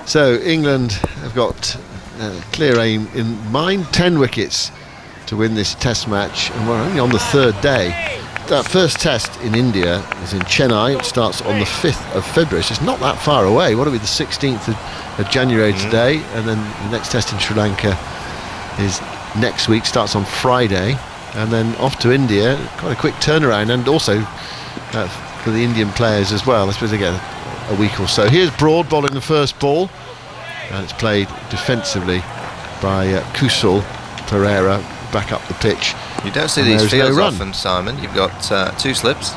So England have got clear aim in mind, 10 wickets to win this test match, and we're only on the third day. That first test in India is in Chennai. It starts on the 5th of February, so it's not that far away. What are we, the 16th of January today, and then the next test in Sri Lanka is next week, starts on Friday, and then off to India. Quite a quick turnaround, and also for the Indian players as well. I suppose they get a week or so. Here's Broad bowling the first ball, and it's played defensively by Kusal Pereira back up the pitch. You don't see these fields often, Simon. You've got 2 slips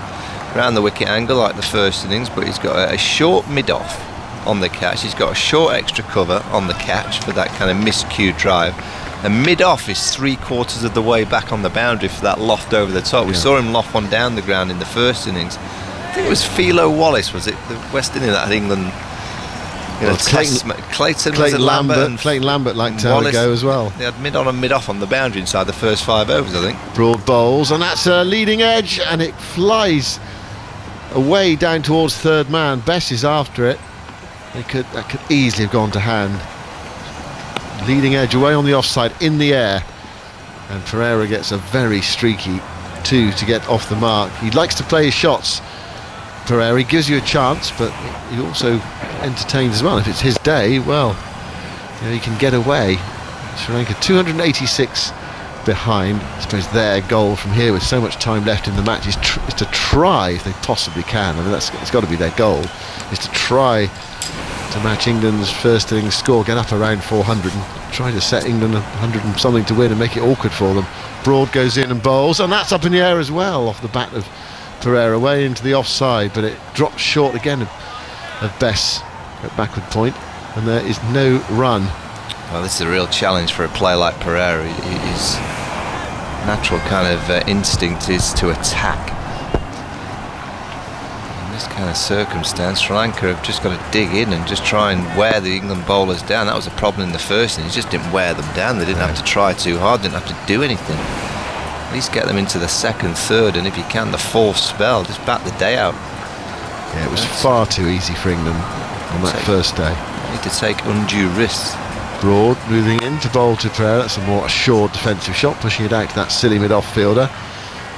around the wicket angle like the first innings, but he's got a short mid-off on the catch. He's got a short extra cover on the catch for that kind of miscued drive. And mid-off is 3/4 of the way back on the boundary for that loft over the top. We saw him loft one down the ground in the first innings. I think it was Philo Wallace, was it? The West Indian that had England. Clayton Lambert liked to have a go as well. They had mid-on and mid-off on the boundary inside the first 5 overs, I think. Broad bowls, and that's a leading edge, and it flies away down towards third man. Bess is after it. That could easily have gone to hand. Leading edge away on the offside in the air, and Pereira gets a very streaky 2 to get off the mark. He likes to play his shots, Pereira. He gives you a chance, but he also entertains as well. If it's his day, well, he can get away. Sri Lanka 286 behind. I suppose their goal from here, with so much time left in the match, is to try, if they possibly can, I mean, it's got to be their goal, is to try to match England's first innings score, get up around 400 and try to set England 100 and something to win and make it awkward for them. Broad goes in and bowls, and that's up in the air as well off the bat of Pereira, away into the offside, but it drops short again of Bess at backward point, and there is no run. Well, this is a real challenge for a player like Pereira. His natural kind of instinct is to attack. In this kind of circumstance, Sri Lanka have just got to dig in and just try and wear the England bowlers down. That was a problem in the first innings. He just didn't wear them down. They didn't have to try too hard, didn't have to do anything. At least get them into the second, third, and if you can, the fourth spell, just bat the day out. Yeah, it was far too easy for England on that first day. Need to take undue risks. Broad moving in to bowl to Pereira. That's a more assured defensive shot, pushing it out to that silly mid-off fielder,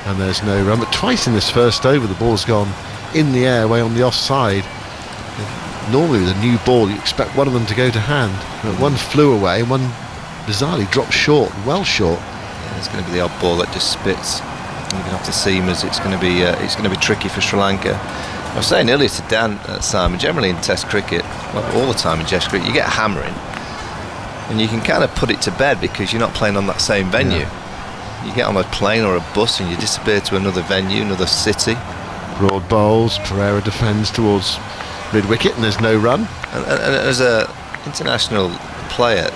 and there's no run. But twice in this first over, the ball's gone in the air, way on the offside. Normally with a new ball, you expect one of them to go to hand, but one flew away and one bizarrely dropped short, well short. Yeah, it's going to be the odd ball that just spits. You're going to have to see him, as it's going to be tricky for Sri Lanka. I was saying earlier to Dan, Simon, generally in Test cricket, well, all the time in Test cricket, you get hammering, and you can kind of put it to bed because you're not playing on that same venue. Yeah. You get on a plane or a bus and you disappear to another venue, another city. Broad bowls, Pereira defends towards mid-wicket, and there's no run. And as an international player,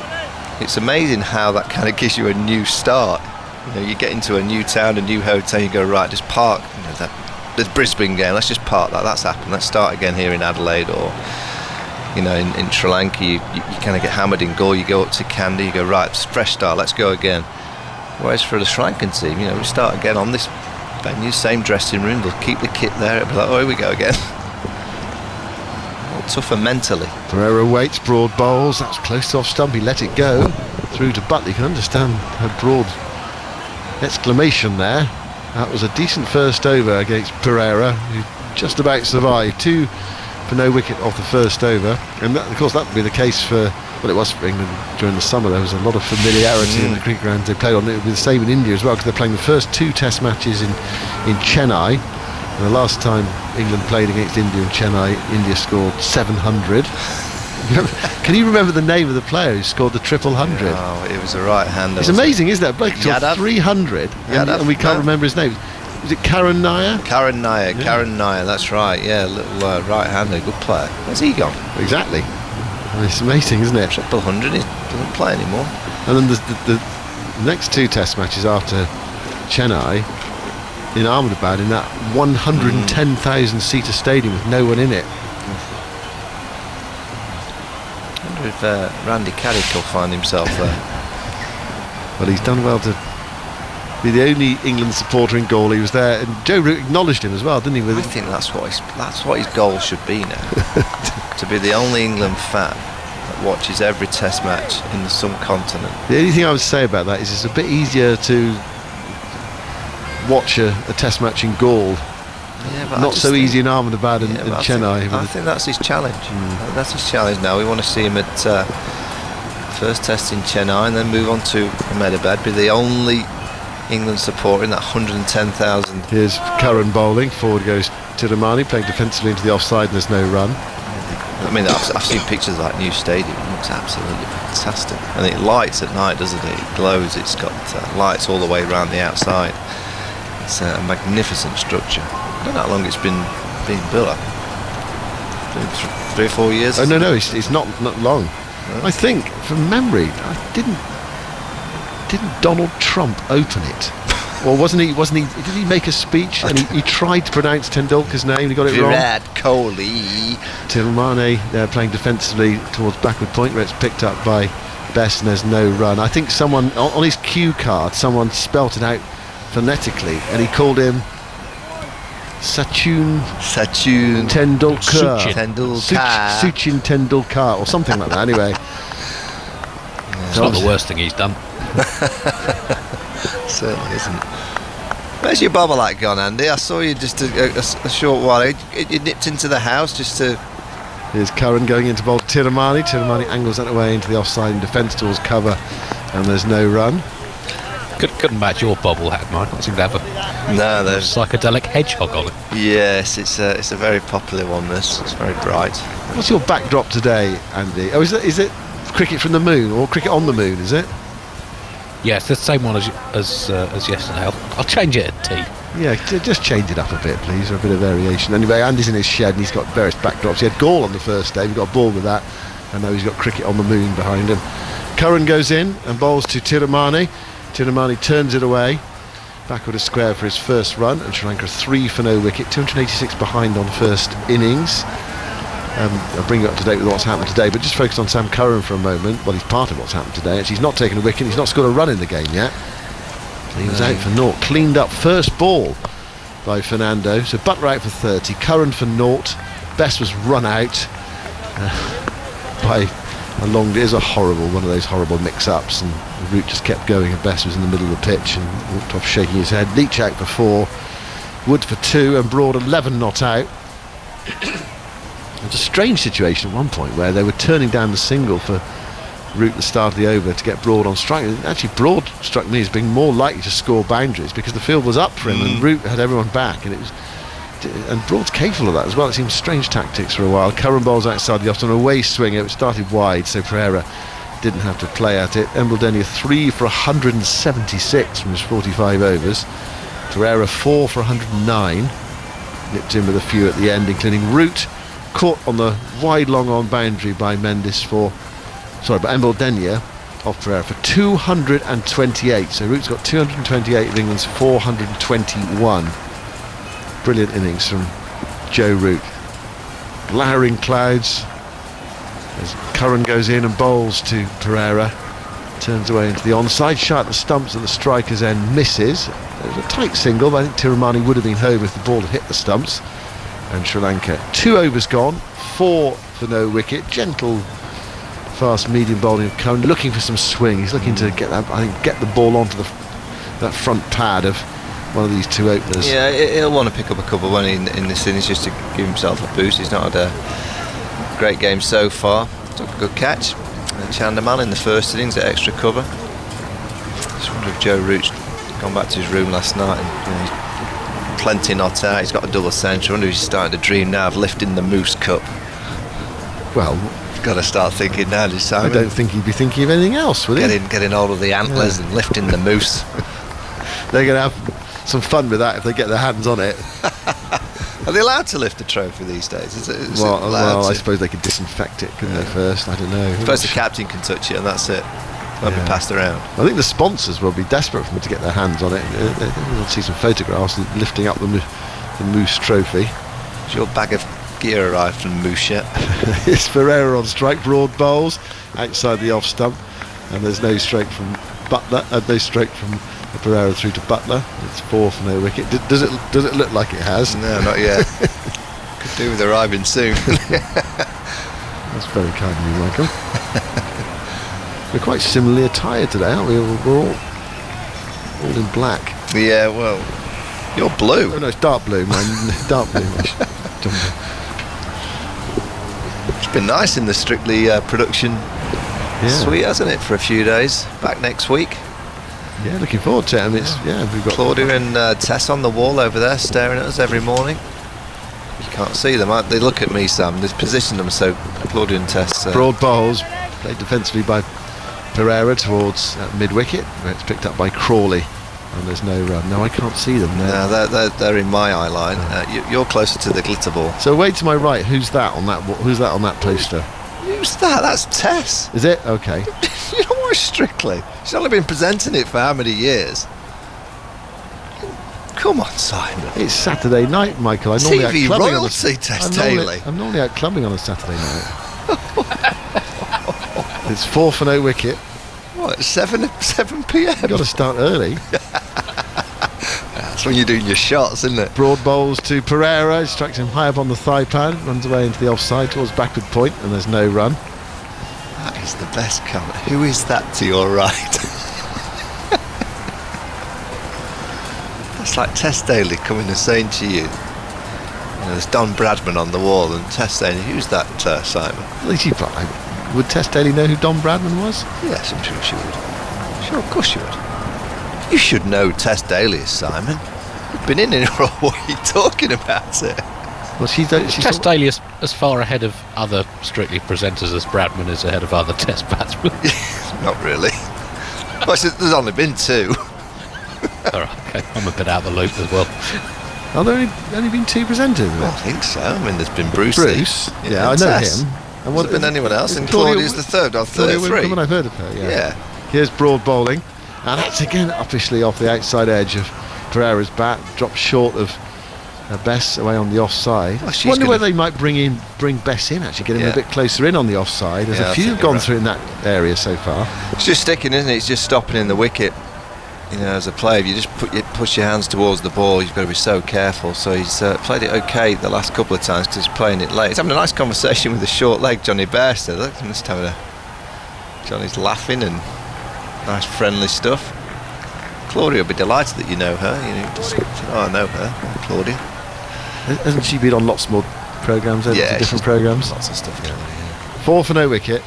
it's amazing how that kind of gives you a new start. You get into a new town, a new hotel, you go, right, just park. There's Brisbane game, let's just park that. That's happened. Let's start again here in Adelaide, or in Sri Lanka, you kind of get hammered in Galle. You go up to Kandy, you go, right, fresh start, let's go again. Whereas for the Sri Lankan team, we start again on this venue, same dressing room. They'll keep the kit there. It'll be like, oh, here we go again. Tougher mentally. Pereira waits, Broad bowls. That's close to off stump. He let it go through to Butley. You can understand her Broad exclamation there. That was a decent first over against Pereira, who just about survived. 2 for no wicket off the first over, and of course that would be the case for, well, it was for England during the summer. There was a lot of familiarity in the cricket ground they played on. It would be the same in India as well, because they're playing the first 2 Test matches in Chennai. And the last time England played against India in Chennai, India scored 700. Can you remember the name of the player who scored the triple hundred? Oh, it was a right-hander. It's amazing, isn't it? Bloke scored 300, and we can't remember his name. Was it Karan Nair? Karan Nair, yeah. Karan Nair, that's right. Yeah, little right-hander, good player. Where's he gone? Exactly. It's amazing, isn't it? Triple hundred, he doesn't play anymore. And then the next 2 Test matches after Chennai, in Ahmedabad, in that 110,000-seater stadium with no one in it. I wonder if Randy Carrick will find himself there. Well, he's done well to be the only England supporter in Galle. He was there, and Joe Root acknowledged him as well, didn't he? I think that's what his goal should be now. To be the only England fan watches every Test match in the subcontinent. The only thing I would say about that is it's a bit easier to watch a Test match in Gaul. Yeah, but not so easy in Ahmedabad and Chennai. I think that's his challenge. That's his challenge now. We want to see him at first Test in Chennai and then move on to Ahmedabad. Be the only England supporter in that 110,000. Here's Curran bowling. Forward goes Tiramani, playing defensively into the offside, and there's no run. I mean, I've seen pictures of that new stadium. It looks absolutely fantastic. And it lights at night, doesn't it? It glows. It's got lights all the way around the outside. It's a magnificent structure. I don't know how long it's been being built up. 3 or 4 years? Oh, no, it's not long. No? I think, from memory, didn't Donald Trump open it? Or wasn't he? Did he make a speech and he tried to pronounce Tendulkar's name? He got it wrong. Virat Kohli. Tilmane, they're playing defensively towards backward point where it's picked up by Best and there's no run. I think someone on his cue card, someone spelt it out phonetically and he called him Sachin Tendulkar. Sachin Tendulkar or something like that. Anyway, it's not the worst thing he's done. Certainly isn't. Where's your bobble light gone, Andy? I saw you just a short while. You nipped into the house just to. Here's Curran going into bowl Tiramani. Tiramani angles that away into the offside in defence towards cover, and there's no run. Couldn't match your bobble hat, Mike. It seemed to have a psychedelic hedgehog on it. Yes, it's a very popular one. This it's very bright. What's your backdrop today, Andy? Oh, is it cricket from the moon or cricket on the moon? Is it? Yes, the same one as yesterday. I'll change it at tea. Yeah, just change it up a bit, please, for a bit of variation. Anyway, Andy's in his shed and he's got various backdrops. He had Gaul on the first day. We got a ball with that, and now he's got cricket on the moon behind him. Curran goes in and bowls to Tiramani. Tiramani turns it away, backward a square for his first run, and Sri Lanka 3 for no wicket, 286 behind on first innings. I'll bring you up to date with what's happened today, but just focus on Sam Curran for a moment. Well, he's part of what's happened today. Actually, he's not taken a wicket, he's not scored a run in the game yet. So he was out for naught. Cleaned up first ball by Fernando. So Butler out for 30, Curran for naught. Best was run out by a long. It is one of those horrible mix-ups, and the route just kept going, and Best was in the middle of the pitch and walked off shaking his head. Leach out for 4, Wood for 2, and Broad 11 not out. It was a strange situation at one point where they were turning down the single for Root at the start of the over to get Broad on strike. And actually, Broad struck me as being more likely to score boundaries because the field was up for him and Root had everyone back, and Broad's capable of that as well. It seemed strange tactics for a while. Curran bowls outside the off on a away swinger. It started wide, so Pereira didn't have to play at it. Embledenia 3 for 176 from his 45 overs. Pereira 4 for 109. Nipped in with a few at the end, including Root, caught on the wide long on boundary by Embledenia off Pereira for 228. So Root's got 228 of England's 421. Brilliant innings from Joe Root. Lowering clouds as Curran goes in and bowls to Pereira. Turns away into the onside, shot at the stumps at the striker's end, misses. It was a tight single, but I think Tiramani would have been home if the ball had hit the stumps. And Sri Lanka 2 overs gone, 4 for no wicket. Gentle, fast medium bowling of Curran, looking for some swing. He's looking to get the ball onto that front pad of one of these 2 openers. Yeah, he'll want to pick up a couple when in this innings just to give himself a boost. He's not had a great game so far. Took a good catch. Chandaman in the first innings at extra cover. Just wonder if Joe Root's gone back to his room last night and he's plenty not out. He's got a double century. I wonder if he's starting to dream now of lifting the Moose Cup. Well, got to start thinking now, Simon. I don't think he'd be thinking of anything else, would he? Getting hold of the antlers and lifting the moose. They're going to have some fun with that if they get their hands on it. Are they allowed to lift the trophy these days? Is it I suppose they could disinfect it, couldn't they, first? I don't know. I suppose the captain can touch it and that's it. Won't be passed around. I think the sponsors will be desperate for them to get their hands on it. We'll see some photographs lifting up the Moose trophy. Has your bag of gear arrived from Moose yet? It's Pereira on strike, Broad bowls outside the off stump, and there's no stroke from Butler, no stroke from Pereira through to Butler. It's 4 for no wicket. Does it look like it has? No, not yet. Could do with arriving soon. That's very kind of you, Michael. We're quite similarly attired today, aren't we? We're all in black. Yeah, well, you're blue. Oh no, it's dark blue, man. Dark blue. It's been nice in the Strictly production suite, hasn't it, for a few days? Back next week. Yeah, looking forward to it. I mean, we've got Claudia and Tess on the wall over there staring at us every morning. You can't see them. They look at me, Sam. They've positioned them so Claudia and Tess... broad bowls, played defensively by Pereira towards mid-wicket, where it's picked up by Crawley. And there's no run. No, I can't see them there. No, they're in my eye line. You're closer to the glitter ball. So way to my right, who's that on that poster? Who's that? That's Tess. Is it? Okay. You don't watch Strictly. She's only been presenting it for how many years? Come on, Simon. It's Saturday night, Michael. I'm normally TV out clubbing royalty, Tess Daly. I'm normally out clubbing on a Saturday night. It's 4 for no wicket. What, 7 p.m? You've got to start early. That's when you're doing your shots, isn't it? Broad bowls to Pereira, strikes him high up on the thigh pad, runs away into the offside towards backward point, and there's no run. That is the best comment. Who is that to your right? It's like Tess Daly coming and saying to you, there's Don Bradman on the wall, and Tess saying, who's that, Simon? At least would Tess Daly know who Don Bradman was? Yes, I'm sure she would. Sure, of course she would. You should know Tess Daly is, Simon. You've been in it all. What are you talking about it? Well, she's Tess Daly is as far ahead of other Strictly presenters as Bradman is ahead of other Test batsmen. Not really. Well, there's only been 2. All right, okay. I'm a bit out of the loop as well. Are there only been 2 presenters? Well, I think so. I mean, there's been Bruce. Yeah, I know Tess. him. And what been anyone else? And Claudia's the third. I've 33. I've heard of her. Yeah. Here's broad bowling, and that's again officially off the outside edge of Pereira's bat. Dropped short of Bess away on the offside. I wonder whether they might bring Bess in, actually get him a bit closer in on the offside. There's a few who've gone through in that area so far. It's just sticking, isn't it? It's just stopping in the wicket. You know, as a player, if you just push your hands towards the ball, you've got to be so careful. So he's played it okay the last couple of times because he's playing it late. He's having a nice conversation with the short leg Johnny Bairstow. Look, I'm just having Johnny's laughing and nice friendly stuff. Claudia will be delighted that you know her. You know, just, I know her, Claudia. Hasn't she been on lots more programmes? Different programmes. Lots of stuff. Yeah. 4 for no wicket.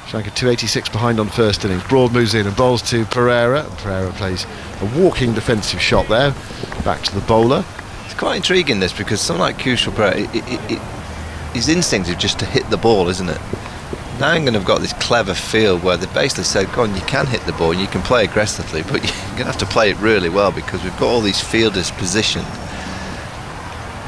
Sri Lanka 286 behind on first innings. Broad moves in and bowls to Pereira. And Pereira plays a walking defensive shot there. Back to the bowler. It's quite intriguing this because someone like Kushal Pereira, his instinct is just to hit the ball, isn't it? Now England have got this clever field where they basically said, go on, you can hit the ball and you can play aggressively, but you're going to have to play it really well because we've got all these fielders positioned.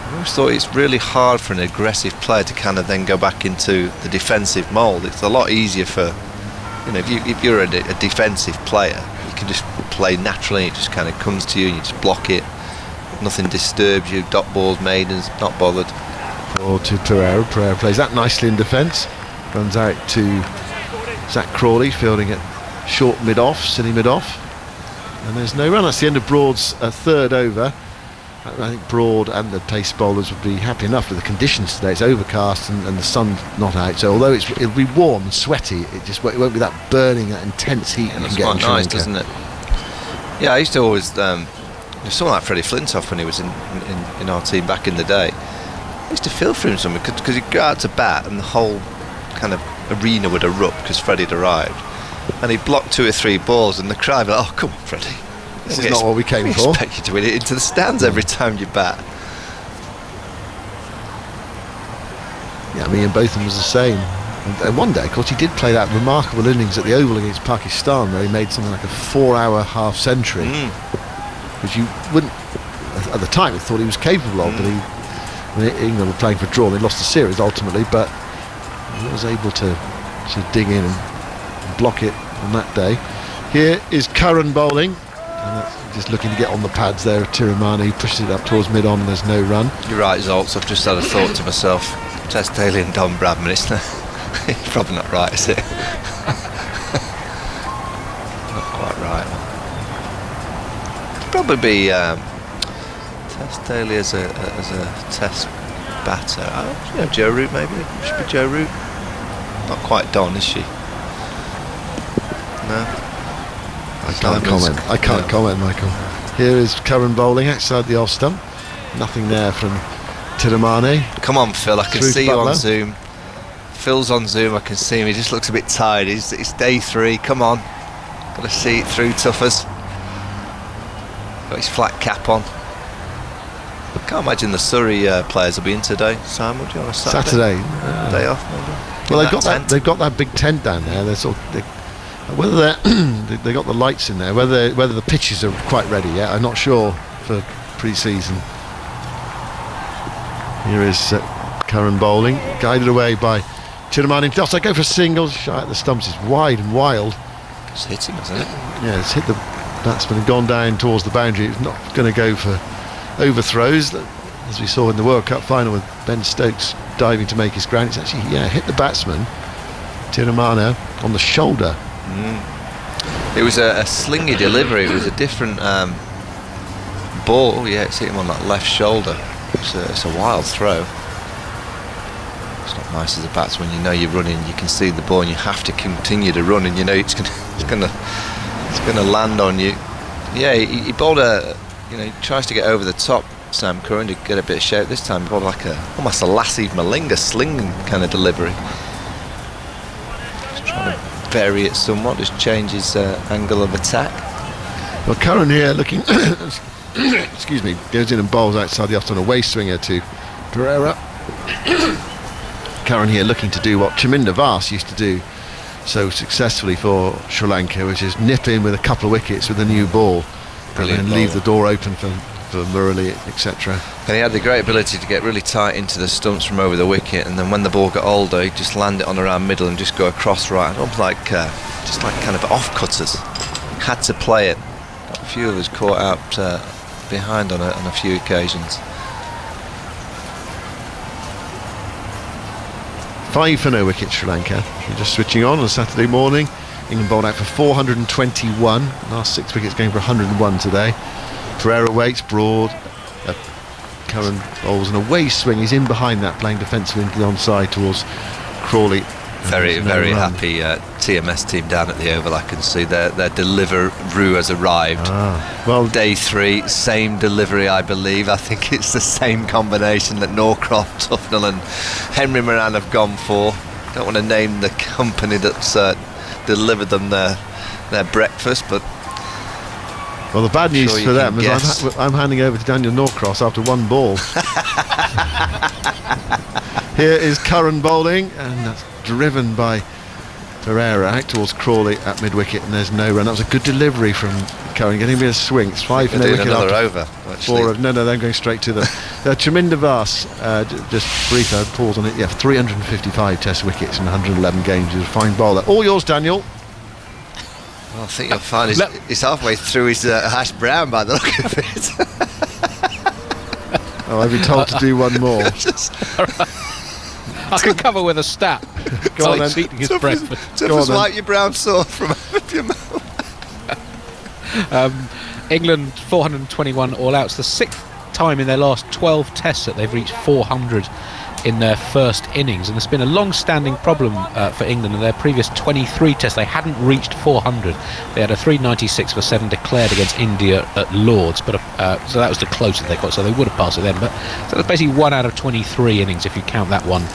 I always thought it's really hard for an aggressive player to kind of then go back into the defensive mould. It's a lot easier for, you know, if you're a defensive player, you can just play naturally. It just kind of comes to you and you just block it. Nothing disturbs you. Dot balls made and not bothered. Or to Pereira. Pereira plays that nicely in defence. Runs out to Zach Crawley, fielding it short mid-off, silly mid-off. And there's no run. That's the end of Broad's third over. I think Broad and the pace bowlers would be happy enough with the conditions today. It's overcast and the sun's not out, so although it'll be warm and sweaty, it won't be that burning, that intense heat. And it's quite nice, doesn't it? Yeah, I used to always someone like Freddie Flintoff when he was in our team back in the day. I used to feel for him something because he'd go out to bat and the whole kind of arena would erupt because Freddie had arrived, and he'd block 2 or 3 balls, and the crowd would, oh come on Freddie. This is not what we came for. We expect you to win it into the stands every time you bat. Yeah, I mean, both of them was the same. And one day, of course, he did play that remarkable innings at the Oval against Pakistan, where he made something like a 4-hour half-century, which you wouldn't, at the time, he thought he was capable of. But England were playing for a draw, and they lost the series ultimately. But he was able to dig in and block it on that day. Here is Curran bowling. And that's just looking to get on the pads there of Tirumani. He pushes it up towards mid-on and there's no run. You're right, Zoltz. I've just had a thought to myself. Tess Daly and Don Bradman, it's probably not right, is it? Not quite right. It'd probably be Tess Daly as a test batter. Joe Root maybe. Should be Joe Root. Not quite Don, is she? No. I can't comment. I can't comment, Michael. Here is Curran bowling outside the off stump. Nothing there from Tiramani. Come on, Phil. I can Through see to you Butler. on Zoom. Phil's on Zoom. I can see him. He just looks a bit tired. It's day 3. Come on. Got to see it through, Tuffers. Got his flat cap on. I can't imagine the Surrey players will be in today. Simon, would you on a Saturday? Day off, maybe. Well, they've got that big tent down there. They're sort of, whether they got the lights in there, whether the pitches are quite ready yet, I'm not sure for pre-season. Here is Curran bowling, guided away by Tiramani. Does I go for a single? Shot at the stumps is wide and wild. It's hit him, hasn't it? Yeah, it's hit the batsman and gone down towards the boundary. It's not going to go for overthrows, as we saw in the World Cup final with Ben Stokes diving to make his ground. It's actually hit the batsman Tiramani on the shoulder. It was a slingy delivery. It was a different ball. Oh yeah, it's hit him on that left shoulder. It's a wild throw. It's not nice as a batsman. You know you're running, you can see the ball, and you have to continue to run, and you know it's gonna land on you. Yeah, he bowled he tries to get over the top, Sam Curran, to get a bit of shape. This time he bowled like almost a Lassie Malinga slinging kind of delivery. Just trying to vary it somewhat, just change his angle of attack. Well, Curran here looking excuse me, goes in and bowls outside the off on a waist swinger to Pereira. Curran here looking to do what Chaminda Vas used to do so successfully for Sri Lanka, which is nip in with a couple of wickets with a new ball. Brilliant and then leave the door open for Murali, etc. And he had the great ability to get really tight into the stumps from over the wicket, and then when the ball got older, he'd just land it on around middle and just go across right, almost like just like kind of off-cutters. Had to play it. A few of us caught out behind on a few occasions. 5 for no wicket, Sri Lanka. You're just switching on Saturday morning. England bowled out for 421. Last 6 wickets going for 101 today. Pereira waits broad. Curran bowls an away swing. He's in behind that, playing defensively into the onside towards Crawley. Very happy TMS team down at the Oval. I can see their Deliveroo has arrived. Well, day 3, same delivery, I believe. I think it's the same combination that Norcroft, Tufnell and Henry Moran have gone for. Don't want to name the company that's delivered them their breakfast, but well, the bad news for them can is I'm handing over to Daniel Norcross after 1 ball. Here is Curran bowling, and that's driven by Pereira out towards Crawley at mid-wicket, and there's no run. That was a good delivery from Curran, getting a bit of swing. It's 5 for no wicket another after over, actually. 4 of, no, they're going straight to them. Chaminda Vas, just brief pause on it. Yeah, 355 Test wickets in 111 games. He's a fine bowler. All yours, Daniel. Well, I think you'll find he's halfway through his hash brown by the look of it. I've been told to do 1 more. I can cover with a stat. Go on, He's eating his breakfast. Just wipe your brown sore from your mouth. England 421 all-outs. The 6th time in their last 12 tests that they've reached 400 in their first innings, and it's been a long-standing problem for England. In their previous 23 tests, they hadn't reached 400. They had a 396 for 7 declared against India at Lords, but so that was the closest they got, so they would have passed it then. But so that's basically 1 out of 23 innings if you count that one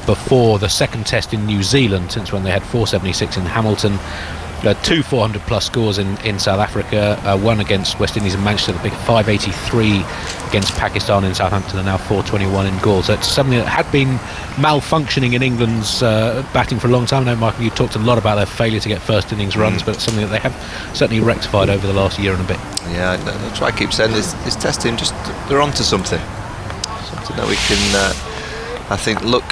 before the second test in New Zealand, since when they had 476 in Hamilton. 2 400 plus scores in South Africa, 1 against West Indies in Manchester, the big 583 against Pakistan in Southampton, and now 421 in Gaul. So it's something that had been malfunctioning in England's batting for a long time. I know, Michael, you talked a lot about their failure to get first innings runs, but it's something that they have certainly rectified over the last year and a bit. Yeah, that's what I keep saying, this test team, they're onto something that we can I think look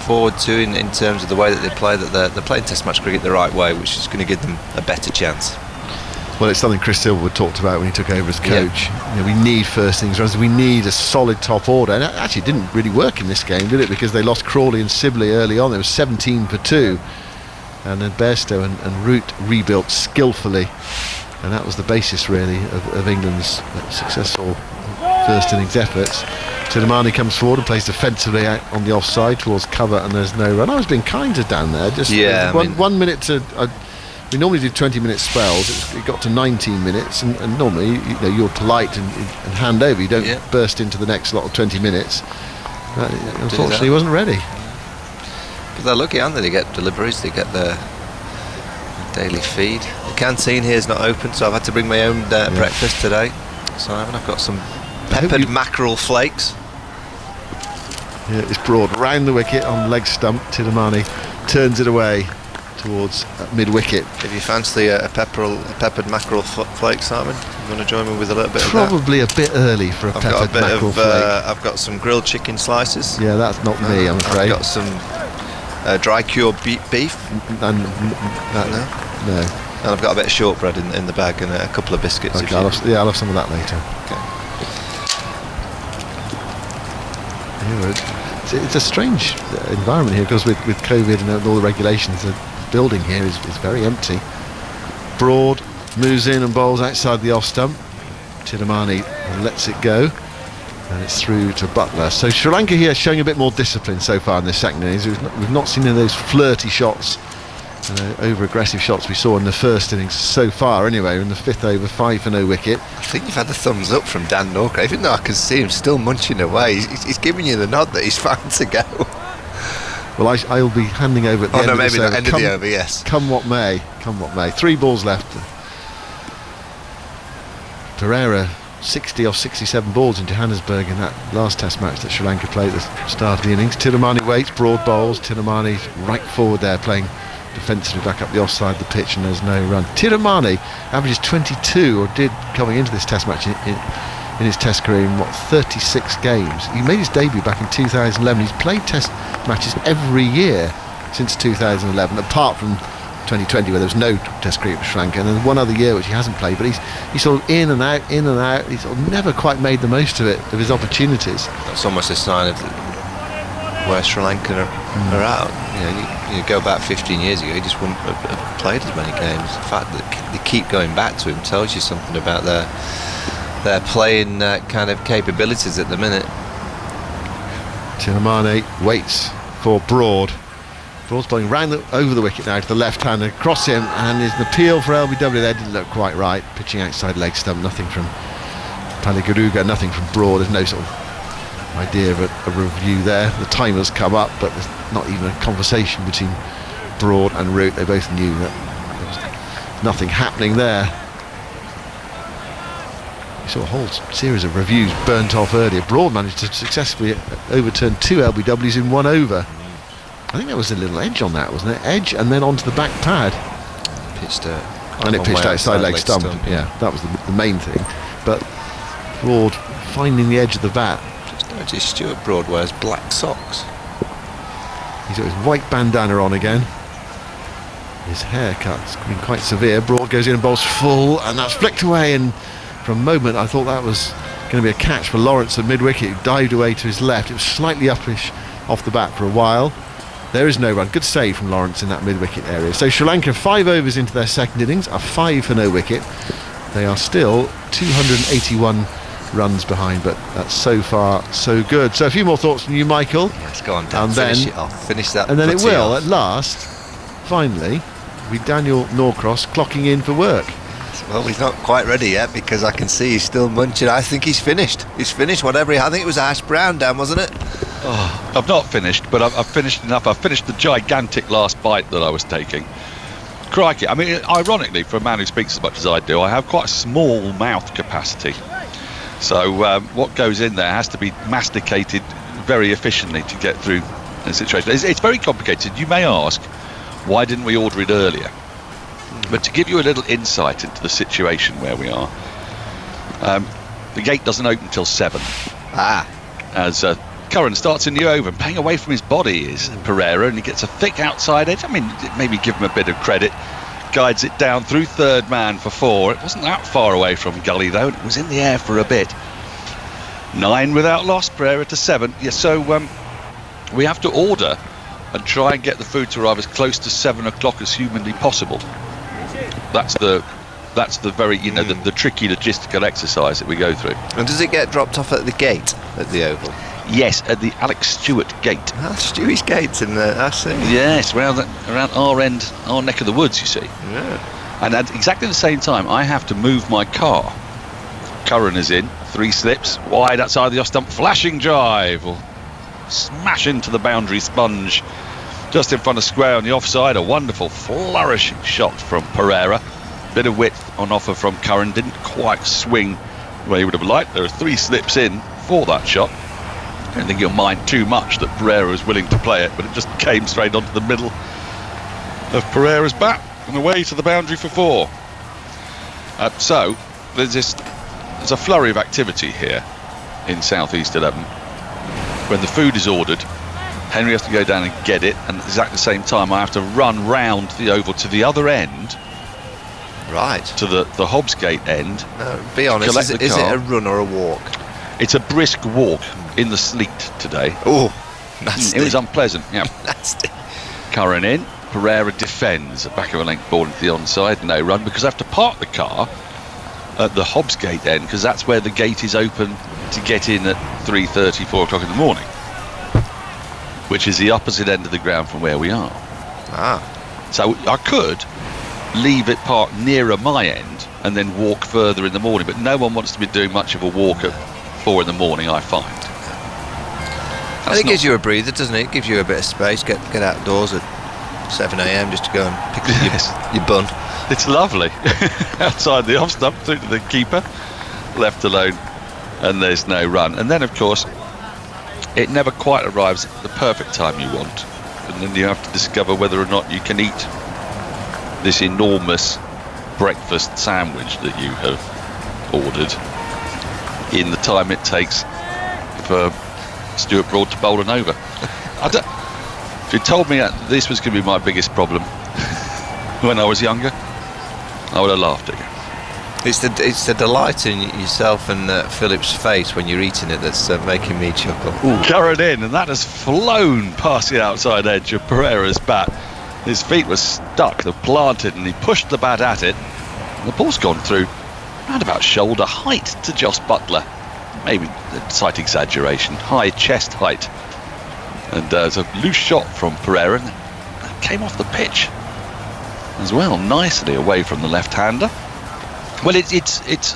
forward to in terms of the way that they play, that they're playing Test match cricket the right way, which is going to give them a better chance. Well, it's something Chris Silverwood talked about when he took over as coach. We need first innings runs, we need a solid top order, and it actually didn't really work in this game, did it? Because they lost Crawley and Sibley early on. There was 17 for 2, and then Bairstow and Root rebuilt skillfully, and that was the basis really of England's successful first innings efforts. Tiramani comes forward and plays defensively out on the offside towards cover, and there's no run. I was being kinder down there. Just 1 minute to We normally do 20-minute spells. It got to 19 minutes, and normally you're polite and hand over. You don't burst into the next lot of 20 minutes. Unfortunately, he wasn't ready. But they're lucky, aren't they? They get deliveries, they get their daily feed. The canteen here is not open, so I've had to bring my own breakfast today. So I've got some peppered mackerel flakes. Yeah, it's Broad round the wicket on leg stump. Tidamani turns it away towards mid-wicket. If you fancy a peppered mackerel flake, Simon, you want to join me with a little bit Probably a bit early for a peppered mackerel flake. I've got some grilled chicken slices. Yeah, that's not me, I'm afraid. I've got some dry cured beef. No. And I've got a bit of shortbread in the bag and a couple of biscuits. Okay, I'll have some of that later. Okay. It's a strange environment here because with COVID and all the regulations, the building here is very empty. Broad moves in and bowls outside the off stump. Tidamani lets it go, and it's through to Butler. So Sri Lanka here showing a bit more discipline so far in this second innings. We've not seen any of those flirty shots, over-aggressive shots we saw in the first innings so far. Anyway, in the 5th over, 5 for no wicket. I think you've had the thumbs up from Dan Norcross, even though I can see him still munching away. He's giving you the nod that he's fine to go. Well, I'll be handing over at the end of maybe the end of the over, yes. Come what may. 3 balls left. Pereira 60 off 67 balls in Johannesburg in that last test match that Sri Lanka played at the start of the innings. Tidamani waits, Broad bowls. Tidamani right forward there, playing defensively back up the offside of the pitch, and there's no run. Tidamani averages 22, or did coming into this test match in his test career in 36 games. He made his debut back in 2011. He's played test matches every year since 2011, apart from 2020 where there was no test cricket for Sri Lanka, and then one other year which he hasn't played, but he's sort of in and out. He's sort of never quite made the most of it, of his opportunities. That's almost a sign of where Sri Lanka are at. You go back 15 years ago, he just wouldn't have played as many games. The fact that they keep going back to him tells you something about their playing kind of capabilities at the minute. Tidamani waits for Broad. Broad's playing over the wicket now to the left hand, across him, and is an appeal for LBW there. Didn't look quite right. Pitching outside leg stump, nothing from Paliguruga, nothing from Broad. There's no sort of idea of a review there. The timer's come up, but there's not even a conversation between Broad and Root. They both knew that there was nothing happening there. You saw a whole series of reviews burnt off earlier. Broad managed to successfully overturn 2 LBWs in 1 over. I think there was a little edge on that, wasn't it? Edge and then onto the back pad. It pitched outside leg stump. Yeah, that was the main thing. But Broad finding the edge of the bat. Just noticed Stuart Broad wears black socks. He's got his white bandana on again. His haircut's been quite severe. Broad goes in and bowls full, and that's flicked away. And for a moment, I thought that was going to be a catch for Lawrence at mid-wicket. He dived away to his left. It was slightly uppish off the bat for a while. There is no run. Good save from Lawrence in that mid-wicket area. So Sri Lanka 5 overs into their second innings, are 5 for no wicket. They are still 281 runs behind, but that's so far so good. So a few more thoughts from you, Michael. Yes, go on, Dan. Finish it off. Finish that. And then it will, at last, finally, be Daniel Norcross clocking in for work. Well, he's not quite ready yet because I can see he's still munching. I think he's finished. He's finished whatever I think it was hash brown, Dan, wasn't it? Oh, I've not finished, but I've finished enough. I've finished the gigantic last bite that I was taking. Crikey, I mean, ironically, for a man who speaks as much as I do, I have quite a small mouth capacity. So what goes in there has to be masticated very efficiently to get through the situation. It's very complicated. You may ask, why didn't we order it earlier? But to give you a little insight into the situation where we are, the gate doesn't open until 7. As Curran starts a new over, and paying away from his body is Pereira, and he gets a thick outside edge. I mean, maybe give him a bit of credit. Guides it down through third man for 4. It wasn't that far away from gully though. It was in the air for a bit. 9 without loss, Pereira to 7. Yeah, so we have to order and try and get the food to arrive as close to 7 o'clock as humanly possible. That's the very, the tricky logistical exercise that we go through. And does it get dropped off at the gate at the Oval? Yes, at the Alex Stewart Gate. Stewie's Gate in there, I see. Yes, around our end, our neck of the woods, you see. Yeah. And at exactly the same time, I have to move my car. Curran is in, 3 slips, wide outside the off stump, flashing drive, will smash into the boundary sponge, just in front of square on the offside. A wonderful flourishing shot from Pereira. Bit of width on offer from Curran, didn't quite swing the way he would have liked. There are 3 slips in for that shot. I don't think you'll mind too much that Pereira was willing to play it, but it just came straight onto the middle of Pereira's bat and away to the boundary for 4. So there's a flurry of activity here in South East 11. When the food is ordered, Henry has to go down and get it, and at exactly the same time I have to run round the oval to the other end, right, to the Hobbsgate end. Be honest, is it a run or a walk? It's a brisk walk in the sleet today. Oh, nasty. It was unpleasant, yeah. Nasty. Curran in, Pereira defends, a back of a length ball into the onside, no run, because I have to park the car at the Hobbsgate end, because that's where the gate is open to get in at 3:30, 4 o'clock in the morning, which is the opposite end of the ground from where we are. So I could leave it parked nearer my end and then walk further in the morning, but no one wants to be doing much of a walk at 4 in the morning, I find. I think it gives you a breather, doesn't it? It gives you a bit of space. Get outdoors at 7 a.m. just to go and pick up your bun. It's lovely. Outside the off stump, through to the keeper, left alone, and there's no run. And then, of course, it never quite arrives at the perfect time you want. And then you have to discover whether or not you can eat this enormous breakfast sandwich that you have ordered in the time it takes for Stuart Broad to bowl an over. If you told me that this was going to be my biggest problem when I was younger, I would have laughed at you. It's the delight in yourself and Philip's face when you're eating it that's making me chuckle. Curran in, and that has flown past the outside edge of Pereira's bat. His feet were stuck, they're planted, and he pushed the bat at it. And the ball's gone through round about shoulder height to Joss Butler. Maybe a slight exaggeration, high chest height. And it's a loose shot from Pereira, and it came off the pitch as well, nicely away from the left-hander. Well, it's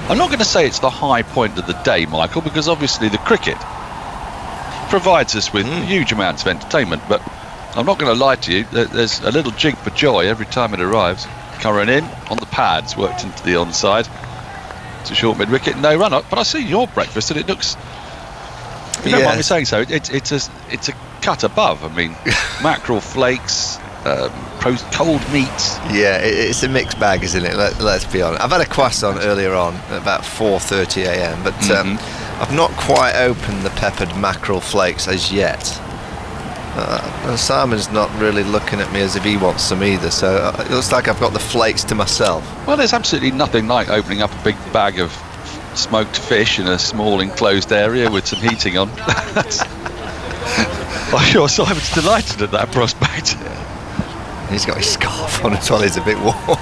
I'm not going to say it's the high point of the day, Michael, because obviously the cricket provides us with huge amounts of entertainment, but I'm not going to lie to you, there's a little jig for joy every time it arrives. Curran in, on the pads, worked into the onside. It's a short mid-wicket, no run-up, but I see your breakfast and it looks, if you don't mind me saying so, it's a cut above. I mean, mackerel flakes, cold meats. Yeah, it's a mixed bag, isn't it? Let's be honest. I've had a croissant earlier on at about 4:30 a.m, but I've not quite opened the peppered mackerel flakes as yet. Simon's not really looking at me as if he wants some either, so it looks like I've got the flakes to myself. Well, there's absolutely nothing like opening up a big bag of smoked fish in a small enclosed area with some heating on. I'm sure Simon's delighted at that prospect. He's got his scarf on as well, he's a bit warm.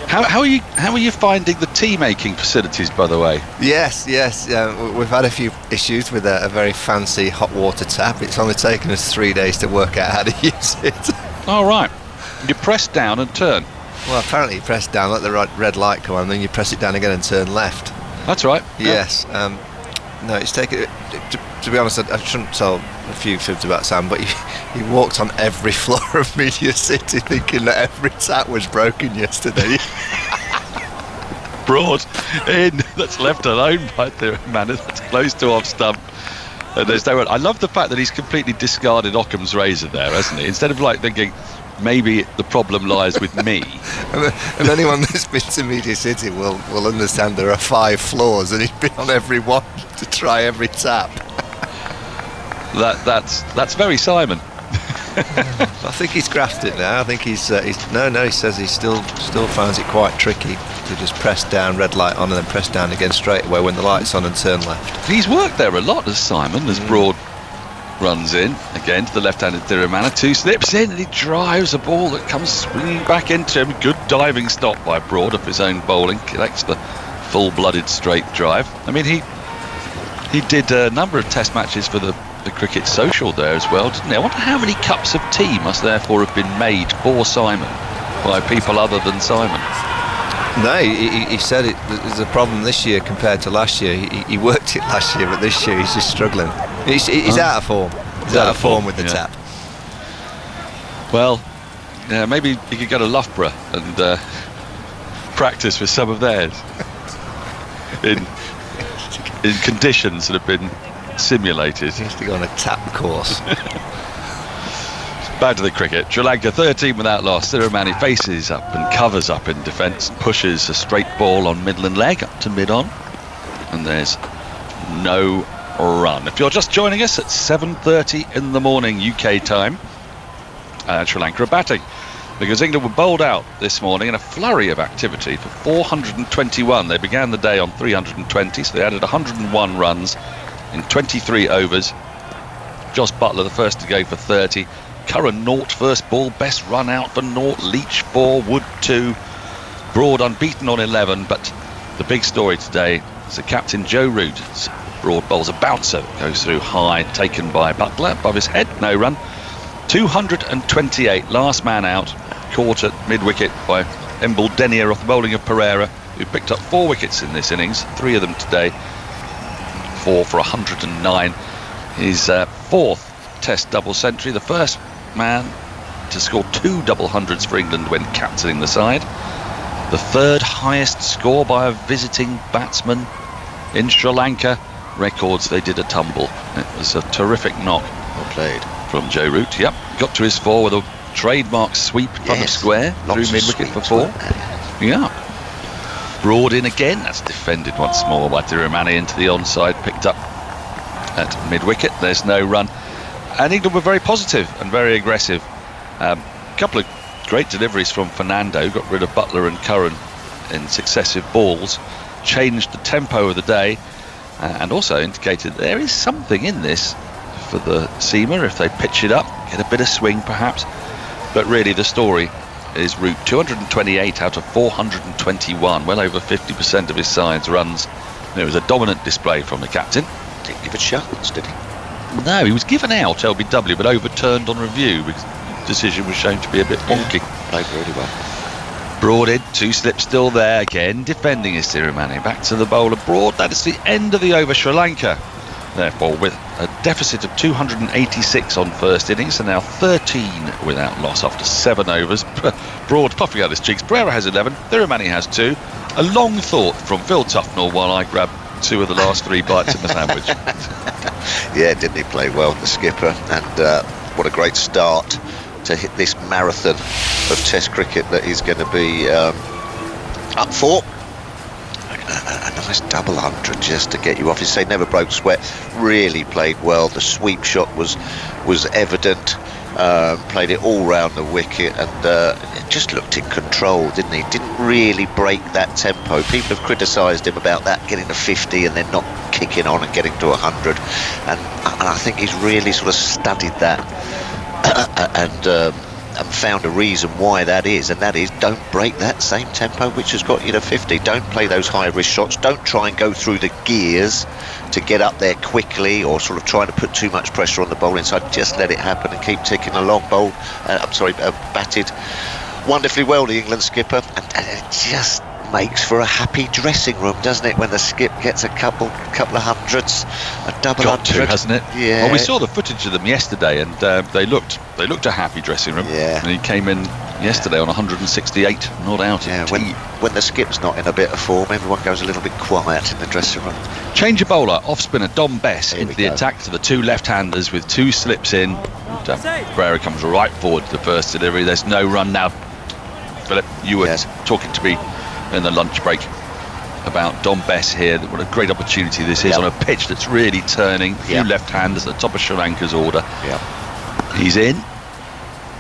How are you finding the tea making facilities, by the way? Yes. We've had a few issues with a very fancy hot water tap. It's only taken us 3 days to work out how to use it. All right. You press down and turn. Well, apparently you press down, let the red light come on, and then you press it down again and turn left. That's right. Yes. No, it's taken. To be honest, I shouldn't tell a few fibs about Sam, but he walked on every floor of Media City thinking that every tap was broken yesterday. Broad in, that's left alone by the man that's close to off stump. And there's no one. I love the fact that he's completely discarded Occam's razor there, hasn't he? Instead of like thinking maybe the problem lies with me. and anyone that's been to Media City will understand there are 5 floors, and he's been on every one to try every tap. That's very Simon. I think he's grasped it now. I think he says he still finds it quite tricky to just press down, red light on, and then press down again straight away when the light's on and turn left. He's worked there a lot as Simon, as Broad runs in again to the left-handed Thirumanna, 2 slips in, and he drives a ball that comes swinging back into him. Good diving stop by Broad off his own bowling, collects the full-blooded straight drive. I mean, he He did a number of test matches for the Cricket Social there as well, didn't he? I wonder how many cups of tea must therefore have been made for Simon by people other than Simon. No, he said there's a problem this year compared to last year. He worked it last year, but this year he's just struggling. He's out of form. He's out of form with the tap. Well, yeah, maybe he could go to Loughborough and practice with some of theirs in conditions that have been simulated. He has to go on a tap course. Back to the cricket. Sri Lanka 13 without loss. Thirumanni faces up and covers up in defence, pushes a straight ball on Midland leg up to mid-on, and there's no run. If you're just joining us at 7:30 in the morning UK time, Sri Lanka are batting, because England were bowled out this morning in a flurry of activity for 421. They began the day on 320, so they added 101 runs in 23 overs. Joss Buttler the first to go for 30. Curran naught first ball, best run out for naught. Leach 4, Wood 2. Broad unbeaten on 11, but the big story today is the captain Joe Root's Broad bowls a bouncer that goes through high, taken by Buttler above his head, no run. 228, last man out, caught at mid-wicket by Embal Denier off the bowling of Pereira, who picked up 4 wickets in this innings, 3 of them today, 4 for 109. His 4th Test double century, the first man to score 2 double hundreds for England when captaining the side, the 3rd highest score by a visiting batsman in Sri Lanka. Records, they did a tumble. It was a terrific knock. Well played from Joe Root. Yep, got to his 4 with a trademark sweep in front of square, through mid-wicket for 4. Yeah. Broad in again, that's defended once more by Thirumanni into the onside, picked up at mid-wicket. There's no run, and England were very positive and very aggressive. A couple of great deliveries from Fernando, got rid of Buttler and Curran in successive balls, changed the tempo of the day, and also indicated there is something in this for the seamer if they pitch it up, get a bit of swing perhaps. But really the story is Root, 228 out of 421, well over 50% of his side's runs. It was a dominant display from the captain. Didn't give it shots, did he? No, he was given out LBW but overturned on review because the decision was shown to be a bit wonky. Played really well. Broad in, 2 slips still there again, defending his Thirumanni. Back to the bowler Broad. That is the end of the over. Sri Lanka, therefore, with a deficit of 286 on first innings, and now 13 without loss after 7 overs. Broad puffing out his cheeks. Pereira has 11, Thirumanni has 2. A long thought from Phil Tufnell while I grab 2 of the last 3 bites of the sandwich. Yeah, didn't he play well, the skipper? And what a great start to hit this marathon of Test cricket that he's going to be up for. A nice double hundred just to get you off. He say never broke sweat. Really played well. The sweep shot was evident. Played it all round the wicket, and just looked in control, didn't he? Didn't really break that tempo. People have criticised him about that, getting to 50 and then not kicking on and getting to 100. And I think he's really sort of studied that and found a reason why that is, and that is don't break that same tempo which has got you to 50. Don't play those high risk shots. Don't try and go through the gears to get up there quickly, or sort of trying to put too much pressure on the bowling side. Just let it happen and keep ticking along. Batted wonderfully well, the England skipper, and it just makes for a happy dressing room, doesn't it, when the skip gets a couple of hundreds, a double Got hundred, to, hasn't it? Yeah. Well, we saw the footage of them yesterday, and they looked a happy dressing room. Yeah. And he came in yesterday on 168, not out. Yeah, when the skip's not in a bit of form, everyone goes a little bit quiet in the dressing room. Change of bowler, off spinner Dom Bess Here into we the go. attack to the 2 left-handers with 2 slips in. And, Pereira comes right forward to the first delivery. There's no run now. Philip, you were talking to me in the lunch break about Dom Bess here. What a great opportunity this is on a pitch that's really turning. Few left-handers at the top of Sri Lanka's order. He's in,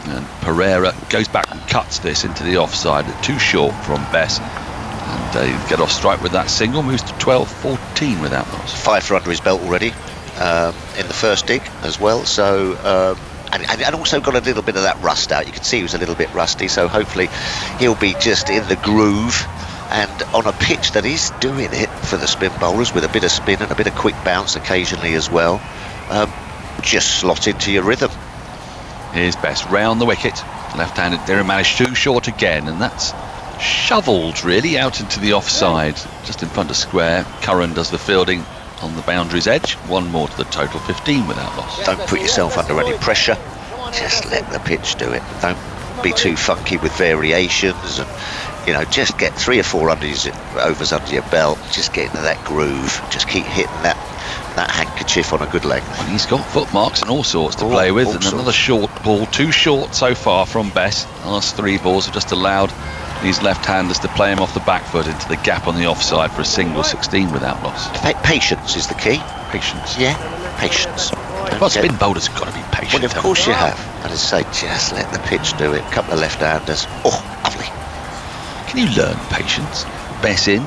and Pereira goes back and cuts this into the offside. Too short from Bess, and they get off strike with that single. Moves to 12-14 without loss. 5 for under his belt already in the first dig as well, so and also got a little bit of that rust out. You could see he was a little bit rusty, so hopefully he'll be just in the groove and on a pitch that is doing it for the spin bowlers, with a bit of spin and a bit of quick bounce occasionally as well, just slot into your rhythm. Here's Bess round the wicket, left-handed Dirimanich too short again, and that's shoveled really out into the offside, just in front of square. Curran does the fielding on the boundary's edge. One more to the total, 15 without loss. Don't put yourself under any pressure, just let the pitch do it. Don't be too funky with variations, and just get 3 or 4 overs under your belt. Just get into that groove, just keep hitting that handkerchief on a good length. Well, he's got footmarks and all sorts to play with, and another short ball, too short so far from Bess. The last 3 balls have just allowed these left-handers to play him off the back foot into the gap on the offside for a single, 16 without loss. Patience is the key. Patience. Yeah, patience. Well, spin bowlers have got to be patient. Well, of course you have. And as I say, just let the pitch do it. A couple of left-handers. Oh, lovely. Can you learn patience? Bess in,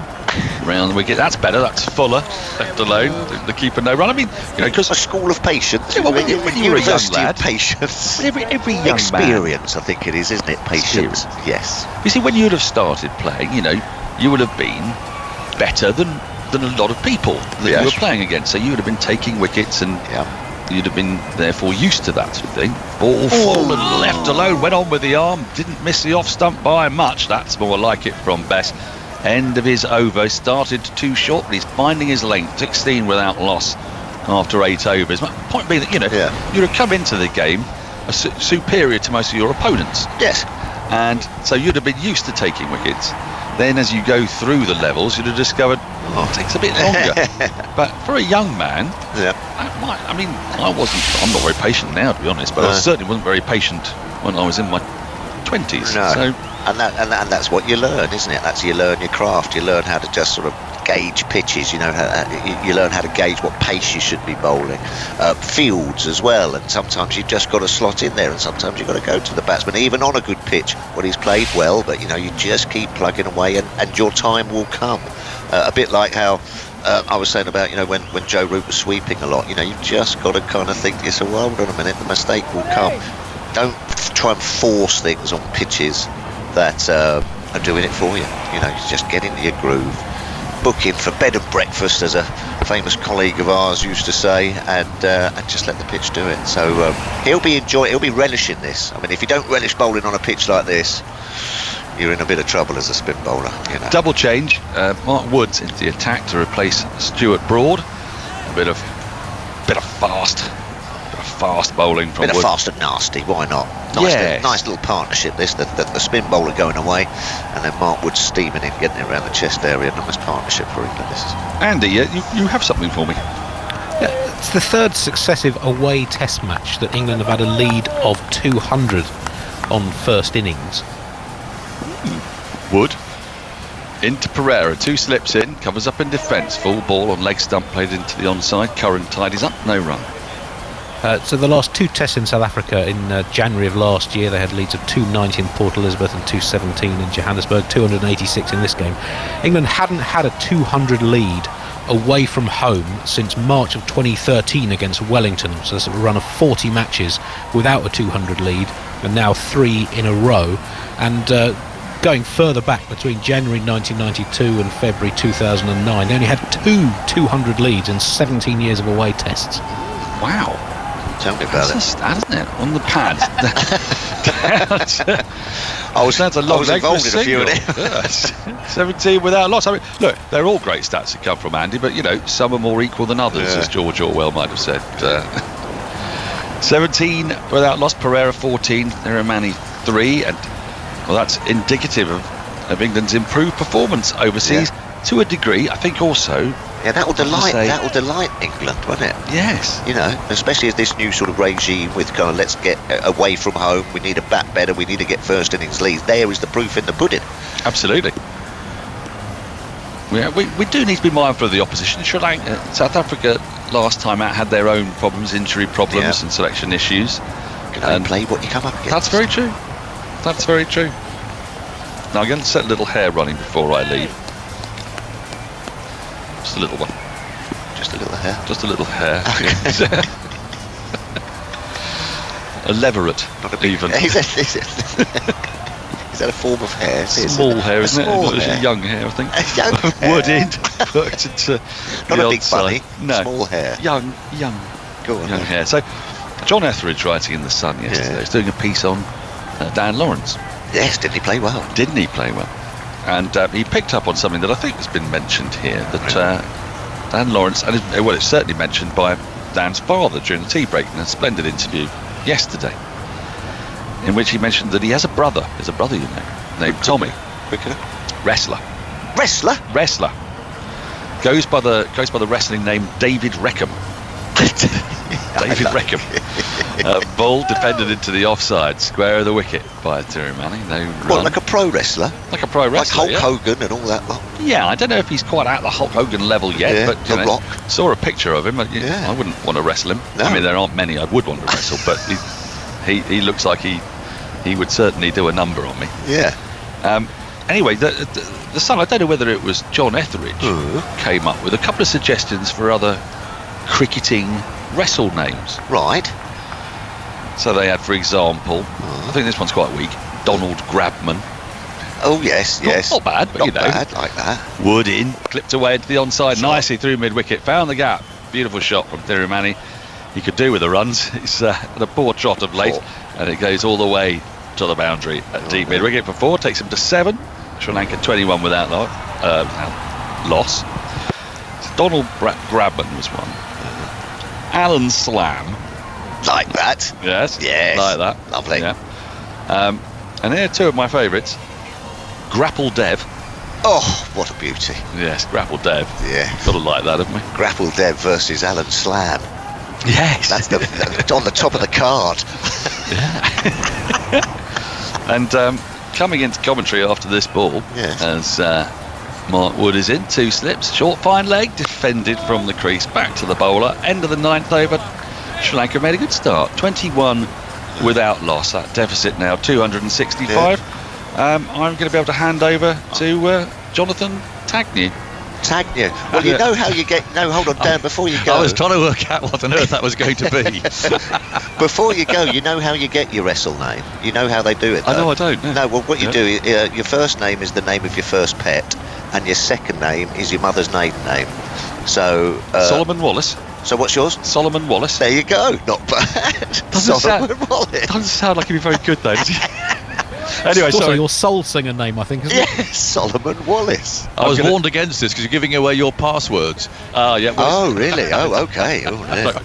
round the wicket. That's better. That's Fuller, left alone. The keeper no run. I mean, because a school of patience. Yeah, well, when you were a young lad, patience. Every young experience, I think it is, isn't it? Patience. Experience. Yes. You see, when you'd have started playing, you would have been better than a lot of people that you were playing against. So you would have been taking wickets, and you'd have been therefore used to that sort of thing. Ball full and left alone. Went on with the arm. Didn't miss the off stump by much. That's more like it from Bess. End of his over. Started too short, but he's finding his length. 16 without loss after 8 overs. My point being that you'd have come into the game superior to most of your opponents. Yes. And so you'd have been used to taking wickets. Then as you go through the levels, you'd have discovered it takes a bit longer. But for a young man, I'm not very patient now, to be honest, but I certainly wasn't very patient when I was in my 20s. No. So, and that's what you learn, isn't it? That's you learn your craft. You learn how to just sort of gauge pitches. You learn how to gauge what pace you should be bowling. Fields as well, and sometimes you've just got to slot in there, and sometimes you've got to go to the batsman, even on a good pitch. Well, he's played well, but you just keep plugging away, and your time will come. A bit like how I was saying about when Joe Root was sweeping a lot. You've just got to kind of think to yourself, well, hold on a minute, the mistake will come. Don't try and force things on pitches that are doing it for you. Just get into your groove. Book in for bed and breakfast, as a famous colleague of ours used to say, and just let the pitch do it. So he'll be relishing this. I mean, if you don't relish bowling on a pitch like this, you're in a bit of trouble as a spin bowler. Double change. Mark Woods into the attack to replace Stuart Broad. A bit of fast bowling from Bit Woods. of fast and nasty. Why not? Nice little partnership. This the spin bowler going away, and then Mark Woods steaming in, getting it around the chest area. Nice partnership for England. This is. Andy, you have something for me. Yeah, it's the third successive away Test match that England have had a lead of 200 on first innings. Wood into Pereira, 2 slips in, covers up in defence, full ball on leg stump played into the onside. Curran tidies up, no run. So the last 2 tests in South Africa in January of last year, they had leads of 290 in Port Elizabeth and 217 in Johannesburg, 286 in this game. England hadn't had a 200 lead away from home since March of 2013 against Wellington. So that's a run of 40 matches without a 200 lead, and now 3 in a row. And going further back, between January 1992 and February 2009, they only had 2 200 leads in 17 years of away tests. Wow. Tell me about That's a stat, isn't it? On the pad. I was involved in a few of them. 17 without loss. I mean, look, they're all great stats that come from Andy, but some are more equal than others, as George Orwell might have said. 17 without loss. Pereira 14. Dirimanich 3, and that's indicative of England's improved performance overseas to a degree. I think also. Yeah, that will delight England, won't it? Yes. Especially as this new sort of regime with kind of let's get away from home, we need to bat better, we need to get first innings leads. There is the proof in the pudding. Absolutely. We do need to be mindful of the opposition. Sri Lanka, South Africa last time out had their own problems, injury problems and selection issues. You can only play what you come up against. That's very true. That's very true. Now I'm going to set a little hair running before I leave. Just a little one. Just a little hair? Just a little hair. A leveret, not a big, even. Is that a form of hair? Small hair, isn't it? Small It's hair. a young hair, I think. A young hair. Wooded. Hooked into Not the a odd big bunny. side. No. Small hair. Young Go on. then. hair. So, John Etheridge writing in The Sun yesterday. Yeah. He's doing a piece on Dan Lawrence. Yes, didn't he play well? Didn't he play well? And he picked up on something that I think has been mentioned here, that Dan Lawrence, and it's certainly mentioned by Dan's father during the tea break in a splendid interview yesterday, in which he mentioned that he has a brother. There's a brother, named Tommy. Cricketer? Wrestler. Wrestler? Goes by the wrestling name David Reckham. David Reckham. Ball defended into the offside, square of the wicket by Terry Manning. No run. What, like a pro wrestler? Like a pro wrestler, Like Hulk Hogan and all that lot? Yeah, I don't know if he's quite at the Hulk Hogan level yet, Yeah, but The Rock. saw a picture of him. Yeah. I wouldn't want to wrestle him. No. I mean, there aren't many I would want to wrestle, but he looks like he would certainly do a number on me. Yeah. Anyway, the Sun, I don't know whether it was John Etheridge came up with a couple of suggestions for other cricketing wrestle names. Right. So they had, for example, I think this one's quite weak, Donald Grabman. Oh, yes. Not bad, but Not you know. bad, like that. Wood in, clipped away into the onside nicely through mid-wicket, found the gap. Beautiful shot from Thirumani. He could do with the runs. He's had a poor trot of late, and it goes all the way to the boundary at deep mid-wicket for 4, takes him to 7. Sri Lanka 21 without loss. So Donald Grabman was one. Alan Slam. Like that. Yes. Yes. Like that. Lovely. Yeah. And here are two of my favourites. Grapple Dev. Oh, what a beauty. Yes, Grapple Dev. Yeah. Got to like that, haven't we? Grapple Dev versus Alan Slam. Yes. That's on the top of the card. And coming into commentary after this ball, Yes. as Mark Wood is in, 2 slips, short fine leg, defended from the crease, back to the bowler, end of the 9th over. Sri Lanka made a good start, 21 without loss. That deficit now 265. I'm going to be able to hand over to Jonathan Tagnew. Tagnew. Well, you know how you get... No, hold on, Dan, before you go... I was trying to work out what on earth that was going to be. Before you go, you know how you get your wrestle name? You know how they do it, though? I know I don't. No, well, what you do is your first name is the name of your first pet, and your second name is your mother's maiden name. So... Solomon Wallace. So what's yours? Solomon Wallace. There you go. Not bad. Solomon Wallace. Doesn't sound like he'd be very good, though, does he? Anyway, It's also sorry. your soul singer name, I think, isn't it? Yes, Solomon Wallace. I was warned against this because you're giving away your passwords. Yeah. Well, Oh, really? Oh, okay. Oh,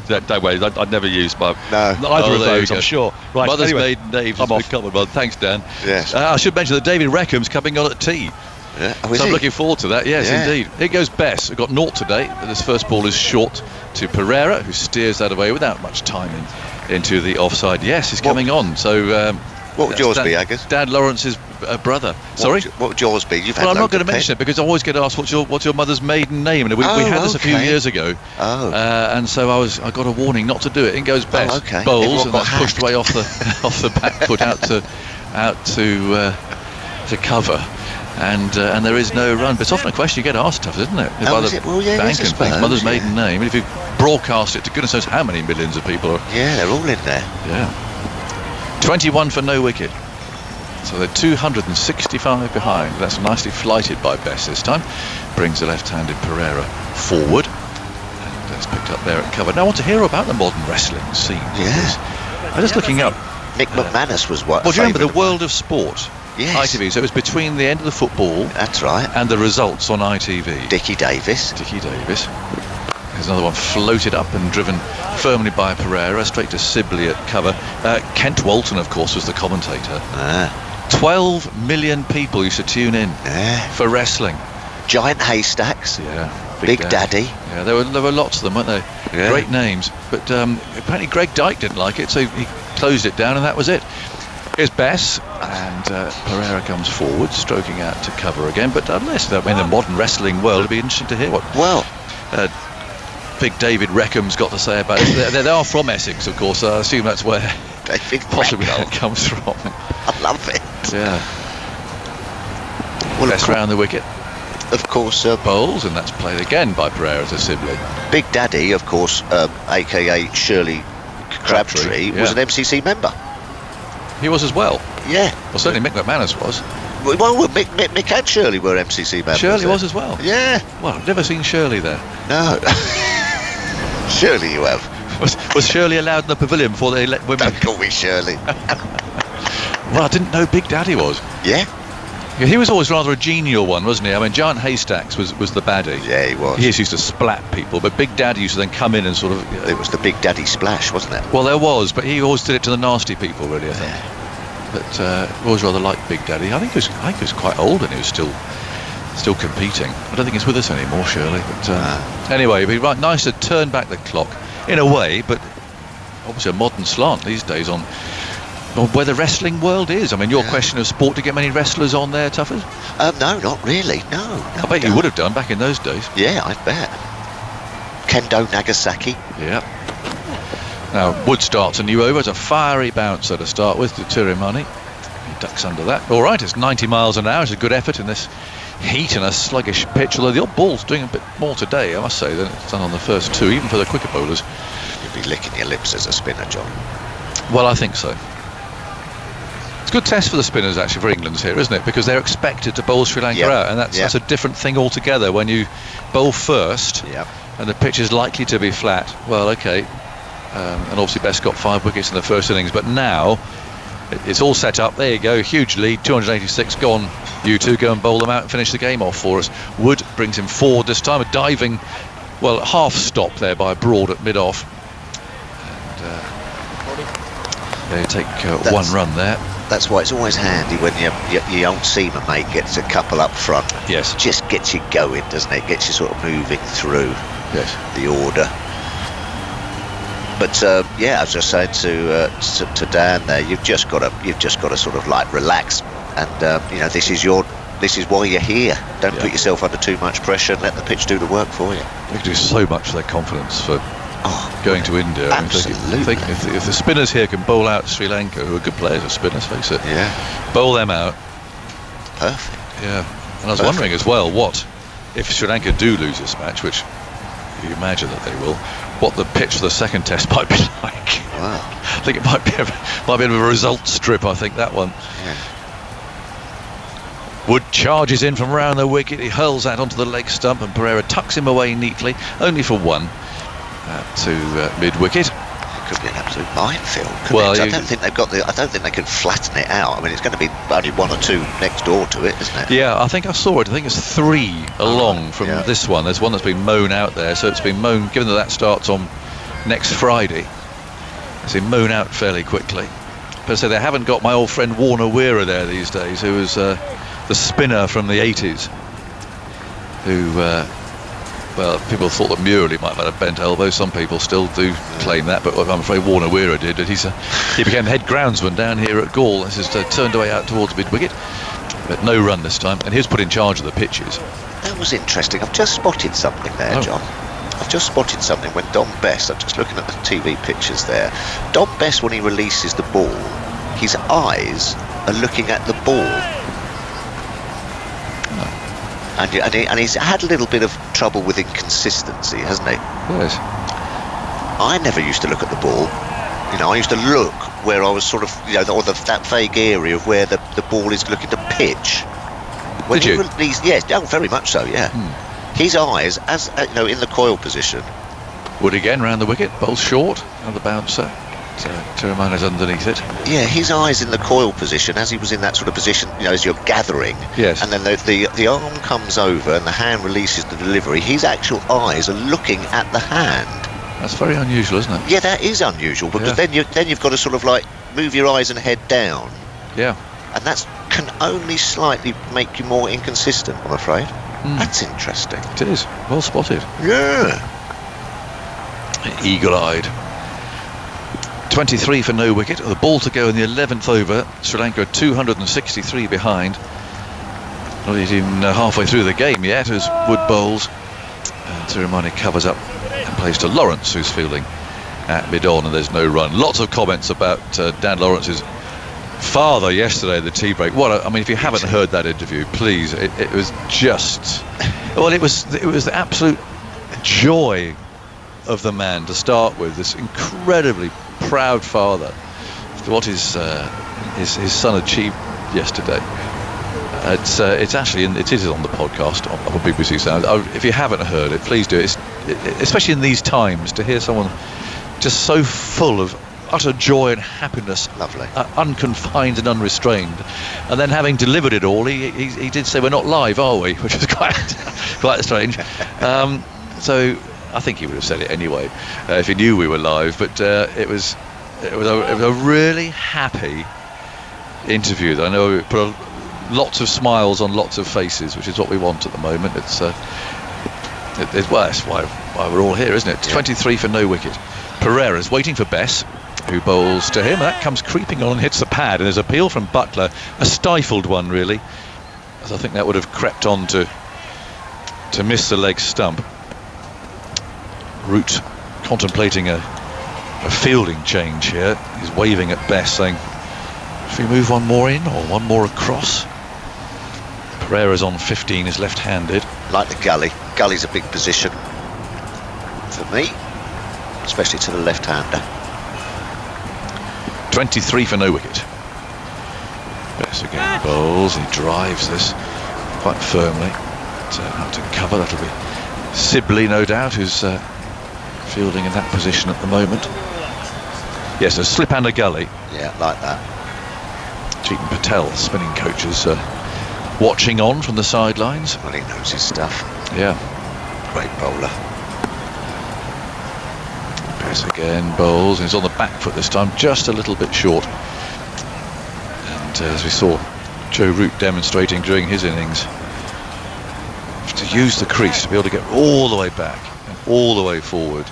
yeah. don't worry, I'd never use my... No. Either Oh, of there you those, go. I'm sure. Right, Mother's anyway, maiden name I'm has off. become one. Thanks, Dan. Yes. I should mention that David Reckham's coming on at tea. Yeah. Oh, is So I'm he? looking forward to that. Yes, Yeah. indeed. Here goes Bess. We've got 0 today. This first ball is short to Pereira, who steers that away without much timing into the offside. Yes, he's coming on. So What would yours be, Agus? Dan Lawrence's brother. Sorry. What would yours be? You've had Well, I'm not loads going of to mention it because I always get asked what's your mother's maiden name, and we had this a few okay. years ago. Oh. And so I got a warning not to do it. In goes Bess, okay. bowls, Everyone and got that's pushed hacked. away off the back foot out to cover. And there is no run, but it's often a question you get asked, tough, isn't it? Oh, is it? Well, yeah, bank yes, I and things, suppose, mother's yeah. maiden name. And if you broadcast it to goodness knows how many millions of people are. Yeah, they're all in there. Yeah. 21 for no wicket. So they're 265 behind. That's nicely flighted by Bess this time. Brings the left-handed Pereira forward. And that's picked up there at cover. Now I want to hear about the modern wrestling scene. Yeah. I'm just looking up. Nick McManus was what? Well, do you remember favourite the World of Sport? Yes. ITV. So it was between the end of the football That's right. and the results on ITV. Dickie Davis. Dickie Davis. There's another one floated up and driven firmly by Pereira, straight to Sibley at cover. Kent Walton, of course, was the commentator. 12 million people used to tune in for wrestling. Giant Haystacks. Yeah. Big Daddy. Yeah, there were lots of them, weren't there? Yeah. Great names. But apparently Greg Dyke didn't like it, so he closed it down, and that was it. Here's Bess, and Pereira comes forward, stroking out to cover again. But unless in the modern wrestling world, it'd be interesting to hear what Big David Reckham's got to say about it. They are from Essex, of course. So I assume that's where David possibly Reckham. that comes from. I love it. Yeah. Well, Bess round the wicket, of course, bowls, and that's played again by Pereira to Sibley. Big Daddy, of course, a.k.a. Shirley Crabtree, yeah. was an MCC member. He was as well. Yeah. Well, certainly Mick McManus was. Well, Mick and Shirley were MCC members. Shirley was as well. Yeah. Well, I've never seen Shirley there. No. Surely you have. Was Shirley allowed in the pavilion before they let women? Don't call me Shirley. Well, I didn't know Big Daddy was. Yeah. Yeah, he was always rather a genial one, wasn't he? I mean, Giant Haystacks was the baddie. Yeah, he was. He used to splat people, but Big Daddy used to then come in and sort of... It was the Big Daddy splash, wasn't it? Well, there was, but he always did it to the nasty people, really, I think. But always rather liked Big Daddy. I think he was quite old and he was still competing. I don't think he's with us anymore, Shirley. But anyway, it'd be right nice to turn back the clock in a way, but obviously a modern slant these days on where the wrestling world is. I mean, your question of sport, to get many wrestlers on there, Tuffers? No, not really. No. I bet you would have done back in those days. Yeah, I bet. Kendo Nagasaki. Yeah. Now, Wood starts a new over. It's a fiery bouncer to start with to Tirimani. He ducks under that. All right, it's 90 miles an hour. It's a good effort in this heat and a sluggish pitch, although the old ball's doing a bit more today, I must say, than it's done on the first two, even for the quicker bowlers. You'd be licking your lips as a spinner, John. Well, I think so. It's a good test for the spinners, actually, for England's here, isn't it? Because they're expected to bowl Sri Lanka out, and that's a different thing altogether when you bowl first and the pitch is likely to be flat. Well, okay, and obviously Best got 5 wickets in the first innings, but now it's all set up. There you go, huge lead, 286 gone. You two go and bowl them out and finish the game off for us. Wood brings him forward this time, a diving, well, half stop there by Broad at mid-off. And they take one run there. That's why it's always handy when your old seaman mate gets a couple up front. Yes. It just gets you going, doesn't it? Gets you sort of moving through the order. But yeah, as I was saying to Dan there, you've just got to sort of like relax, and you know, this is why you're here. Don't put yourself under too much pressure and let the pitch do the work for you. They can do so much for their confidence for going to India. Absolutely. If the spinners here can bowl out Sri Lanka, who are good players, as spinners, face it. Yeah. Bowl them out. Perfect. Yeah. And I was wondering as well, what if Sri Lanka do lose this match, which you imagine that they will, what the pitch for the second test might be like. Wow. I think it might be a result strip, I think, that one. Yeah. Wood charges in from round the wicket. He hurls that onto the leg stump, and Pereira tucks him away neatly, only for one to mid-wicket. It could be an absolute minefield. I don't think they've got I don't think they can flatten it out. I mean, it's going to be only one or two next door to it, isn't it? Yeah, I think I saw it. I think it's 3 along from this one. There's one that's been mown out there, so it's been mown. Given that starts on next Friday, it's been mown out fairly quickly. But so they haven't got my old friend Warner Wearer there these days, who was the spinner from the 80s, who. Well, people thought that Murley might have had a bent elbow. Some people still do claim that, but I'm afraid Warner Wearer did. He became head groundsman down here at Gaul. This is turned away out towards mid-wicket, but no run this time. And he was put in charge of the pitches. That was interesting. I've just spotted something there, John. I've just spotted something when Dom Best, I'm just looking at the TV pictures there. Dom Best, when he releases the ball, his eyes are looking at the ball. And he's had a little bit of trouble with inconsistency, hasn't he? Yes. I never used to look at the ball. You know, I used to look where I was sort of, you know, or that vague area of where the ball is looking to pitch. When Did you? Yes, very much so, yeah. His eyes, as you know, in the coil position. Wood again round the wicket, bowl short, another bouncer. Tirimani's underneath it. Yeah, his eyes in the coil position, as he was in that sort of position, you know, as you're gathering. Yes. And then the arm comes over and the hand releases the delivery. His actual eyes are looking at the hand. That's very unusual, isn't it? Yeah, that is unusual, because then you've got to sort of like move your eyes and head down. Yeah. And that can only slightly make you more inconsistent, I'm afraid. That's interesting. It is. Well spotted. Yeah. Eagle-eyed. 23 for no wicket. The ball to go in the 11th over. Sri Lanka 263 behind. Not even halfway through the game yet as Wood bowls. And Tirimani covers up and plays to Lawrence, who's fielding at mid-on, and there's no run. Lots of comments about Dan Lawrence's father yesterday at the tea break. I mean, if you haven't heard that interview, please, it was just, well, it was the absolute joy of the man to start with. This incredibly proud father, what his his son achieved yesterday. It's actually it is on the podcast on BBC Sound. If you haven't heard it, please do. Especially in these times, to hear someone just so full of utter joy and happiness, Lovely. Unconfined and unrestrained, and then having delivered it all, he did say, "We're not live, are we?" Which was quite strange. So I think he would have said it anyway if he knew we were live. But it was a really happy interview. I know it put lots of smiles on lots of faces, which is what we want at the moment. It's that's why we're all here, isn't it? Yeah. 23 for no wicket. Pereira's waiting for Bess, who bowls to him. That comes creeping on and hits the pad, and there's a appeal from Butler, a stifled one really, as I think that would have crept on to miss the leg stump. Root contemplating a fielding change here. He's waving at Bess, saying, "If we move one more in or one more across." Pereira's on 15, is left-handed. Like the gully. Gully's a big position for me, especially to the left-hander. 23 for no wicket. Bess again bowls. He drives this quite firmly. Out to cover. That'll be Sibley, no doubt, who's fielding in that position at the moment. Yes, a slip and a gully. Yeah, like that. Chetan Patel, spinning coach, is watching on from the sidelines. Well, he knows his stuff. Yeah. Great bowler. Bess again bowls. He's on the back foot this time, just a little bit short. And as we saw Joe Root demonstrating during his innings, to use the crease, to be able to get all the way back and all the way forward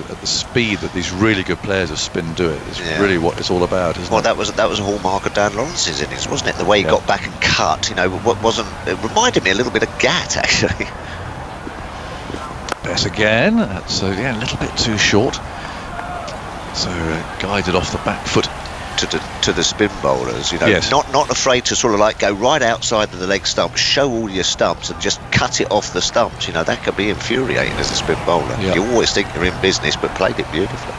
at the speed that these really good players of spin do it is really what it's all about, isn't it? Well, that was a hallmark of Dan Lawrence's innings, wasn't it? The way he got back and cut, you know, it reminded me a little bit of Gat, actually. Bess again, that's a little bit too short. So guided off the back foot. To the spin bowlers, you know, yes. not afraid to sort of like go right outside of the leg stump, show all your stumps and just cut it off the stumps. You know, that can be infuriating as a spin bowler. Yep. You always think you're in business, but played it beautifully.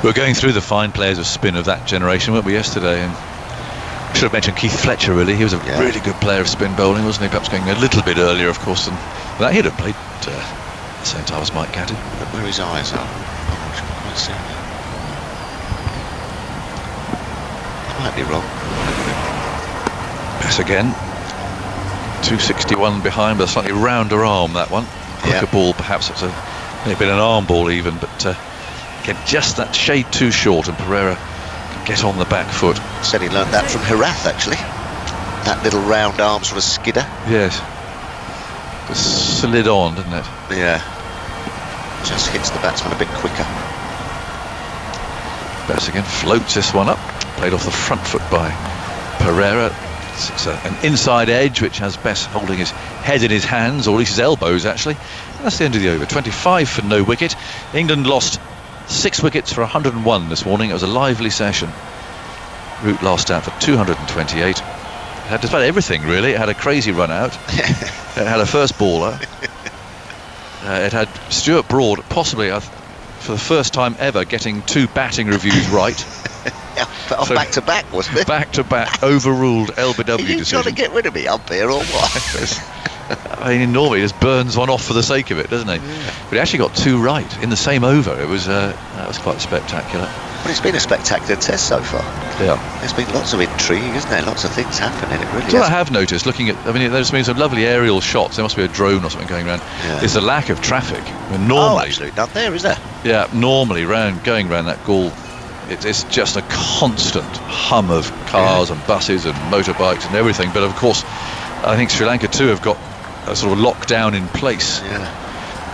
We were going through the fine players of spin of that generation, weren't we, yesterday? And should have mentioned Keith Fletcher, really. He was a really good player of spin bowling, wasn't he? Perhaps going a little bit earlier, of course, than that. He'd have played at the same time as Mike Gaddy. Look where his eyes are. Oh, I can't quite see them. Might be wrong. Bess again. 261 behind, but a slightly rounder arm, that one. Quicker ball, perhaps. It's maybe an arm ball even, but again, just that shade too short, and Pereira can get on the back foot. Said he learnt that from Hirath, actually. That little round arm sort of skidder. Yes. Just slid on, didn't it? Yeah. Just hits the batsman a bit quicker. Bess again floats this one up. Played off the front foot by Pereira. It's an inside edge which has Bess holding his head in his hands, or at least his elbows actually. And that's the end of the over. 25 for no wicket. England lost 6 wickets for 101 this morning. It was a lively session. Root last out for 228. It had just about everything really. It had a crazy run out. It had a first baller. It had Stuart Broad possibly for the first time ever getting 2 batting reviews right. So back to back, wasn't it? Back to back, overruled LBW Are you decision. trying to get rid of me up here or what? I mean, normally he just burns one off for the sake of it, doesn't he? Yeah. But he actually got 2 right in the same over. It was that was quite spectacular. Well, it's been a spectacular test so far. Yeah. There's been lots of intrigue, isn't there? Lots of things happening. It really What I have noticed, looking at, I mean, there's been some lovely aerial shots. There must be a drone or something going around. Yeah. It's the lack of traffic. I mean, normally, absolutely none there, is there? Yeah, normally going around that Gaul, it's just a constant hum of cars and buses and motorbikes and everything. But of course, I think Sri Lanka too have got a sort of lockdown in place. Yeah.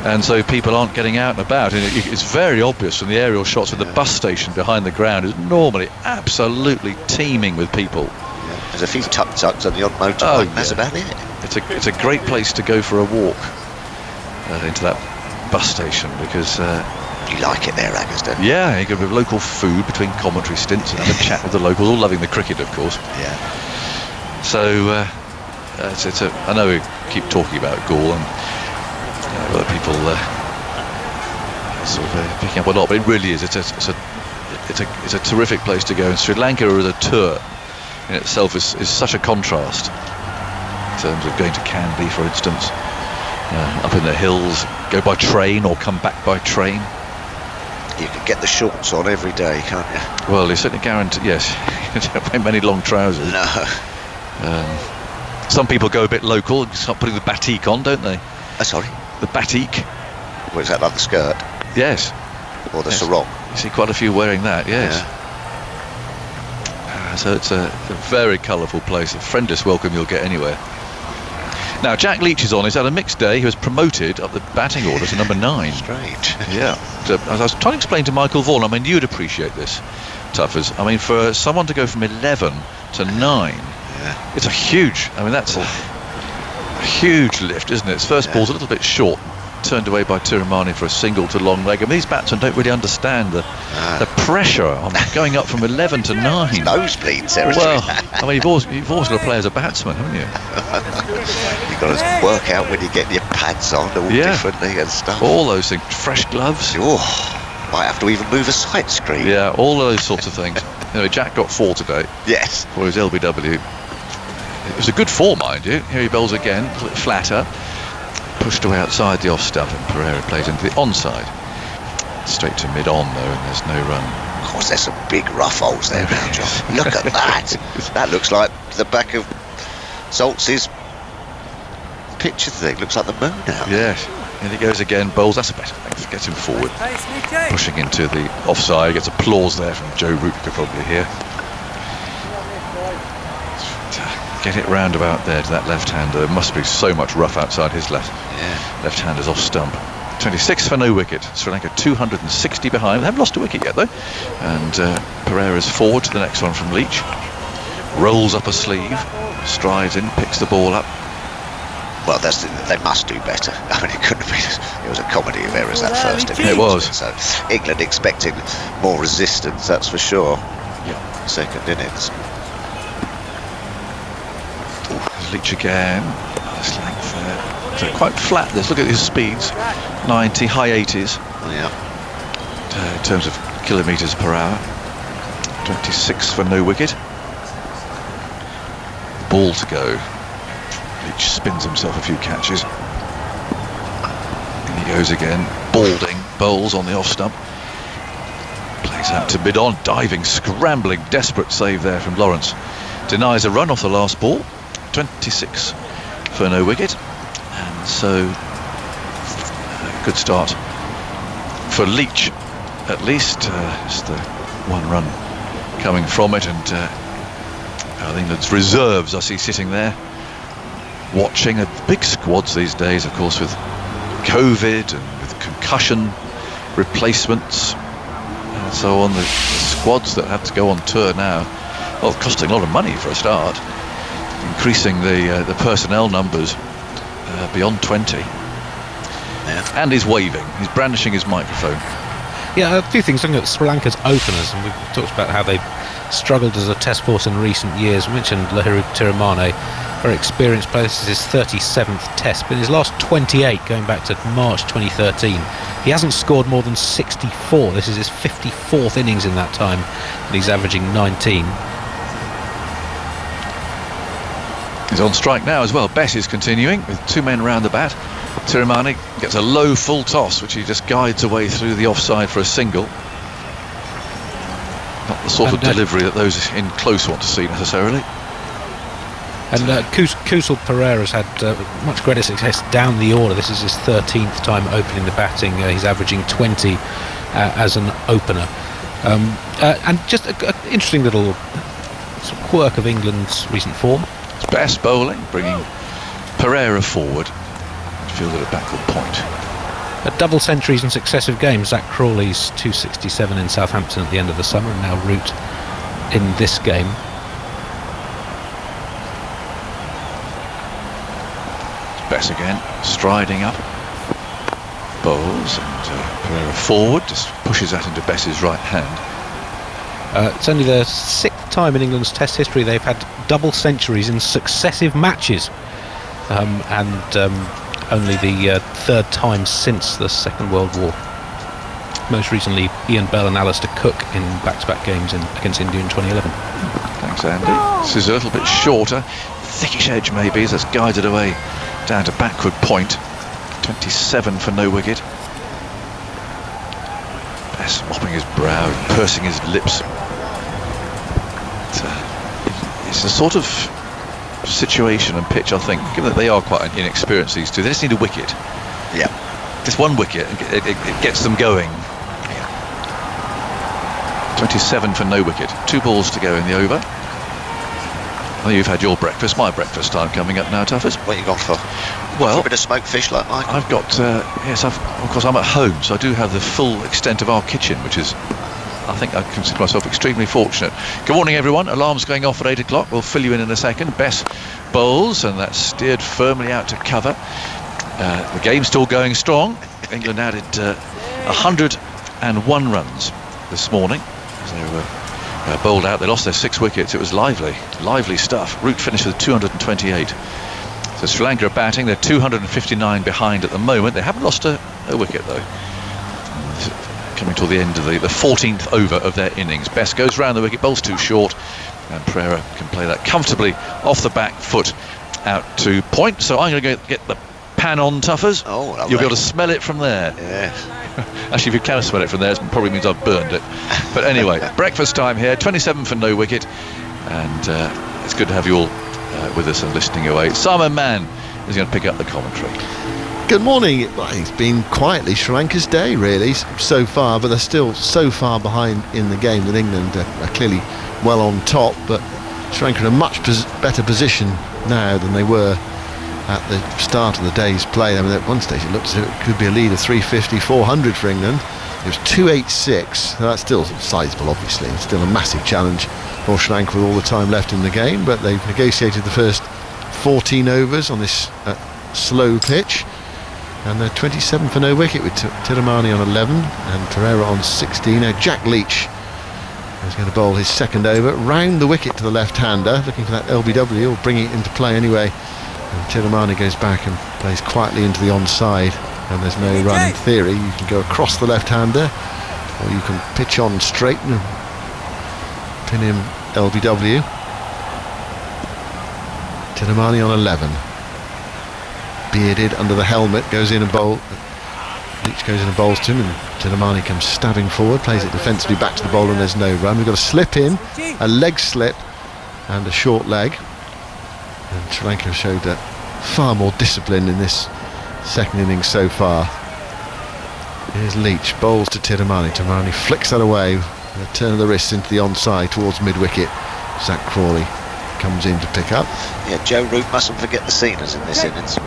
And so people aren't getting out and about, and it's very obvious from the aerial shots with the bus station behind the ground is normally absolutely teeming with people. Yeah. There's a few tuk-tuks and the odd motorbike, that's about it. It's a great place to go for a walk into that bus station, because you like it there, Aggers, don't you? Yeah, you can have local food between commentary stints and have a chat with the locals, all loving the cricket, of course. Yeah. So I know we keep talking about Gaul and other people sort of picking up a lot, but it really is. It's a it's a terrific place to go. And Sri Lanka as a tour in itself is such a contrast in terms of going to Kandy, for instance, up in the hills, go by train or come back by train. You can get the shorts on every day, can't you? Well, you certainly guarantee, yes. You don't wear many long trousers. No. Some people go a bit local and start putting the batik on, don't they? Sorry? The batik. Well, is that like the skirt? Yes. Or the Yes. sarong? You see quite a few wearing that, yes. Yeah. So it's a very colourful place, the friendliest welcome you'll get anywhere. Now, Jack Leach is on. He's had a mixed day. He was promoted up the batting order to number 9. Strange. Yeah. So, as I was trying to explain to Michael Vaughan, I mean, you'd appreciate this, Tuffers. I mean, for someone to go from 11 to 9, it's a huge, I mean, that's a huge lift, isn't it? His first ball's a little bit short, turned away by Tiramani for a single to long leg. I mean, these batsmen don't really understand the pressure on going up from 11 to 9. Nosebleed territory. Well, I mean, you've always got to play as a batsman, haven't you? You've got to work out when you get your pads on all differently and stuff. All those things, fresh gloves. Oh, might have to even move a sight screen. Yeah, all of those sorts of things. Anyway, Jack got 4 today Yes. for his LBW. It was a good 4, mind you. Here he bowls again, a little bit flatter. Pushed away outside the off stump, and Pereira plays into the onside. Straight to mid-on, though, and there's no run. Of course, there's some big rough holes there now, John. Look at that. That looks like the back of Zoltz's picture thing. Looks like the moon now. Yes. And he goes again, bowls. That's a better thing. Gets him forward. Pushing into the offside. Gets applause there from Joe Root, you could probably hear. Get it round about there to that left-hander. There must be so much rough outside his left-hander's off stump. 26 for no wicket. Sri Lanka 260 behind. They haven't lost a wicket yet, though. And Pereira's forward to the next one from Leach. Rolls up a sleeve, strides in, picks the ball up. Well, they must do better. I mean, it couldn't have been. It was a comedy of errors, that first innings. It was. So England expecting more resistance, that's for sure. Yeah. Second innings. Leach again. This length there. So quite flat this. Look at his speeds. 90, high 80s. Yeah. In terms of kilometres per hour. 26 for no wicket. Ball to go. Leach spins himself a few catches. And he goes again. Balding. Bowls on the off stump. Plays out to mid-on. Diving, scrambling, desperate save there from Lawrence. Denies a run off the last ball. 26 for no wicket, and so good start for Leach, at least. Just the 1 run coming from it, and I think England's reserves I see sitting there watching. Big squads these days, of course, with COVID and with concussion replacements and so on. The squads that have to go on tour now, well, costing a lot of money for a start. Increasing the personnel numbers beyond 20. Yeah. And he's waving. He's brandishing his microphone. Yeah, a few things. Looking at Sri Lanka's openers, and we've talked about how they've struggled as a test force in recent years. We mentioned Lahiri Tiramani, very experienced player. This is his 37th test, but in his last 28, going back to March 2013, he hasn't scored more than 64. This is his 54th innings in that time, and he's averaging 19. He's on strike now as well. Bess is continuing with 2 men round the bat. Tiramani gets a low full toss, which he just guides away through the offside for a single. Not the sort of delivery that those in close want to see necessarily. And Kusal Pereira's had much greater success down the order. This is his 13th time opening the batting. He's averaging 20 as an opener. And just an interesting little sort of quirk of England's recent form. Best bowling, bringing Pereira forward, fielded at backward point. Double centuries in successive games. Zach Crawley's 267 in Southampton at the end of the summer, and now Root in this game. Bess again, striding up, bowls, and Pereira forward, just pushes that into Bess's right hand. It's only the 6th time in England's Test history they've had double centuries in successive matches, and only the 3rd time since the Second World War. most recently Ian Bell and Alistair Cook in back-to-back games against India in 2011. Thanks, Andy. This is a little bit shorter, thickish edge maybe, as it's guided away down to backward point. 27 for no wicket. Bess mopping his brow, pursing his lips. It's a sort of situation and pitch, I think, given that they are quite inexperienced, these two. They just need a wicket. Yeah. Just one wicket, it gets them going. 27 for no wicket. 2 balls to go in the over. Well, you've had your breakfast. My breakfast time coming up now, Tuffers. What you gone for? Well, a bit of smoked fish like Michael? I've got, yes, of course I'm at home, so I do have the full extent of our kitchen, which is, I think I consider myself extremely fortunate. Good morning, everyone. Alarm's going off at 8 o'clock. We'll fill you in a second. Bess bowls, and that's steered firmly out to cover. The game's still going strong. England added 101 runs this morning. So bowled out. They lost their 6 wickets. It was lively stuff. Root finished with 228. So Sri Lanka are batting. They're 259 behind at the moment. They haven't lost a wicket though. Coming to the end of the 14th over of their innings. Bess goes round the wicket, bowls too short, and Pereira can play that comfortably off the back foot out to point. So I'm going to get the pan on, Tuffers. Oh, lovely. You'll be able to smell it from there. Yeah. Actually, if you can smell it from there, it probably means I've burned it. But anyway, breakfast time here. 27 for no wicket, and it's good to have you all with us and listening away. Simon Mann is going to pick up the commentary. Good morning. Well, it's been quietly Sri Lanka's day, really, so far, but they're still so far behind in the game that England are clearly well on top, but Sri Lanka in a much better position now than they were at the start of the day's play. I mean, at one stage it looked as if it could be a lead of 350, 400 for England. It was 286, so that's still sizable, obviously. It's still a massive challenge for Sri Lanka with all the time left in the game, but they've negotiated the first 14 overs on this slow pitch, and they're 27 for no wicket with Tiramani on 11 and Pereira on 16. Now Jack Leach is going to bowl his second over, round the wicket to the left-hander, looking for that LBW, or bringing it into play anyway. And Tiramani goes back and plays quietly into the onside, and there's no run in theory. You can go across the left-hander, or you can pitch on straight and pin him LBW. Tiramani on 11. Bearded under the helmet, goes in and bowl. Leach goes in and bowls to him, and Tiramani comes stabbing forward, plays it defensively back to the bowler, and there's no run. We've got a slip in, a leg slip, and a short leg. And Sri Lanka showed far more discipline in this second innings so far. Here's Leach, bowls to Tiramani. Tiramani flicks that away with a turn of the wrist into the onside towards mid-wicket. Zach Crawley comes in to pick up. Yeah, Joe Root mustn't forget the seniors in this innings.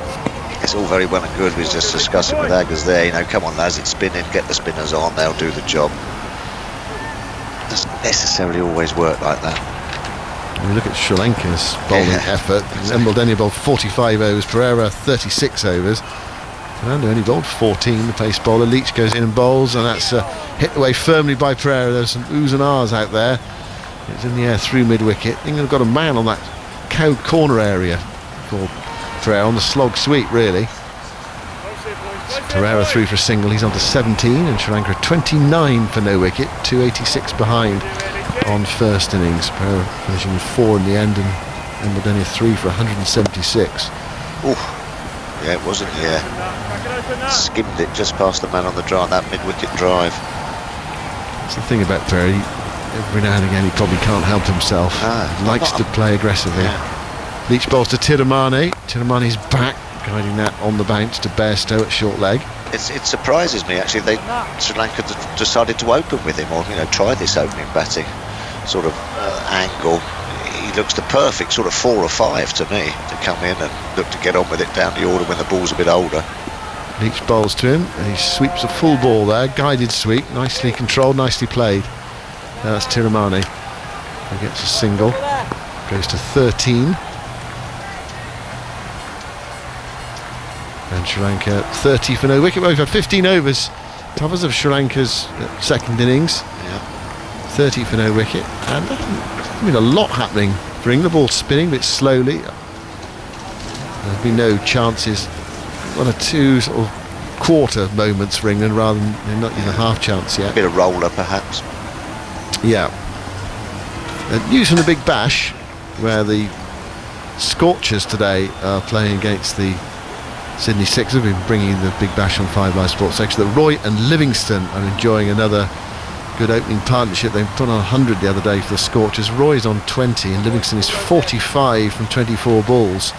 It's all very well and good. We just discussed it with Aggers there. You know, come on lads, it's spinning, get the spinners on, they'll do the job. It doesn't necessarily always work like that. We look at Sri Lanka's bowling effort. Mbaldenia bowled 45 overs, Pereira 36 overs. Fernando only bowled 14, the pace bowler. Leach goes in and bowls, and that's hit away firmly by Pereira. There's some oohs and ahs out there. It's in the air through mid-wicket. England have got a man on that cowed corner area for Pereira on the slog sweep, really. So Pereira through for a single. He's on to 17, and Sri Lanka 29 for no wicket, 286 behind on first innings. Pereira finishing with 4 in the end, and Mbaldenia 3 for 176. Ooh. Yeah, it wasn't, yeah. Skimmed it just past the man on the drive, that mid-wicket drive. That's the thing about Pereira. Every now and again he probably can't help himself. He likes to play aggressively. Yeah. Leach bowls to Tiramani. Tiramani's back, guiding that on the bounce to Bairstow at short leg. It surprises me actually. Sri Lanka decided to open with him, or try this opening batting sort of angle. He looks the perfect sort of 4 or 5 to me to come in and look to get on with it down the order when the ball's a bit older. Leach bowls to him, and he sweeps a full ball there, guided sweep, nicely controlled, nicely played. That's Tiramani. He gets a single, goes to 13. And Sri Lanka 30 for no wicket. We've had 15 overs. Toppers of Sri Lanka's second innings. Yeah. 30 for no wicket. And there's been a lot happening for England. The ball spinning a bit slowly. There's been no chances. 1 or 2 sort of quarter moments for England rather than they're not even a half chance yet. Bit of roller, perhaps. Yeah. News from the Big Bash, where the Scorchers today are playing against the Sydney Sixers. We've been bringing the Big Bash on 5 Live Sports Extra. That Roy and Livingston are enjoying another good opening partnership. They put on 100 the other day for the Scorchers. Roy's on 20 and Livingston is 45 from 24 balls.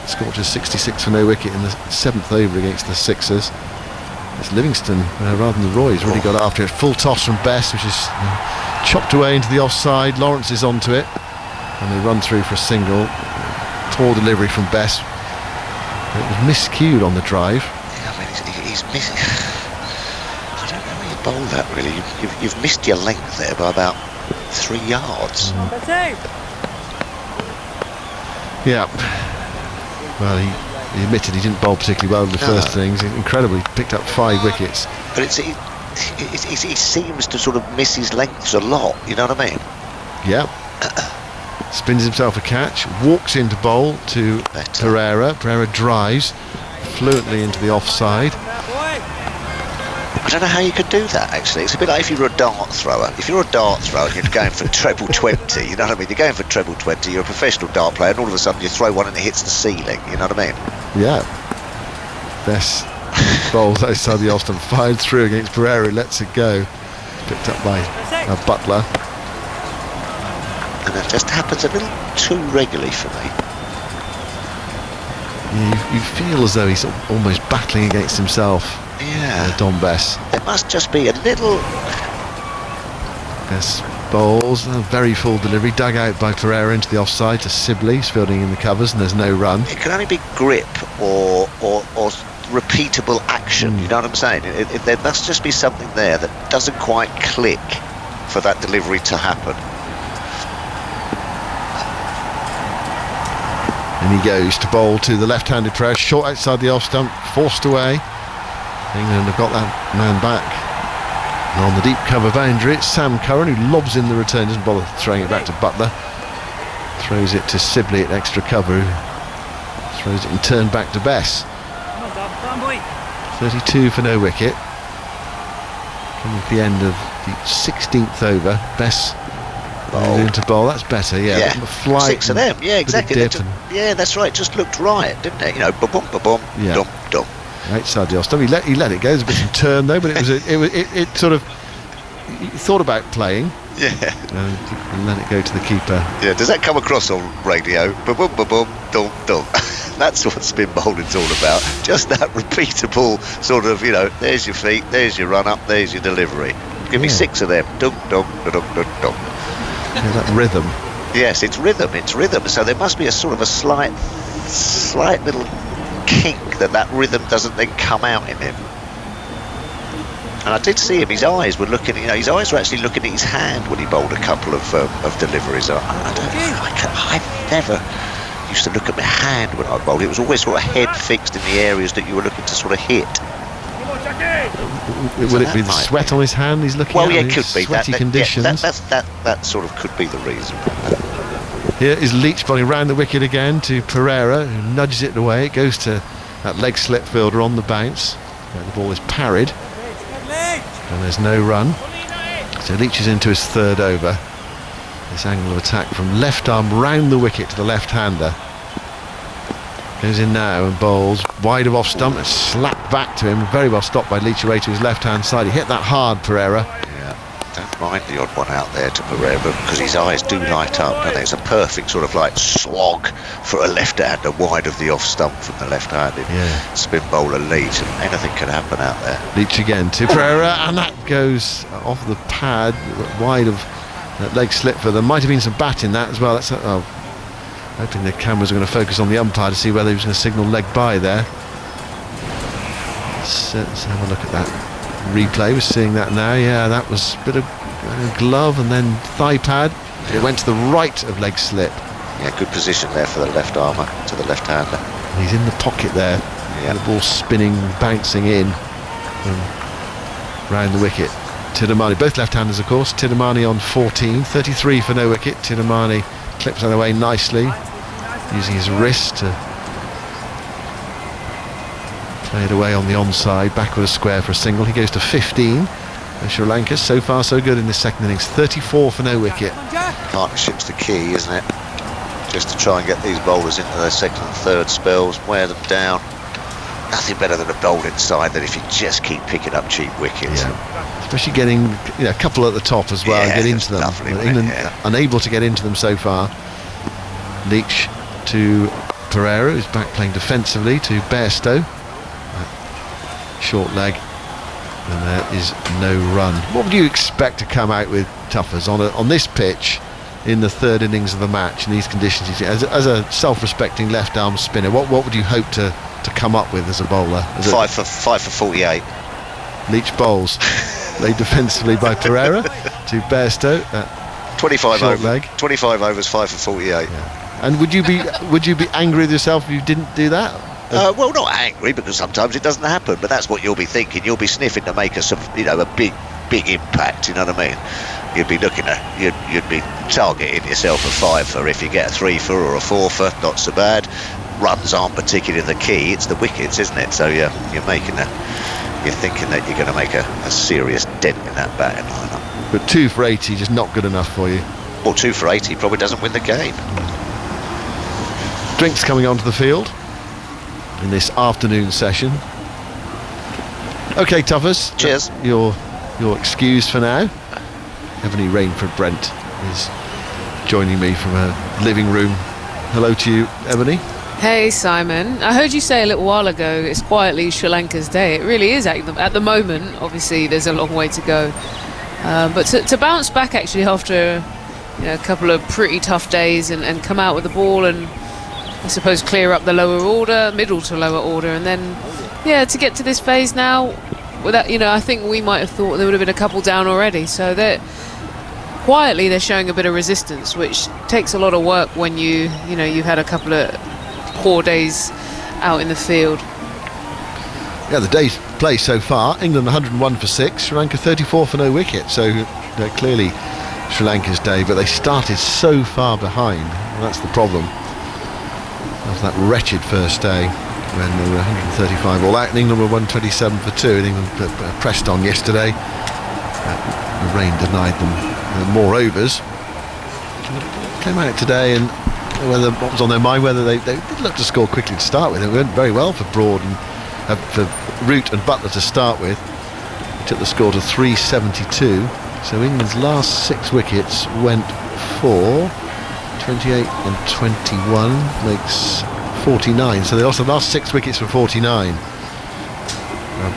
Scorchers 66 for no wicket in the 7th over against the Sixers. It's Livingston rather than Roy's really got after it. Full toss from Bess, which is chopped away into the offside. Lawrence is onto it and they run through for a single. Poor delivery from Bess. It was miscued on the drive. Yeah, I mean, he's missing. I don't know how you bowl that really. You've missed your length there by about 3 yards. Yeah. Well, he admitted he didn't bowl particularly well in the first innings. Incredibly, picked up 5 wickets. But he seems to sort of miss his lengths a lot. You know what I mean? Yeah. Spins himself a catch, walks into bowl to Pereira. Pereira drives fluently into the offside. I don't know how you could do that, actually. It's a bit like if you were a dart thrower. If you're a dart thrower and you're going for treble 20, you know what I mean? You're going for treble 20, you're a professional dart player, and all of a sudden you throw one and it hits the ceiling, you know what I mean? Yeah. Bess bowls outside the off stump, fired through against Pereira, lets it go. Picked up by Butler. And it just happens a little too regularly for me. You feel as though he's almost battling against himself. Yeah. Don Bess. There must just be a little... Bess bowls, a very full delivery, dug out by Pereira into the offside to Sibley. He's fielding in the covers and there's no run. It can only be grip or repeatable action, you know what I'm saying? There must just be something there that doesn't quite click for that delivery to happen. And he goes to bowl to the left-handed Pereira, short outside the off stump, forced away. England have got that man back. And on the deep cover boundary, it's Sam Curran who lobs in the return, doesn't bother throwing it back to Butler. Throws it to Sibley at extra cover, who throws it in turn back to Bess. 32 for no wicket. Coming to the end of the 16th over, Bess into bowl. That's better, yeah. Flight 6 of them, yeah, exactly. Yeah, that's right. Just looked right, didn't it? You know, boom, boom, boom, yeah. dum, dum. Outside the off stump. He let it go. There's a bit of turn though, but it sort of, he thought about playing. Yeah. And let it go to the keeper. Yeah. Does that come across on radio? Boom, boom, boom, boom, dum, dum. That's what spin bowling's all about. Just that repeatable sort of, you know, there's your feet, there's your run up, there's your delivery. Give me 6 of them. Dum, dum, dum, dum, dum. Yeah, that rhythm. Yes, it's rhythm. So there must be a sort of a slight little kink that rhythm doesn't then come out in him. And I did see him. His eyes were looking. You know, his eyes were actually looking at his hand when he bowled a couple of deliveries. I never used to look at my hand when I bowled. It was always sort of head fixed in the areas that you were looking to sort of hit. Would it be the sweat on his hand he's looking at? Well, yeah, it could be. Sweaty conditions. That sort of could be the reason. Here is Leach bowling round the wicket again to Pereira, who nudges it away. It goes to that leg slip fielder on the bounce. The ball is parried, and there's no run. So Leach is into his 3rd over. This angle of attack from left arm round the wicket to the left-hander. Goes in now and bowls wide of off stump. It's slapped back to him. Very well stopped by Leach away to his left-hand side. He hit that hard, Pereira. Yeah, don't mind the odd one out there to Pereira because his eyes do light up, don't they? It's a perfect sort of like slog for a left-hander wide of the off stump from the left-handed spin bowler Leach. And anything can happen out there. Leach again to Pereira, and that goes off the pad wide of that leg slip. For there might have been some bat in that as well. That's hoping the cameras are going to focus on the umpire to see whether he was going to signal leg by there. Let's have a look at that replay. We're seeing that now. Yeah, that was a bit of glove and then thigh pad. It went to the right of leg slip. Yeah, good position there for the left armour to the left-hander. He's in the pocket there. Yeah. The ball spinning, bouncing in round the wicket. Tidamani, both left-handers of course. Tidamani on 14, 33 for no wicket. Tidamani clips that away nicely, using his wrist to Played away on the onside, backward a square for a single. He goes to 15. And Sri Lanka, so far so good in this second innings. 34 for no wicket. Partnership's the key, isn't it? Just to try and get these bowlers into their second and third spells, wear them down. Nothing better than a bowling side than if you just keep picking up cheap wickets. Yeah. Especially getting a couple at the top as well, and get into them. Lovely, England unable to get into them so far. Leach to Pereira, who's back playing defensively, to Bairstow. Short leg, and there is no run. What would you expect to come out with, Tuffers, on this pitch in the third innings of the match in these conditions? As a self-respecting left-arm spinner, what would you hope to come up with as a bowler? Five for 48. Leach bowls, laid defensively by Pereira to Bairstow. 25 short overs. leg. 25 overs, 5 for 48. Yeah. And would you be angry with yourself if you didn't do that? Well, not angry, because sometimes it doesn't happen, but that's what you'll be thinking. You'll be sniffing to make a big impact. You know what I mean? You'd be looking at, you'd be targeting yourself a 5 for. If you get a 3 for or a 4 for, not so bad. Runs aren't particularly the key; it's the wickets, isn't it? So you're thinking that you're going to make a serious dent in that batting lineup. But 2 for 80 just not good enough for you. Well, 2 for 80 probably doesn't win the game. Drinks coming onto the field in this afternoon session. Okay, Tuffers. Cheers. You're excused for now. Ebony Rainford Brent is joining me from her living room. Hello to you, Ebony. Hey Simon, I heard you say a little while ago it's quietly Sri Lanka's day. It really is at the moment. Obviously there's a long way to go, but to bounce back actually after a couple of pretty tough days and come out with the ball and I suppose clear up the lower order, middle to lower order, and then to get to this phase now without, I think we might have thought there would have been a couple down already. So they're showing a bit of resistance, which takes a lot of work when you've had a couple of poor days out in the field. Yeah, the day's play so far, England 101 for 6, Sri Lanka 34 for no wicket, so clearly Sri Lanka's day, but they started so far behind. That's the problem. After that wretched first day when they were 135 all out and England were 127 for 2, and England pressed on yesterday. The rain denied them more overs. Came out today, and what was on their mind, whether they did look to score quickly to start with. It went very well for Broad and for Root and Butler to start with. They took the score to 372. So England's last 6 wickets went for 28 and 21 makes 49. So they lost the last 6 wickets for 49.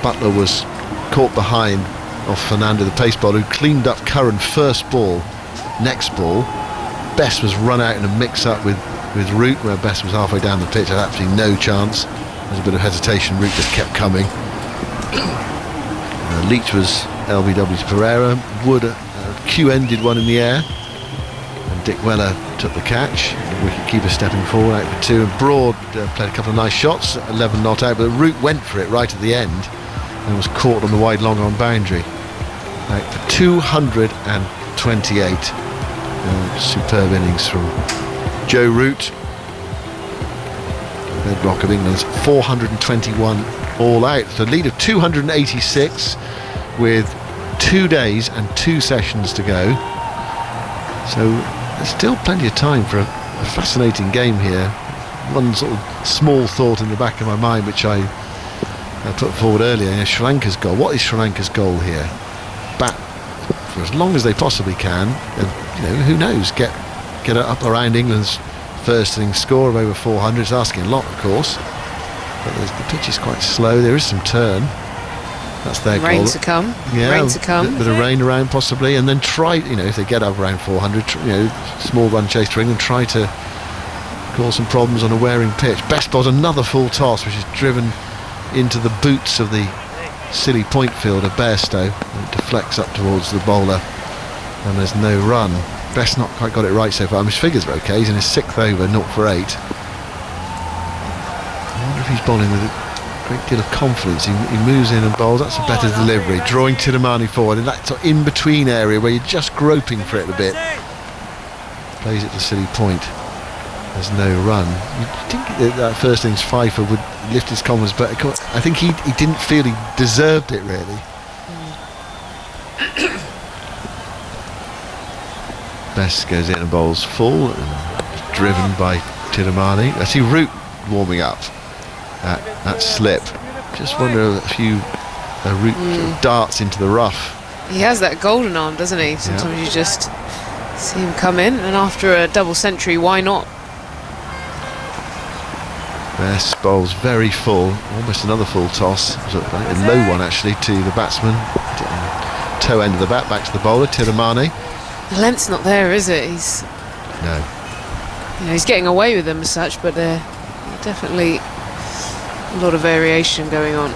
Butler was caught behind off Fernando, the pace bowler, who cleaned up Curran first ball, next ball. Best was run out in a mix-up with Root, where Best was halfway down the pitch, had absolutely no chance. There was a bit of hesitation, Root just kept coming. Leach was LBW to Pereira. Wood, QN did one in the air, and Dick Weller took the catch. The wicket-keeper stepping forward, out for 2, and Broad played a couple of nice shots, 11 not out, but Root went for it right at the end and was caught on the wide long-on boundary. Out for 228. Superb innings from Joe Root. Bedrock of England's 421 all out. So lead of 286 with 2 days and 2 sessions to go. So there's still plenty of time for a fascinating game here. One sort of small thought in the back of my mind, which I put forward earlier, Sri Lanka's goal. What is Sri Lanka's goal here? Bat for as long as they possibly can, and who knows, get it up around England's first innings score of over 400. It's asking a lot, of course, but the pitch is quite slow. There is some turn. That's their goal. Rain to come. Yeah, rain to come. A bit of rain around possibly, and then try, if they get up around 400, small run chase to England, try to cause some problems on a wearing pitch. Best bowls another full toss, which is driven into the boots of the silly point fielder Bairstow. It deflects up towards the bowler, and there's no run. Best not quite got it right so far. His figures are okay. He's in his 6th over, 0 for 8. I wonder if he's bowling with a great deal of confidence. He moves in and bowls. That's a better delivery, drawing Tidamani forward in that sort of in-between area where you're just groping for it a bit. Plays it to silly point. There's no run. You'd think that first innings Pfeiffer would lift his confidence, but I think he didn't feel he deserved it really. Best goes in and bowls full, and driven by Tirumani. I see Root warming up that slip. Just wonder a few Root sort of darts into the rough. He has that golden arm, doesn't he? Sometimes you just see him come in, and after a double century, why not? Best bowls very full, almost another full toss. It was a low one actually to the batsman. Toe end of the bat, back to the bowler, Tirumani. The length's not there, is it? No. He's getting away with them as such, but definitely a lot of variation going on.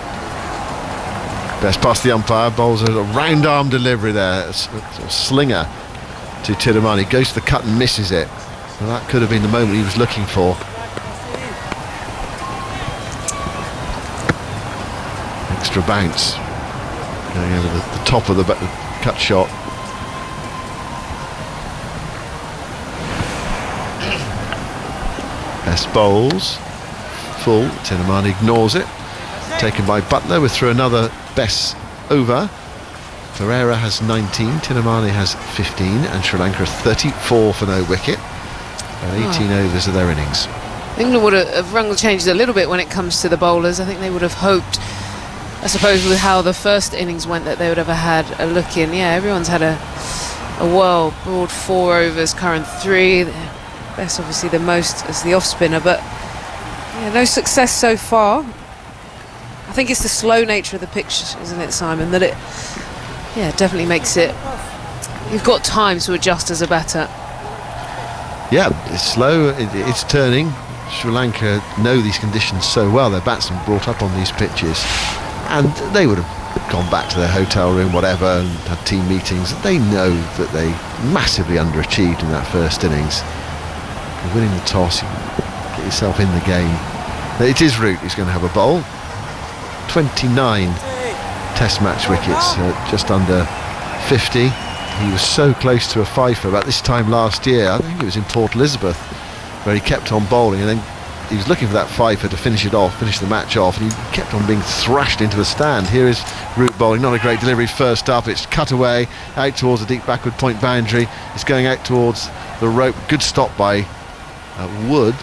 Best past the umpire, bowls a round arm delivery there, a sort of slinger to Tirumani, goes to the cut and misses it. Well, that could have been the moment he was looking for. Extra bounce going over the top of the cut shot. Best bowls full, Tirumani ignores it, taken by Butler. We're through another Best over. Pereira has 19, Tirumani has 15, and Sri Lanka 34 for no wicket. And 18 overs of their innings. England would have rung the changes a little bit when it comes to the bowlers. I think they would have hoped, I suppose, with how the first innings went, that they would have had a look in. Yeah, everyone's had a well broad 4 overs, current 3. Best obviously the most as the off spinner, but yeah, no success so far. I think it's the slow nature of the pitch, isn't it, Simon, that it definitely makes it, you've got time to adjust as a batter. Yeah, it's slow, it's turning. Sri Lanka know these conditions so well. Their batsmen brought up on these pitches, and they would have gone back to their hotel room, whatever, and had team meetings. They know that they massively underachieved in that first innings. You're winning the toss, you get yourself in the game. It is Root who's going to have a bowl. 29 Test match wickets, just under 50. He was so close to a fifer about this time last year. I think it was in Port Elizabeth, where he kept on bowling, and then he was looking for that fifer to finish it off, finish the match off, and he kept on being thrashed into the stand. Here is Root bowling, not a great delivery first up. It's cut away out towards the deep backward point boundary. It's going out towards the rope. Good stop by Wood.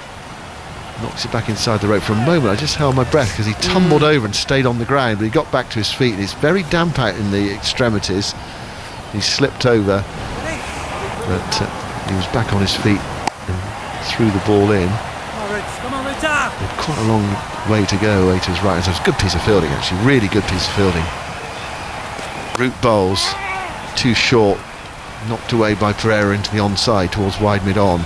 Knocks it back inside the rope. For a moment I just held my breath because he tumbled over and stayed on the ground, but he got back to his feet, and it's very damp out in the extremities. He slipped over, but he was back on his feet and threw the ball in. Quite a long way to go away to his right. So it was a good piece of fielding, actually, really good piece of fielding. Root bowls too short, knocked away by Pereira into the onside towards wide mid-on.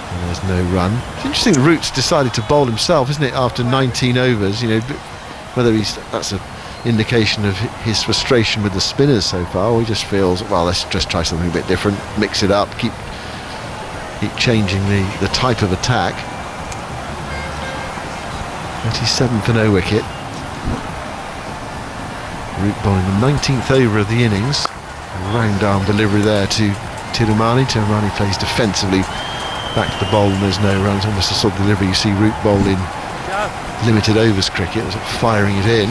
And there's no run. It's interesting that Root's decided to bowl himself, isn't it, after 19 overs? You know, whether that's an indication of his frustration with the spinners so far, or he just feels, well, let's just try something a bit different, mix it up, keep changing the type of attack. 27 for no wicket. Root bowling the 19th over of the innings. A round arm delivery there to Tirumani. Tirumani plays defensively back to the bowl, and there's no runs. Almost the sort of delivery you see Root bowl in limited overs cricket, sort of firing it in.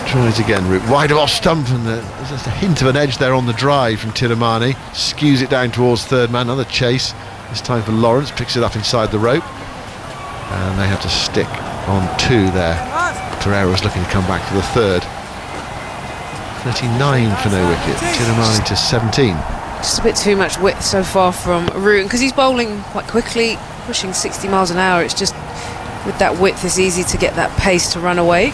Tries again, Root wide of off stump, and there's just a hint of an edge there on the drive from Tirumani. Skews it down towards third man. Another chase, this time for Lawrence, picks it up inside the rope, and they have to stick on 2 there. Pereira was looking to come back for the third. 39 for no wicket. Tirumani to 17. Just a bit too much width so far from Root, because he's bowling quite quickly, pushing 60 miles an hour. It's just with that width it's easy to get that pace to run away.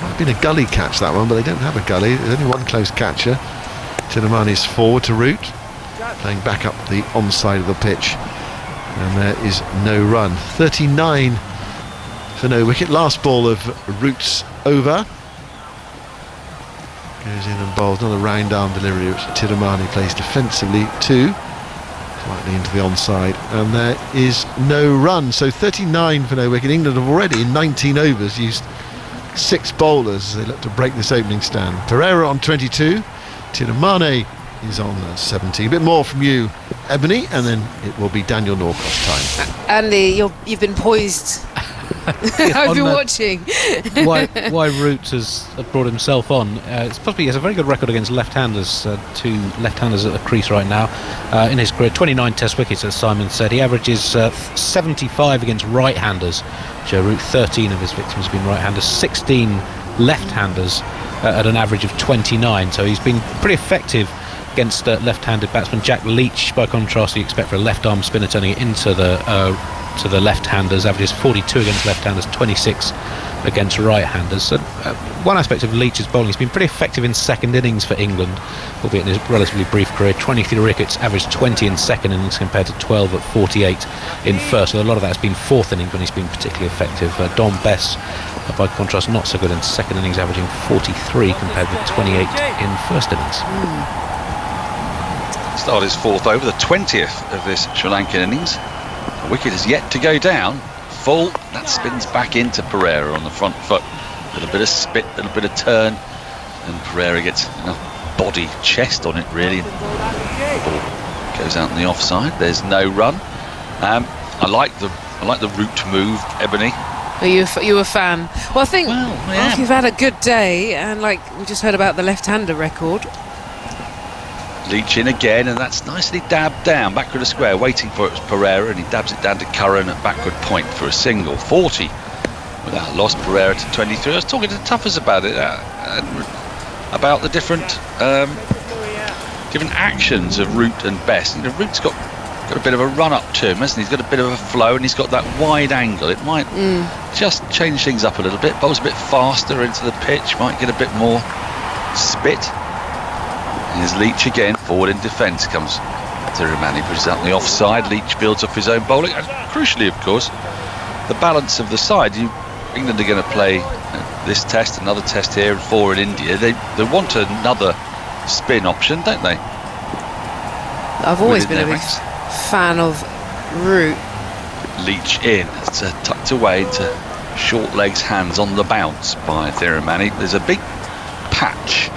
Might have been a gully catch, that one, but they don't have a gully. There's only one close catcher. Tirumani's forward to Root, playing back up the onside of the pitch, and there is no run. 39 for no wicket. Last ball of Root's over. Goes in and bowls another round arm delivery, which Tirumani plays defensively too, slightly into the onside, and there is no run. So 39 for no wicket. England have already in 19 overs used 6 bowlers as they look to break this opening stand. Pereira on 22, Tirumani is on 17. A bit more from you, Ebony, and then it will be Daniel Norcross time. Andy, you've been poised. I've been watching. why Root has brought himself on. It's possibly he has a very good record against left-handers. Two left-handers at the crease right now. In his career, 29 Test wickets, as Simon said. He averages 75 against right-handers. Joe Root, 13 of his victims have been right-handers, 16 left-handers at an average of 29. So he's been pretty effective against left-handed batsman. Jack Leach, by contrast, you expect for a left-arm spinner turning it into the left-handers, averages 42 against left-handers, 26 against right-handers. So one aspect of Leach's bowling, he's been pretty effective in second innings for England, albeit in his relatively brief career. 23 wickets, averaged 20 in second innings compared to 12 at 48 in first. So a lot of that has been fourth innings when he's been particularly effective. Dom Bess, by contrast, not so good in second innings, averaging 43 compared with 28 in first innings. Start his fourth over, the 20th of this Sri Lankan innings. The wicket is yet to go down. Full. That spins back into Pereira on the front foot. A little bit of spit, a little bit of turn, and Pereira gets enough body, chest on it really. The ball goes out on the offside. There's no run. I like the route move, Ebony. Are you a fan? Well, I think if you've had a good day, and like we just heard about the left-hander record. Leach in again, and that's nicely dabbed down backward of square, waiting for it was Pereira, and he dabs it down to Curran at backward point for a single. 40 without loss. Pereira to 23. I was talking to Tuffers about it, about the different actions of Root and Best. You know, Root's got a bit of a run up to him, hasn't he? He's got a bit of a flow, and he's got that wide angle. It might just change things up a little bit. Bowls a bit faster into the pitch, might get a bit more spit. Here's Leach again, forward in defence comes Tirumani, pushes out on the offside. Leach builds up his own bowling, and crucially, of course, the balance of the side. England are going to play this test, another test here, and 4 in India. They want another spin option, don't they? I've always been a big fan of Root. Leach in, it's tucked away into short legs, hands on the bounce by Tirumani. There's a big patch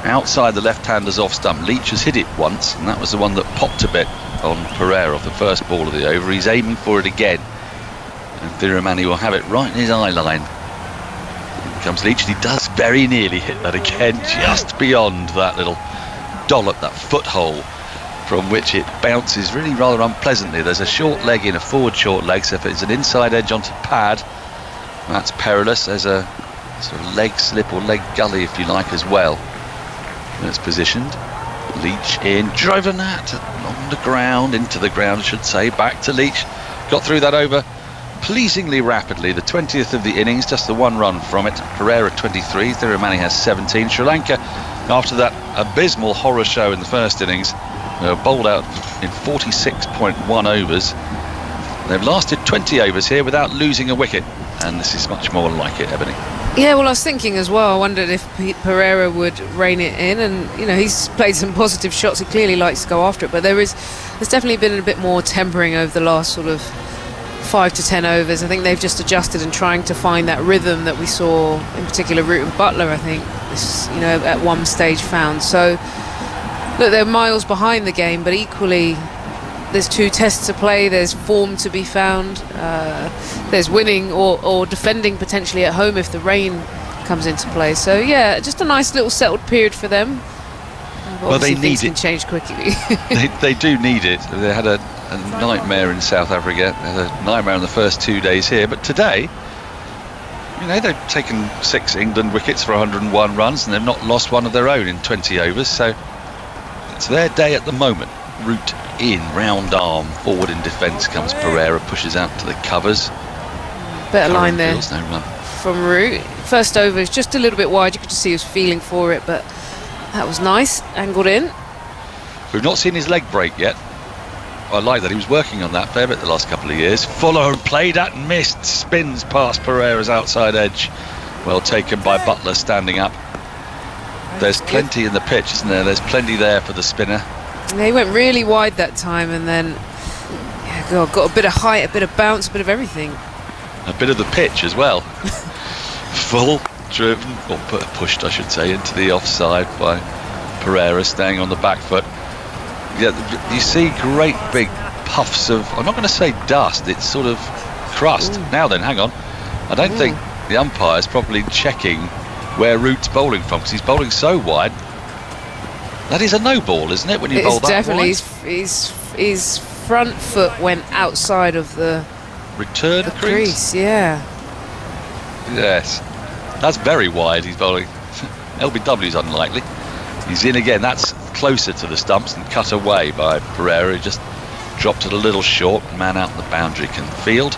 outside the left-hander's off stump. Leach has hit it once, and that was the one that popped a bit on Pereira off the first ball of the over. He's aiming for it again, and Tirumani will have it right in his eye line. Here comes Leach, and he does very nearly hit that again, just beyond that little dollop, that foothold from which it bounces really rather unpleasantly. There's a short leg in, a forward short leg, so if it's an inside edge onto pad, that's perilous. There's a sort of leg slip or leg gully, if you like, as well. It's positioned. Leach in, driven that on the ground, into the ground I should say, back to Leach. Got through that over pleasingly rapidly. The 20th of the innings, just the one run from it. Pereira 23, Tirumani has 17. Sri Lanka, after that abysmal horror show in the first innings, bowled out in 46.1 overs. They've lasted 20 overs here without losing a wicket, and this is much more like it, Ebony. Yeah, well, I was thinking as well. I wondered if Pereira would rein it in, and he's played some positive shots. He clearly likes to go after it, but there's definitely been a bit more tempering over the last sort of 5 to 10 overs. I think they've just adjusted and trying to find that rhythm that we saw, in particular Root and Butler, I think, at one stage found. So, look, they're miles behind the game, but equally, there's 2 tests to play, there's form to be found, there's winning or defending potentially at home if the rain comes into play. So yeah, just a nice little settled period for them. Well, they need it. Can change quickly. they do need it. They had a nightmare in South Africa, they had a nightmare in the first 2 days here, but today, they've taken 6 England wickets for 101 runs, and they've not lost one of their own in 20 overs, so it's their day at the moment. Root in, round arm, forward in defence comes Pereira, pushes out to the covers. Better line there no run from Root. First over is just a little bit wide, you could just see he was feeling for it, but that was nice, angled in. We've not seen his leg break yet. I like that, he was working on that fair bit the last couple of years. Fuller played at and missed, spins past Pereira's outside edge. Well taken by Butler standing up. There's plenty in the pitch, isn't there? There's plenty there for the spinner. He went really wide that time, and then got a bit of height, a bit of bounce, a bit of everything. A bit of the pitch as well. Full, driven, or pushed I should say, into the offside by Pereira staying on the back foot. Yeah, you see great big puffs of, I'm not going to say dust, it's sort of crust. Now then, hang on. I don't think the umpire's probably checking where Root's bowling from, because he's bowling so wide. That is a no ball, isn't it, when you bowl that definitely wide? his front foot went outside of the return crease. Yeah. Yes, that's very wide. He's bowling. LBW's unlikely. He's in again. That's closer to the stumps and cut away by Pereira, who just dropped it a little short. Man out the boundary can field.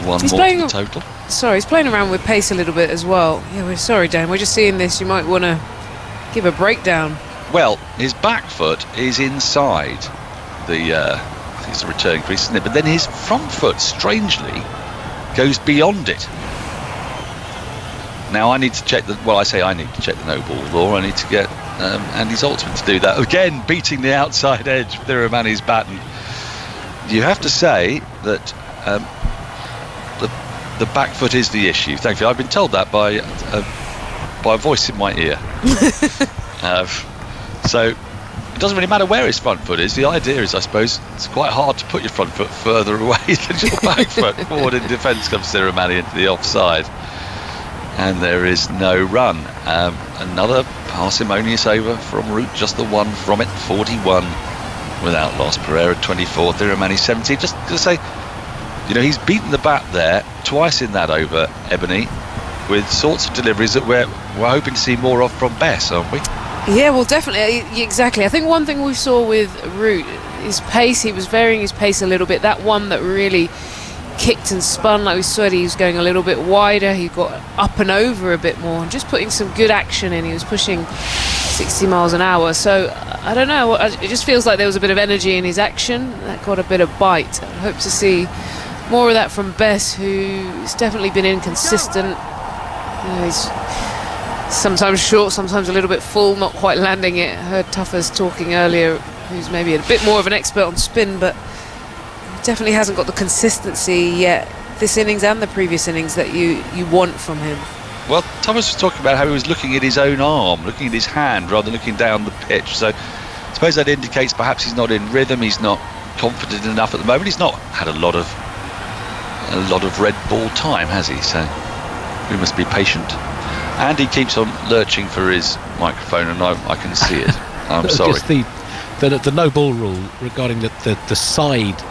One He's more playing to the total. Sorry, he's playing around with pace a little bit as well. Yeah, we're sorry, Dan. We're just seeing this. You might want to give a breakdown. Well, his back foot is inside the I think it's the return crease, isn't it? But then his front foot, strangely, goes beyond it. Now I need to check I need to check the no ball law. I need to get Andy Zaltzman to do that again, beating the outside edge. Thirumanni's bat, and you have to say that the back foot is the issue. Thankfully, I've been told that by a voice in my ear. So it doesn't really matter where his front foot is. The idea is, I suppose, it's quite hard to put your front foot further away than your back foot. Forward in defence comes Thirumanni into the offside. And there is no run. Another parsimonious over from Root, just the one from it, 41 without loss. Pereira 24, Thirumanni 17. Just to say, he's beaten the bat there twice in that over, Ebony, with sorts of deliveries that we're hoping to see more of from Bess, aren't we? Yeah, well, definitely, exactly. I think one thing we saw with Root, his pace, he was varying his pace a little bit. That one that really kicked and spun, like we said, he was going a little bit wider. He got up and over a bit more, and just putting some good action in. He was pushing 60 miles an hour. So, I don't know, it just feels like there was a bit of energy in his action. That got a bit of bite. I hope to see more of that from Bess, who's definitely been inconsistent. He's sometimes short, sometimes a little bit full, not quite landing it. I heard Tuffers talking earlier, who's maybe a bit more of an expert on spin, but definitely hasn't got the consistency yet, this innings and the previous innings, that you want from him. Well, Thomas was talking about how he was looking at his own arm, looking at his hand rather than looking down the pitch. So I suppose that indicates perhaps he's not in rhythm, he's not confident enough at the moment. He's not had a lot of red ball time, has he? So we must be patient. And he keeps on lurching for his microphone, and I can see it. I'm sorry. Just the no ball rule regarding the side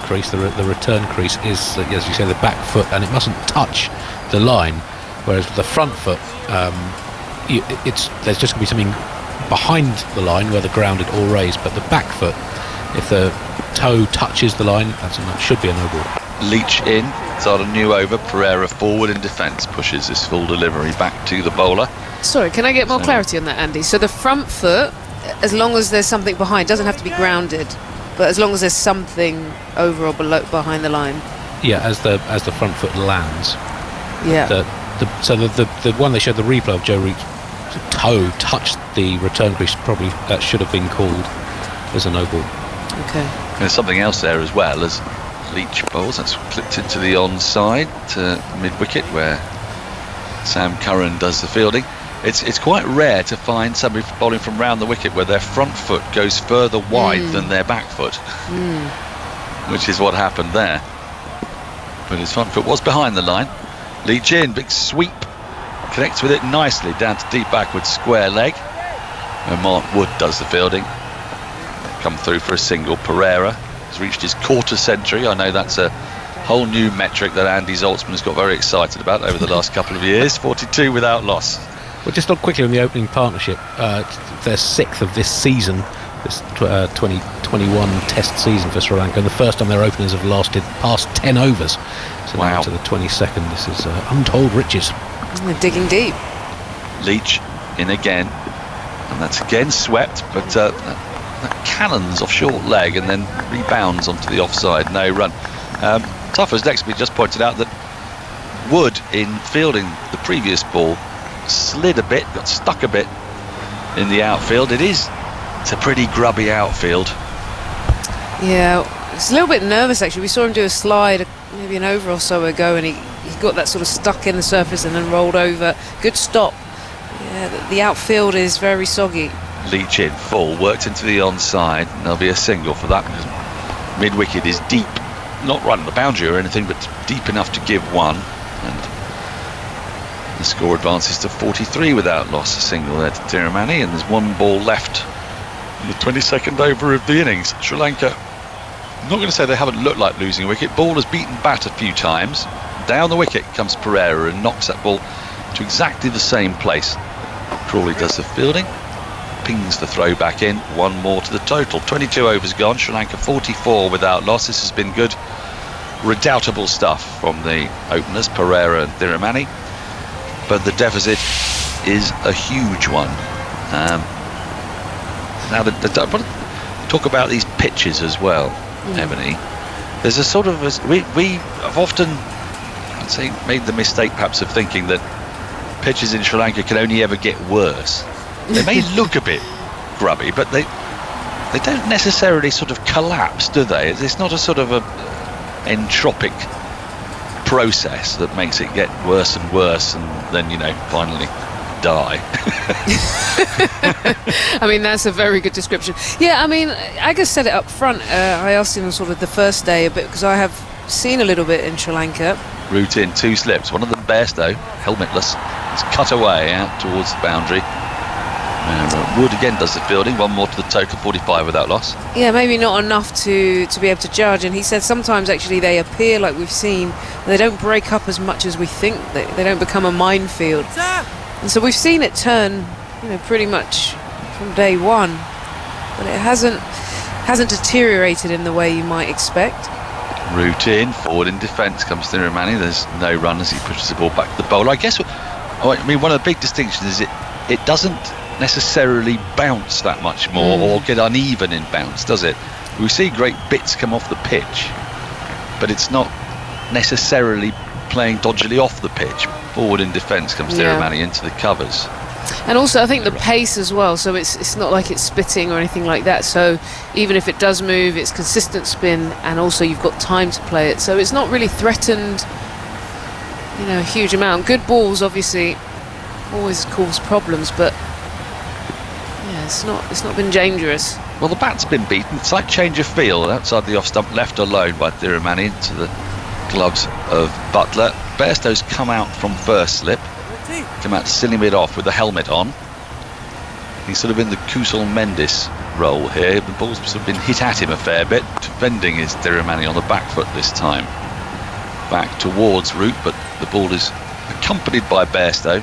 crease, the return crease, is, as you say, the back foot, and it mustn't touch the line. Whereas with the front foot, there's just going to be something behind the line, whether grounded or raised. But the back foot, if the toe touches the line, that should be a no ball. Leach in, start a new over. Pereira forward in defence, pushes his full delivery back to the bowler. Sorry, can I get more clarity on that, Andy? So the front foot, as long as there's something behind, doesn't have to be grounded, but as long as there's something over or below behind the line. Yeah, as the front foot lands. Yeah. So the one they showed the replay of Joe Root's toe touched the return crease, probably that should have been called as a no ball. Okay. There's something else there as well, as Leach bowls. That's clipped into the onside to mid-wicket, where Sam Curran does the fielding. It's quite rare to find somebody bowling from round the wicket where their front foot goes further wide than their back foot, which is what happened there. But his front foot was behind the line. Leach in, big sweep, connects with it nicely down to deep backward square leg, where Mark Wood does the fielding. Come through for a single. Pereira has reached his quarter century. I know that's a whole new metric that Andy Zaltzman has got very excited about over the last couple of years. 42 without loss. Well, just look quickly on the opening partnership. Their sixth of this season, this 2021 Test season for Sri Lanka. And the first time their openers have lasted past 10 overs. So wow. Now to the 22nd. This is untold riches. They're digging deep. Leach in again, and that's again swept, but that cannons off short leg and then rebounds onto the offside. No run. Tuffers next week just pointed out that Wood, in fielding the previous ball, slid a bit, got stuck a bit in the outfield. It's a pretty grubby outfield. Yeah, it's a little bit nervous actually. We saw him do a slide maybe an over or so ago, and he got that sort of stuck in the surface and then rolled over. Good stop. the outfield is very soggy. Leach in full, worked into the onside, and there'll be a single for that because mid-wicket is deep, not right on the boundary or anything, but deep enough to give one, and the score advances to 43 without loss. A single there to Tiramani, and there's one ball left in the 22nd over of the innings. Sri Lanka, I'm not going to say they haven't looked like losing a wicket. Ball has beaten bat a few times. Down the wicket comes Pereira and knocks that ball to exactly the same place. Crawley does the fielding, pings the throw back in, one more to the total. 22 overs gone, Sri Lanka 44 without loss. This has been good, redoubtable stuff from the openers, Pereira and Thiramani, but the deficit is a huge one. Now, talk about these pitches as well, Ebony. There's a sort of, we have often, I'd say, made the mistake perhaps of thinking that pitches in Sri Lanka can only ever get worse. They may look a bit grubby, but they don't necessarily sort of collapse, do they? It's not a sort of a entropic process that makes it get worse and worse and then, finally die. I mean, that's a very good description. Yeah, I mean, Agus said it up front. I asked him sort of the first day a bit, because I have seen a little bit in Sri Lanka. Root in, 2 slips, one of them Bairstow, helmetless. It's cut away out towards the boundary. Wood again does the fielding, one more to the total, 45 without loss. Yeah, maybe not enough to be able to judge, and he said sometimes actually they appear like we've seen, they don't break up as much as we think, they don't become a minefield. And so we've seen it turn, pretty much from day one, but it hasn't deteriorated in the way you might expect. Root in, forward in defence comes Thiramani. There's no run as he pushes the ball back to the bowler. I guess, one of the big distinctions is it doesn't necessarily bounce that much more or get uneven in bounce, does it? We see great bits come off the pitch, but it's not necessarily playing dodgily off the pitch. Forward in defence comes Thiramani into the covers. And also I think the pace as well, so it's not like it's spitting or anything like that, so even if it does move, it's consistent spin, and also you've got time to play it, so it's not really threatened a huge amount. Good balls obviously always cause problems, but it's not been dangerous. Well, the bat's been beaten. It's like change of field outside the off stump, left alone by Thiramani into the gloves of Butler. Bairstow's come out from first slip, come out silling it off with the helmet on. He's sort of in the Kusal Mendes role here. The ball's sort of been hit at him a fair bit. Defending is Thiramani on the back foot this time. Back towards Root, but the ball is accompanied by Bairstow.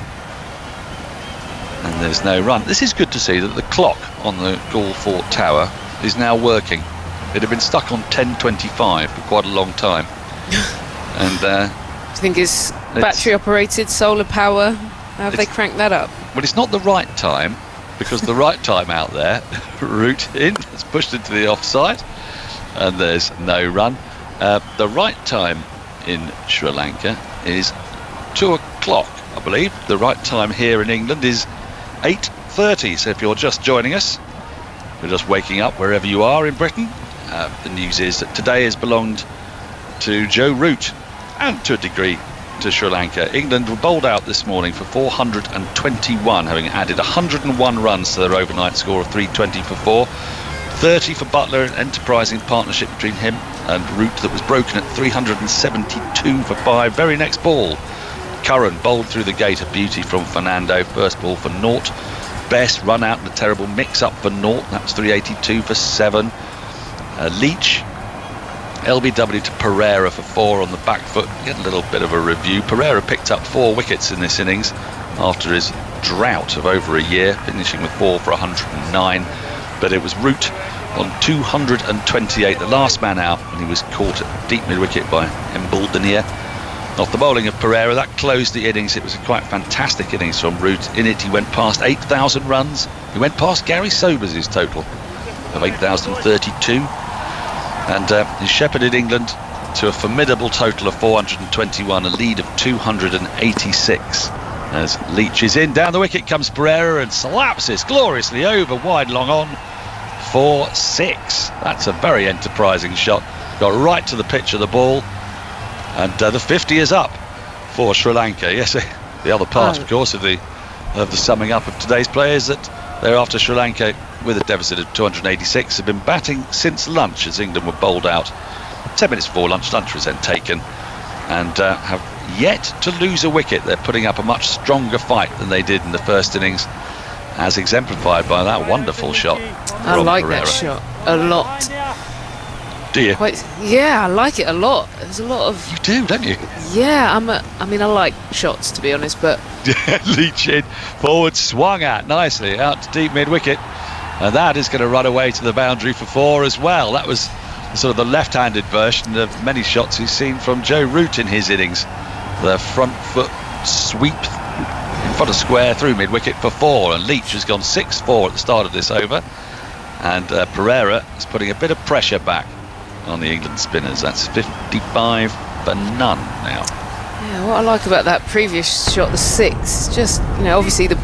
And there's no run. This is good to see that the clock on the Gaul Fort Tower is now working. It had been stuck on 10:25 for quite a long time. And do you think it's battery operated, solar power? How have they cranked that up? Well, it's not the right time, because the right time out there, Root in, it's pushed into the offside, and there's no run. The right time in Sri Lanka is 2 o'clock, I believe. The right time here in England is 8:30, so if you're just joining us, you're just waking up wherever you are in Britain, the news is that today has belonged to Joe Root, and to a degree to Sri Lanka. England were bowled out this morning for 421, having added 101 runs to their overnight score of 320 for 4. 30 for Butler, an enterprising partnership between him and Root that was broken at 372 for 5. Very next ball, Curran bowled through the gate, a beauty from Fernando. First ball for naught. Best run out in a terrible mix-up for naught. That's 382 for 7. Leach, LBW to Pereira for 4 on the back foot. Get a little bit of a review. Pereira picked up 4 wickets in this innings after his drought of over a year, finishing with 4 for 109. But it was Root on 228, the last man out, and he was caught at deep mid-wicket by Embaldinier. Off the bowling of Pereira, that closed the innings. It was a quite fantastic innings from Root. In it, he went past 8,000 runs. He went past Gary Sobers' total of 8,032. And he shepherded England to a formidable total of 421, a lead of 286. As Leach is in, down the wicket comes Pereira and slaps this gloriously over, wide, long on, for 6. That's a very enterprising shot. Got right to the pitch of the ball. And the 50 is up for Sri Lanka. Yes, the other part, of course, of the of the summing up of today's play is that they're after Sri Lanka with a deficit of 286, have been batting since lunch as England were bowled out 10 minutes before lunch. Lunch was then taken, and have yet to lose a wicket. They're putting up a much stronger fight than they did in the first innings, as exemplified by that wonderful shot. I like that shot a lot. Do you? Yeah, I like it a lot. There's a lot of... You do, don't you? Yeah, I mean, I like shots, to be honest, but... Leach in, forward, swung at nicely, out to deep mid-wicket. And that is going to run away to the boundary for 4 as well. That was sort of the left-handed version of many shots he's seen from Joe Root in his innings. The front foot sweep in front of square through mid-wicket for 4, and Leach has gone 6-4 at the start of this over. And Pereira is putting a bit of pressure back on the England spinners. That's 55 for none now. Yeah, what I like about that previous shot, the 6, is just, obviously the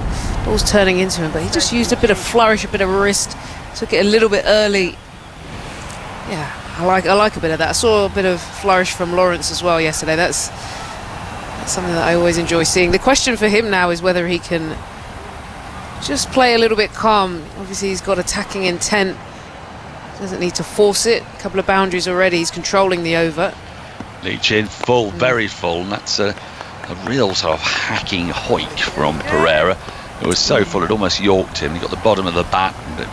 ball's turning into him, but he just used a bit of flourish, a bit of wrist, took it a little bit early. Yeah, I like a bit of that. I saw a bit of flourish from Lawrence as well yesterday. That's something that I always enjoy seeing. The question for him now is whether he can just play a little bit calm. Obviously he's got attacking intent, doesn't need to force it. A couple of boundaries already, he's controlling the over. Leach in full, very full, and that's a real sort of hacking hoik from Pereira. It was so full it almost yorked him. He got the bottom of the bat and it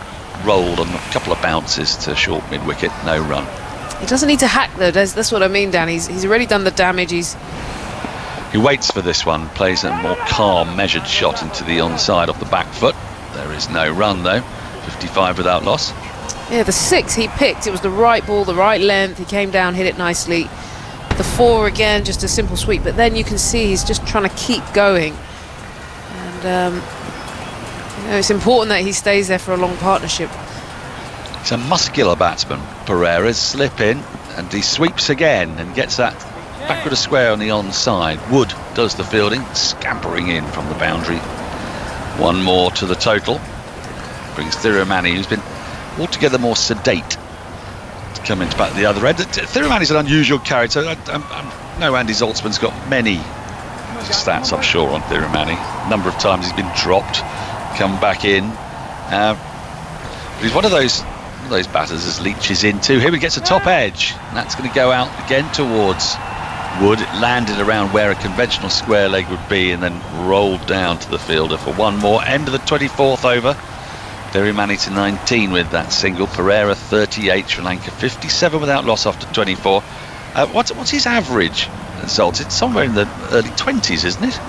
rolled on a couple of bounces to short mid-wicket, no run. He doesn't need to hack though, that's what I mean, Dan. He's already done the damage. He waits for this one, plays a more calm, measured shot into the onside off the back foot. There is no run though, 55 without loss. Yeah, the 6 he picked, it was the right ball, the right length, he came down, hit it nicely. The 4 again, just a simple sweep, but then you can see he's just trying to keep going. And it's important that he stays there for a long partnership. He's a muscular batsman, Pereira. Slip in, and he sweeps again and gets that backward a square on the onside. Wood does the fielding, scampering in from the boundary. 1 more to the total. Brings Thirumanni, who's been altogether more sedate, to come into back the other end. Thirumanni's an unusual character. I know Andy Zaltzman's got many stats, I'm sure, on Thirumanni. A number of times he's been dropped, come back in. But he's one of those batters as Leach is into. Here he gets a top edge, and that's going to go out again towards Wood. It landed around where a conventional square leg would be and then rolled down to the fielder for 1 more. End of the 24th over. Thirumanni to 19 with that single. Pereira 38, Sri Lanka 57 without loss after 24. What's his average result? It's somewhere in the early 20s, isn't it?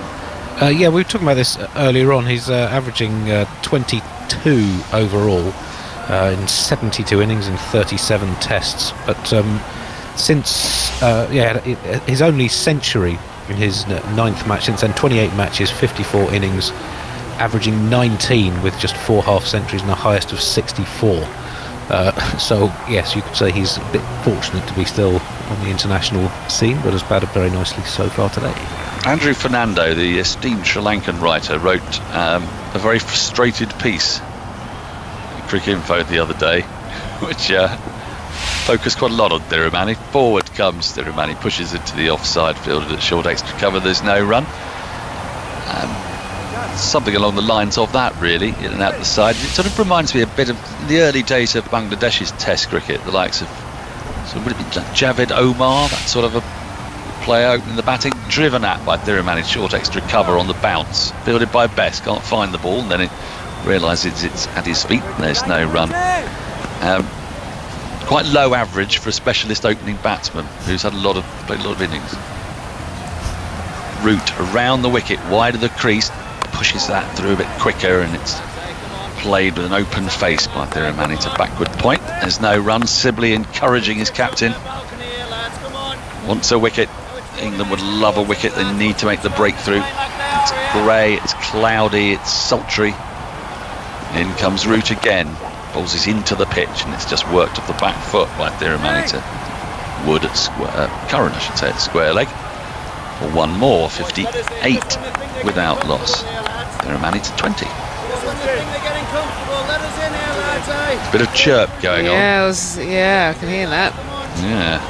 Yeah, we were talking about this earlier on. He's averaging 22 overall in 72 innings and 37 tests. But since his only century in his 9th match, since then 28 matches, 54 innings, averaging 19 with just 4 half centuries and a highest of 64. So yes, you could say he's a bit fortunate to be still on the international scene, but has batted very nicely so far today. Andrew Fernando, the esteemed Sri Lankan writer, wrote a very frustrated piece in Cricket Info the other day, which focused quite a lot on Thirumanni. Forward comes Thirumanni, pushes it to the offside field at short extra cover. There's no run. Something along the lines of that, really, in and out the side. It sort of reminds me a bit of the early days of Bangladesh's Test cricket, the likes of, so would it be Javed Omar, that sort of a player opening the batting, driven at by Thirumanni, short extra cover on the bounce, fielded by Best, can't find the ball, and then it realises it's at his feet, and there's no run. Quite low average for a specialist opening batsman who's had played a lot of innings. Root around the wicket, wide of the crease, pushes that through a bit quicker, and it's played with an open face by Thirumanni to backward point. There's no run. Sibley encouraging his captain. Wants a wicket. England would love a wicket. They need to make the breakthrough. It's grey, it's cloudy, it's sultry. In comes Root again. Balls it into the pitch, and it's just worked off the back foot by Thirumanni to Wood at Curran, I should say, at square leg. For 1 more, 58 without loss. Thirumanni to 20. Bit of chirp going on. Yeah, I can hear that. Yeah.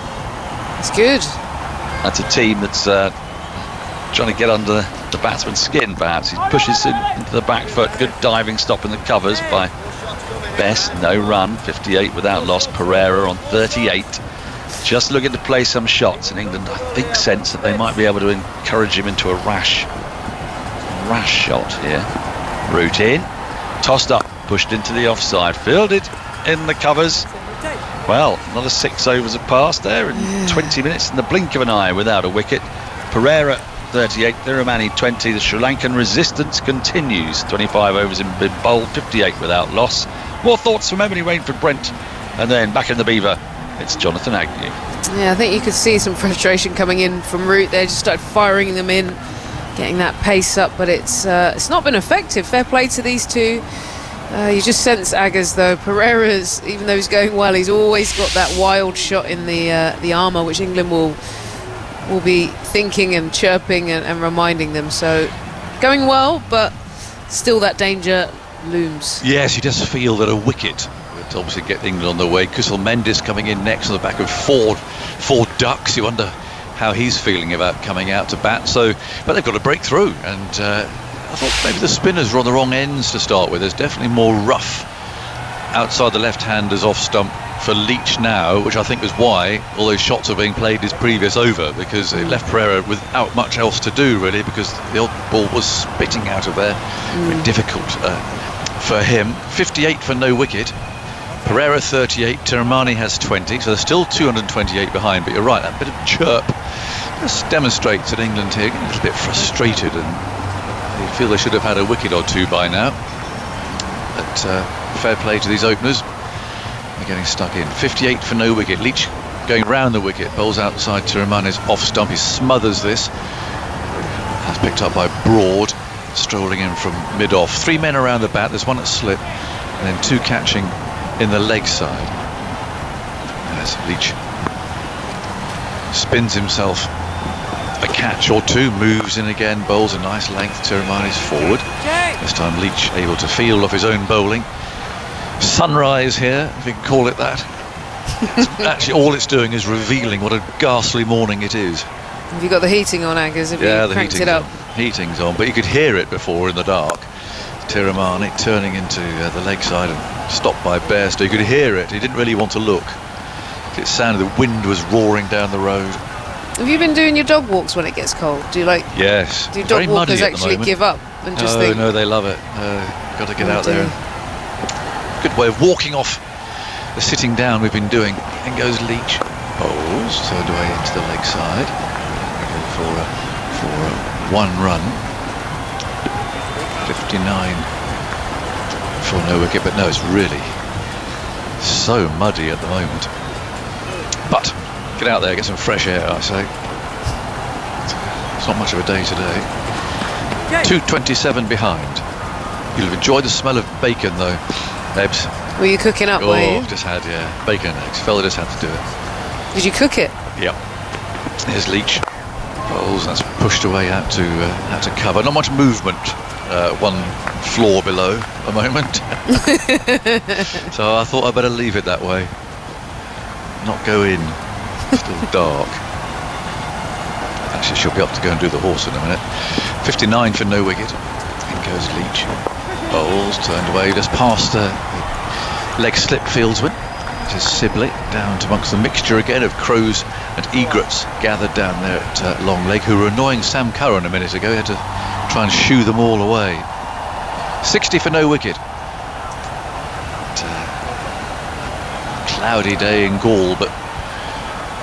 It's good. That's a team that's trying to get under the batsman's skin, perhaps. He pushes it into the back foot. Good diving stop in the covers by Bess. No run, 58 without loss. Pereira on 38. Just looking to play some shots, and England, I think, sense that they might be able to encourage him into a rash shot here. Root in, tossed up, pushed into the offside, fielded in the covers. Well, another 6 overs have passed there in 20 minutes in the blink of an eye without a wicket. Pereira 38, Thirumanni 20. The Sri Lankan resistance continues. 25 overs in been bowled, 58 without loss. More thoughts from Emily Rainford-Brent, and then back in the Beaver, it's Jonathan Agnew. Yeah, I think you could see some frustration coming in from Root there. Just started firing them in, getting that pace up, but it's not been effective. Fair play to these two. You just sense Aggers though. Pereira's, even though he's going well, he's always got that wild shot in the armour, which England will be thinking and chirping and reminding them. So going well, but still that danger looms. Yes, you just feel that a wicket would obviously get England on the way. Kusal Mendes coming in next on the back of four ducks. You wonder how he's feeling about coming out to bat. So, but they've got to break through, and I thought maybe the spinners were on the wrong ends to start with. There's definitely more rough outside the left-handers off stump for Leach now, which I think was why all those shots are being played his previous over, because it left Pereira without much else to do really, because the odd ball was spitting out of there. Very difficult for him. 58 for no wicket. Pereira 38, Thirumanni has 20, so they're still 228 behind, but you're right, that bit of chirp just demonstrates that England here getting a little bit frustrated, and they feel they should have had a wicket or two by now. But fair play to these openers. They're getting stuck in. 58 for no wicket. Leach going round the wicket, bowls outside Thirumanni's off stump. He smothers this. That's picked up by Broad, strolling in from mid-off. 3 men around the bat. There's one at slip, and then 2 catching in the leg side. As Leach spins himself a catch or two, moves in again, bowls a nice length. Thirumanni's forward. This time Leach able to field off his own bowling. Sunrise here, if you can call it that. Actually, all it's doing is revealing what a ghastly morning it is. Have you got the heating on, Aggers? Have you cranked it up? Heating's on, but you could hear it before in the dark. Thirumanni turning into the leg side and stopped by Bairstow. You could hear it. He didn't really want to look. It sounded the wind was roaring down the road. Have you been doing your dog walks when it gets cold? Do you Yes. Do dog walkers actually give up and just think? No, they love it. Got to get out there. Good way of walking off the sitting down we've been doing. In goes Leach. Bowls turned away into the leg side. For a 1 run. 59 for no wicket, but no, it's really so muddy at the moment. But get out there, get some fresh air, I say. It's not much of a day today. 227 behind. You'll have enjoyed the smell of bacon though, Ebbs. Were you cooking up, were you? Just had, bacon and eggs. Fella just had to do it. Did you cook it? Yep. Here's Leach. Bowls, that's pushed away out to cover. Not much movement. 1 floor below a moment. So I thought I'd better leave it that way. Not go in. Still dark. Actually, she'll be up to go and do the horse in a minute. 59 for no wicket. In goes Leach. Bowls turned away just past the leg slip fieldsman. It is Sibley down to amongst the mixture again of crows and egrets gathered down there at long leg, who were annoying Sam Curran a minute ago. He had to try and shoo them all away. 60 for no wicket. Cloudy day in Gaul, but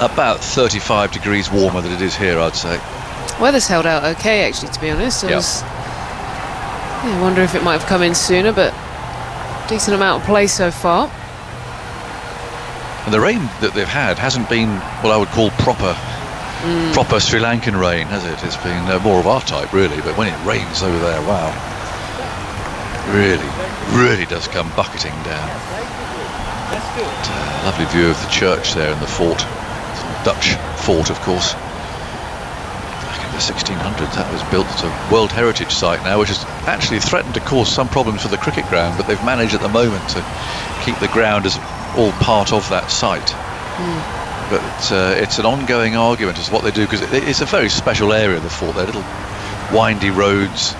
about 35 degrees warmer than it is here, I'd say. Weather's held out okay, actually, to be honest. I wonder if it might have come in sooner, but decent amount of play so far. And the rain that they've had hasn't been what I would call proper Sri Lankan rain, has it? It's been more of our type, really. But when it rains over there, wow, really does come bucketing down. But, lovely view of the church there in the fort, Dutch fort, of course. Back in the 1600s, that was built as a World Heritage Site now, which has actually threatened to cause some problems for the cricket ground, but they've managed at the moment to keep the ground as all part of that site. but it's an ongoing argument as to what they do, because it's a very special area, the fort. They're little windy roads.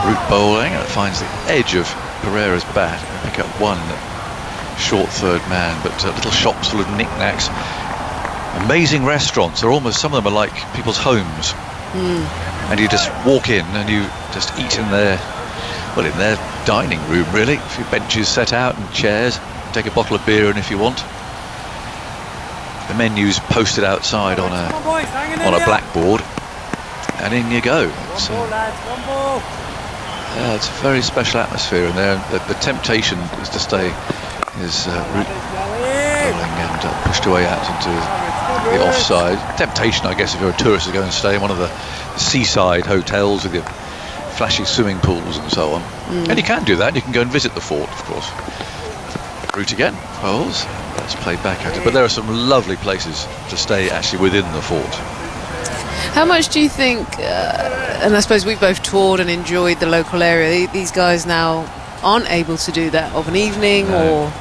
Route bowling, and it finds the edge of Pereira's bat. They pick up one short third man, but little shops full of knickknacks. Amazing restaurants. They're almost, some of them are like people's homes. And you just walk in and you just eat in their dining room, really. A few benches set out and chairs. Take a bottle of beer in if you want. The menu's posted outside on a blackboard, and in you go. It's a very special atmosphere in there. The temptation is to stay route bowling and pushed away out into the offside. Temptation, I guess, if you're a tourist, to go and stay in one of the seaside hotels with your flashy swimming pools and so on. And you can do that. You can go and visit the fort, of course. Route again, bowls. Let's play back at it. But there are some lovely places to stay actually within the fort. How much do you think, and I suppose we've both toured and enjoyed the local area, these guys now aren't able to do that of an evening? No. Or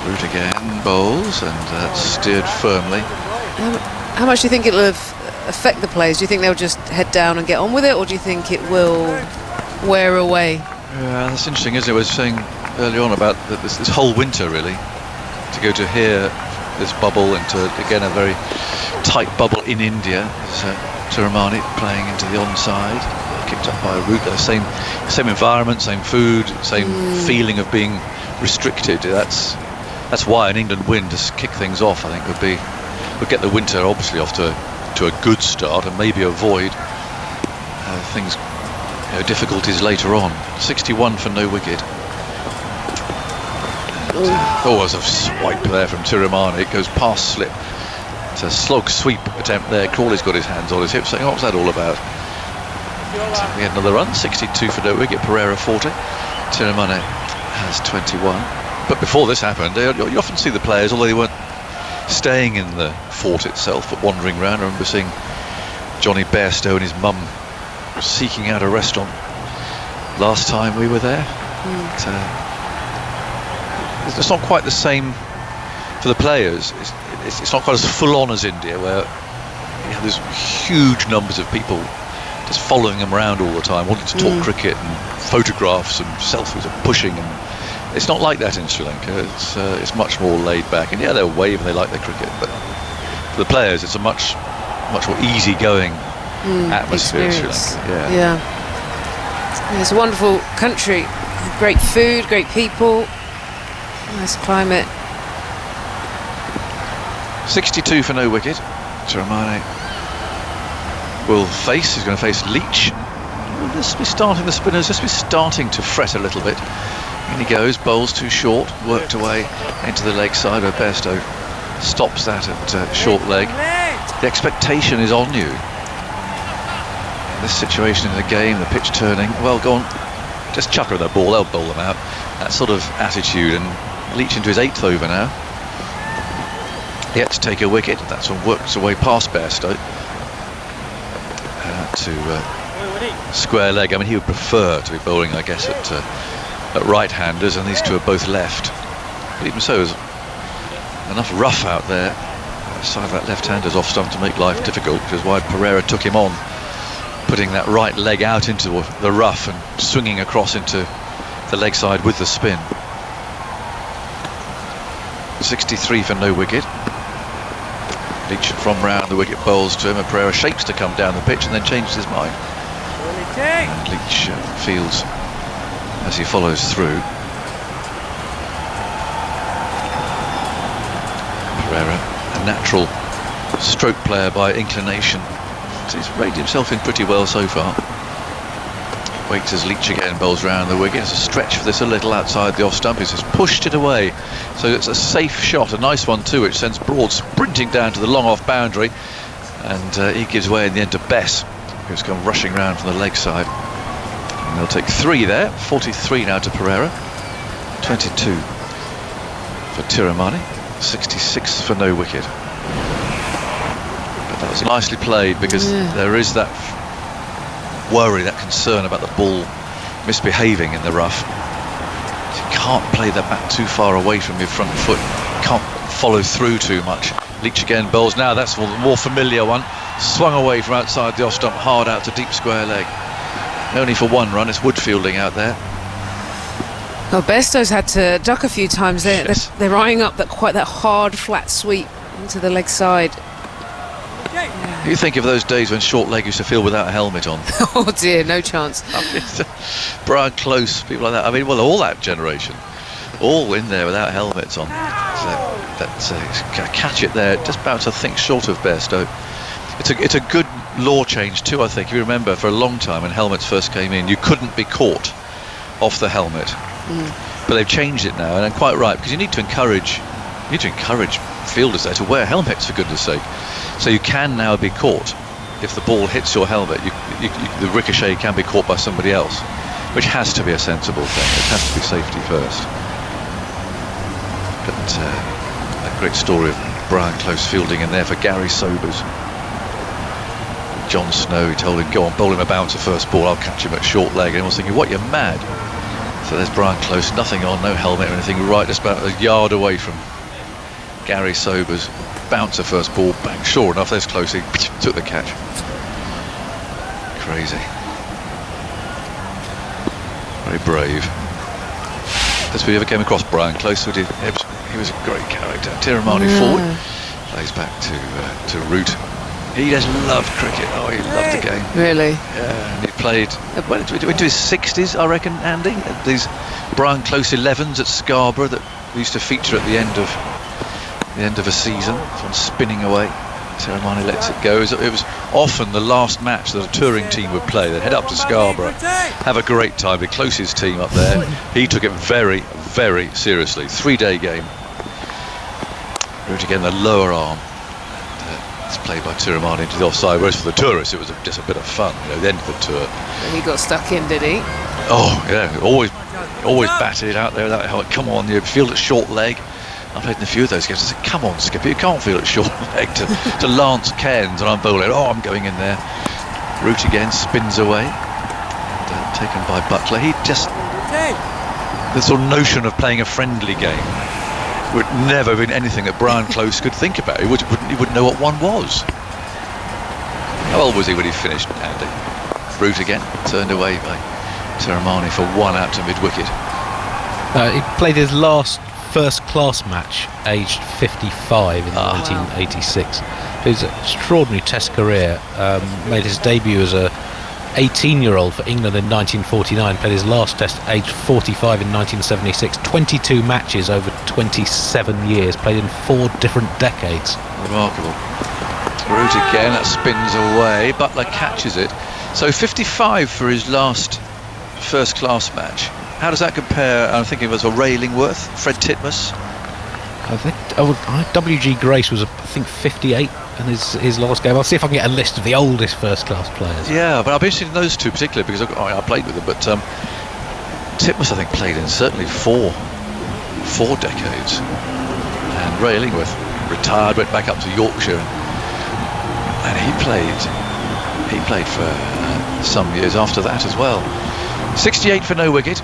Route again, bowls, and steered firmly. how much do you think it'll affect the players? Do you think they'll just head down and get on with it, or do you think it will wear away? Yeah, that's interesting, isn't it? I was saying earlier on about this whole winter, really, to go to here, this bubble, into again a very tight bubble in India. There's Tiramani playing into the onside, kicked up by a Route. The same environment, same food, same feeling of being restricted. That's why an England win to kick things off, I think, would get the winter obviously off to a good start, and maybe avoid things, difficulties later on. 61 for no wicket. There's a swipe there from Tiramani. It goes past slip. It's a slog sweep attempt there. Crawley's got his hands on his hips, saying, what was that all about? We had another run. 62 for no wicket. Pereira 40. Tiramani has 21. But before this happened, you often see the players, although they weren't staying in the fort itself, but wandering around. I remember seeing Johnny Bairstow and his mum seeking out a restaurant last time we were there. It's not quite the same for the players. It's not quite as full on as India, where there's huge numbers of people just following them around all the time, wanting to talk cricket and photographs and selfies and pushing. And it's not like that in Sri Lanka. It's much more laid back. And yeah, they'll wave and they like their cricket, but for the players, it's a much more easygoing atmosphere in Sri Lanka. Yeah, it's a wonderful country. Great food, great people, nice climate. 62 for no wicket. Tiramani he's going to face Leach. Will this be starting, the spinners just be starting to fret a little bit? In he goes, bowls too short, worked away into the leg side where Bairstow stops that at short leg. The expectation is on you. This situation in the game, the pitch turning, well, go on, just chuck her the ball, they'll bowl them out. That sort of attitude, and Leach into his 8th over now. Yet to take a wicket. That's one works away past Bairstow to square leg. I mean, he would prefer to be bowling, I guess, at right-handers, and these two are both left. But even so, there's enough rough out there. Side that left-hander's off stump to make life difficult, which is why Pereira took him on, putting that right leg out into the rough and swinging across into the leg side with the spin. 63 for no wicket. Leach from round the wicket, bowls to him, and Pereira shapes to come down the pitch and then changes his mind. And Leach fields as he follows through. Pereira, a natural stroke player by inclination. He's rated himself in pretty well so far. Waits as Leach again bowls round the wicket. It's a stretch for this a little outside the off stump. He's just pushed it away. So it's a safe shot, a nice one too, which sends Broad sprinting down to the long off boundary. And he gives way in the end to Bess, who's come rushing round from the leg side. And they'll take 3 there. 43 now to Pereira. 22 for Tiramani. 66 for no wicket. But that was nicely played, because there is that worry, that concern about the ball misbehaving in the rough. You can't play the bat too far away from your front foot, can't follow through too much. Leach again bowls now, that's the more familiar one, swung away from outside the off stump, hard out to deep square leg. Only for one run, it's Wood fielding out there. Well, Bairstow's had to duck a few times. Yes. They're eyeing up that hard flat sweep into the leg side. You think of those days when short leg used to field without a helmet on. Oh dear, no chance. Brian Close, people like that. I mean, well, all that generation, all in there without helmets on. So catch it there, just about to think short of Bairstow. It's a good law change too, I think. If you remember, for a long time when helmets first came in, you couldn't be caught off the helmet. But they've changed it now, and quite right, because you need to encourage fielders there to wear helmets, for goodness sake. So you can now be caught if the ball hits your helmet. The ricochet can be caught by somebody else, which has to be a sensible thing. It has to be safety first. But a great story of Brian Close fielding in there for Gary Sobers. John Snow, he told him, go on, bowl him a bouncer first ball, I'll catch him at short leg. And I was thinking, what, you're mad? So there's Brian Close, nothing on, no helmet or anything, right just about a yard away from Gary Sobers. Bouncer first ball, bang, sure enough, there's Close, he took the catch. Crazy. Very brave. That's what you ever came across Brian Close, he was a great character. Tiramani forward, plays back to Root. He just loved cricket. Oh, he loved the game. Really? Yeah, and he played went into his 60s, I reckon, Andy. These Brian Close 11s at Scarborough that used to feature at the end of a season. Someone spinning away. Tiramani lets it go. It was often the last match that a touring team would play. They'd head up to Scarborough, have a great time. The closest team up there. He took it very, very seriously. 3-day game. Root again, the lower arm. It's played by Tiramani into the offside, whereas for the tourists it was just a bit of fun, the end of the tour. And he got stuck in, did he? Oh yeah, always batted out there without helmet. Come on, you field at short leg. I played in a few of those games. I said, come on, Skipper, you can't field at short leg to Lance Cairns, and I'm bowling. Oh, I'm going in there. Root again, spins away. And, taken by Buckler. He just the sort of notion of playing a friendly game would never have been anything that Brian Close could think about. He wouldn't know what one was. How old was he when he finished, Andy? Root again, turned away by Tiramani for one out to mid-wicket. He played his last first-class match, aged 55 in 1986. His extraordinary Test career. Made his debut as a 18-year-old for England in 1949, played his last Test aged 45 in 1976, 22 matches over 27 years, played in 4 different decades. Remarkable. Root again, that spins away, Butler catches it. So 55 for his last first-class match. How does that compare? I'm thinking it was a Ray Illingworth, Fred Titmus. I think W.G. Grace was, I think, 58 in his last game. I'll see if I can get a list of the oldest first-class players. Yeah, but I'll be interested in those two particularly because I played with them. But Titmus, I think, played in certainly four decades. And Ray Illingworth retired, went back up to Yorkshire, and he played for some years after that as well. 68 for no wicket.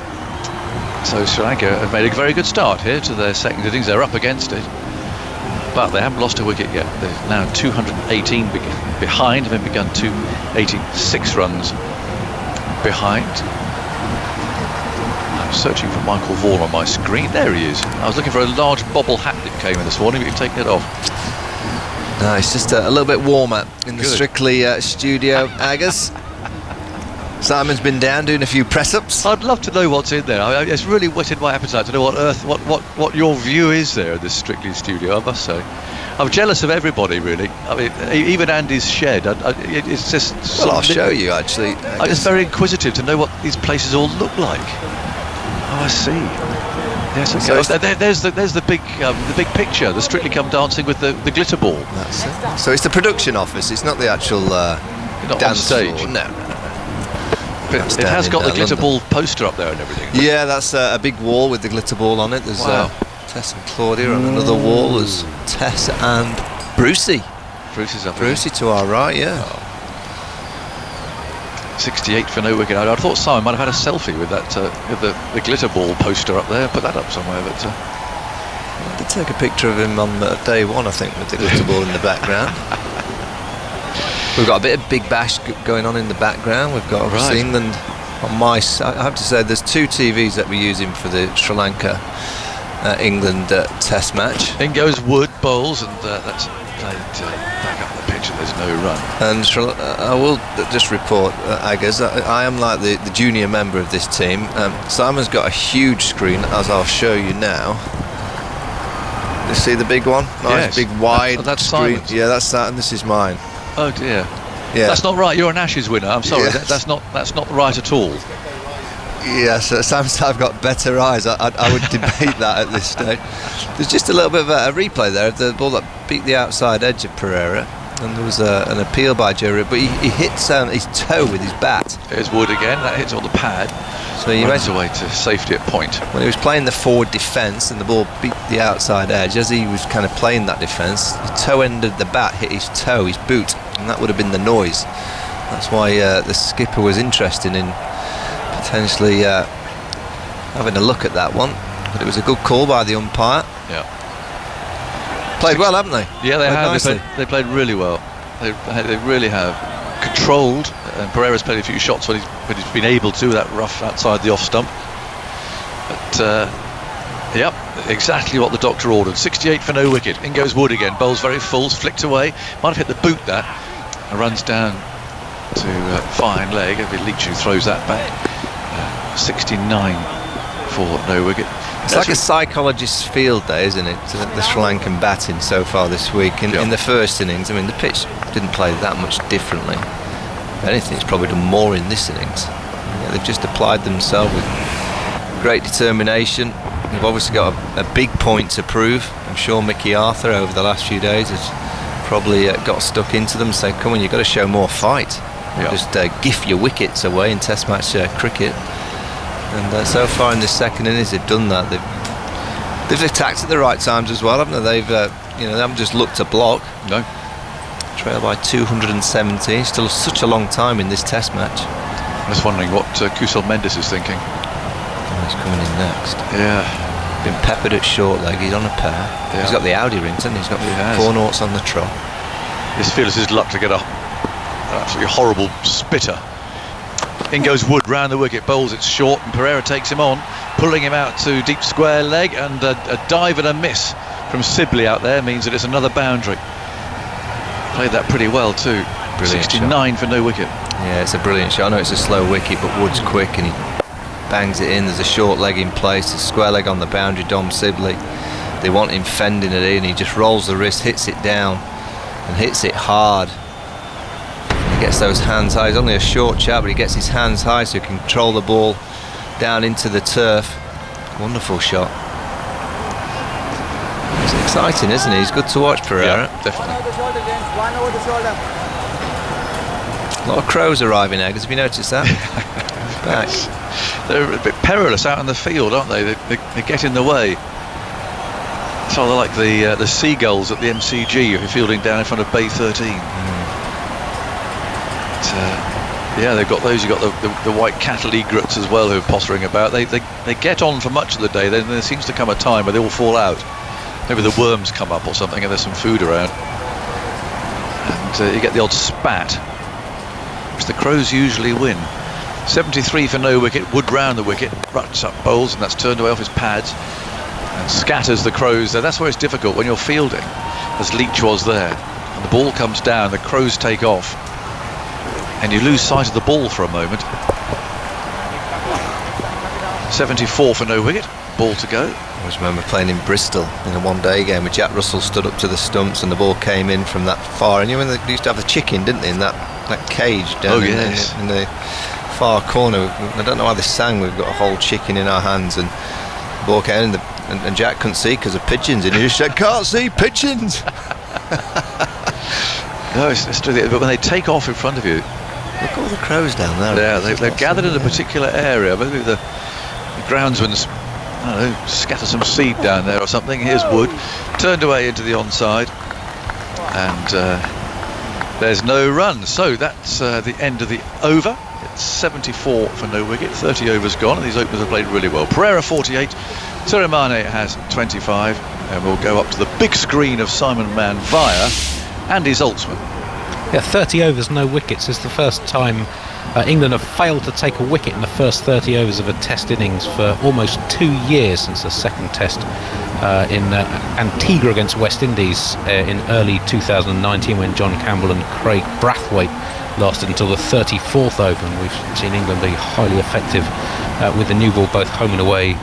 So Sri Lanka have made a very good start here to their second innings. They're up against it, but they haven't lost a wicket yet. They're now 218 behind, having begun 286 runs behind. I'm searching for Michael Vaughan on my screen. There he is. I was looking for a large bobble hat that came in this morning, but you've taken it off. No, it's just a little bit warmer in the Strictly studio, Agus. Simon's been down doing a few press-ups. I'd love to know what's in there. It's really whetted my appetite to know what your view is there in this Strictly studio, I must say. I'm jealous of everybody, really. I mean, even Andy's shed. It's just... Well, I'll show you, actually. I'm just very inquisitive to know what these places all look like. Oh, I see. Yes, okay. There's the big picture, the Strictly Come Dancing with the glitter ball. That's it. So it's the production office, it's not the actual not dance stage. floor. No. But it has got the glitter ball poster up there and everything. Yeah, that's a big wall with the glitter ball on it. There's Tess and Claudia on another wall. There's Tess and Brucey. Bruce is up. Brucey to our right, yeah. 68 for no wicket. I thought Simon might have had a selfie with that with the glitter ball poster up there. Put that up somewhere, but I did take a picture of him on day one, I think, with the glitter ball in the background. We've got a bit of Big Bash going on in the background. We've got obviously England on my side. I have to say, there's two TVs that we're using for the Sri Lanka England Test match. in goes Wood, bowls, and that's played back up the pitch, and there's no run. And I will just report, Aggers, I am like the junior member of this team. Simon's got a huge screen, as I'll show you now. You see the big one? Nice, Yes. big wide That's screen. Simon's. Yeah, that's that, and this is mine. Oh dear. Yeah. That's not right. You're an Ashes winner. I'm sorry. Yes. That's not right at all. Yes, Sam's I've got better eyes. I would debate that at this stage. There's just a little bit of a replay there of the ball that beat the outside edge of Pereira, and there was an appeal by Jerry, but he hit his toe with his bat. There's Wood again. That hits on the pad. So he Runs went away to safety at point. when he was playing the forward defence and the ball beat the outside edge. As he was kind of playing that defence, the toe end of the bat hit his toe, his boot, and that would have been the noise. That's why the skipper was interested in potentially having a look at that one. But it was a good call by the umpire. Yeah. Played well, haven't they? Yeah, they Played have. nicely. They played really well. They really have controlled. And Pereira's played a few shots when he's been able to, that rough outside the off stump. But yep, exactly what the doctor ordered. 68 for no wicket. In goes Wood again. Bowls very full, flicked away. Might have hit the boot that. And runs down to fine leg. It'll be Leach who throws that back. 69 for no wicket. It's like a psychologist's field day, isn't it? The Sri Lankan batting so far this week. In the first innings, I mean, the pitch didn't play that much differently. If anything, it's probably done more in this innings. Yeah, they've just applied themselves with great determination. They've obviously got a big point to prove. I'm sure Mickey Arthur over the last few days has probably got stuck into them and said, come on, you've got to show more fight. Yeah. Just gift your wickets away in Test match cricket. And so far in this second innings, they've done that. They've attacked at the right times as well, haven't they? They haven't just looked to block. No. Trail by 270. Still such a long time in this Test match. I'm just wondering what Kusal Mendes is thinking. Oh, he's coming in next. Yeah. Been peppered at short leg. He's on a pair. Yeah. He's got the Audi Rington. He's got He has. 4 noughts on the trot. This feels his luck to get an absolutely horrible spitter. In goes Wood round the wicket, bowls it short, and Pereira takes him on, pulling him out to deep square leg, and a dive and a miss from Sibley out there means that it's another boundary. Played that pretty well too. Brilliant 69 shot. for no wicket. Yeah, it's a brilliant shot. I know it's a slow wicket, but Wood's quick and he bangs it in. There's a short leg in place, a square leg on the boundary. Dom Sibley, they want him fending it in. He just rolls the wrist, hits it down, and hits it hard. He gets those hands high. He's only a short chap, but he gets his hands high so he can control the ball down into the turf. Wonderful shot. It's exciting, isn't he? He's good to watch, Pereira. Yeah, definitely. A lot of crows arriving, Eggers. Have you noticed that? Back. They're a bit perilous out in the field, aren't they? They get in the way. It's rather like the seagulls at the MCG if you're fielding down in front of Bay 13. Yeah, they've got those. You've got the white cattle egrets as well who are pottering about. They get on for much of the day. Then there seems to come a time where they all fall out. Maybe the worms come up or something and there's some food around. And you get the odd spat, which the Crows usually win. 73 for no wicket. Wood round the wicket, ruts up bowls, and that's turned away off his pads and scatters the Crows there. That's where it's difficult when you're fielding, as Leach was there. And the ball comes down, the Crows take off, and you lose sight of the ball for a moment. 74 for no wicket. Ball to go. I always remember playing in Bristol in a one-day game where Jack Russell stood up to the stumps and the ball came in from that far. And you know, they used to have the chicken, didn't they, in that cage down in the far corner. I don't know why they sang. We've got a whole chicken in our hands, and the ball came in, and Jack couldn't see because of pigeons, and he just said, "Can't see pigeons." No, it's true. But when they take off in front of you, look at all the crows down there. Yeah, they're gathered in a particular area. Maybe the groundsman's, I don't know, scatter some seed down there or something. Here's Wood, turned away into the onside, and There's no run, so that's the end of the over. It's 74 for no wicket, 30 overs gone, and these openers have played really well. Pereira 48, Tiramane has 25, and we'll go up to the big screen of Simon Mann via Andy Zoltzman. Yeah, 30 overs, no wickets is the first time England have failed to take a wicket in the first 30 overs of a test innings for almost 2 years since the second test in Antigua against West Indies in early 2019, when John Campbell and Craig Brathwaite lasted until the 34th over, and we've seen England be highly effective with the new ball both home and away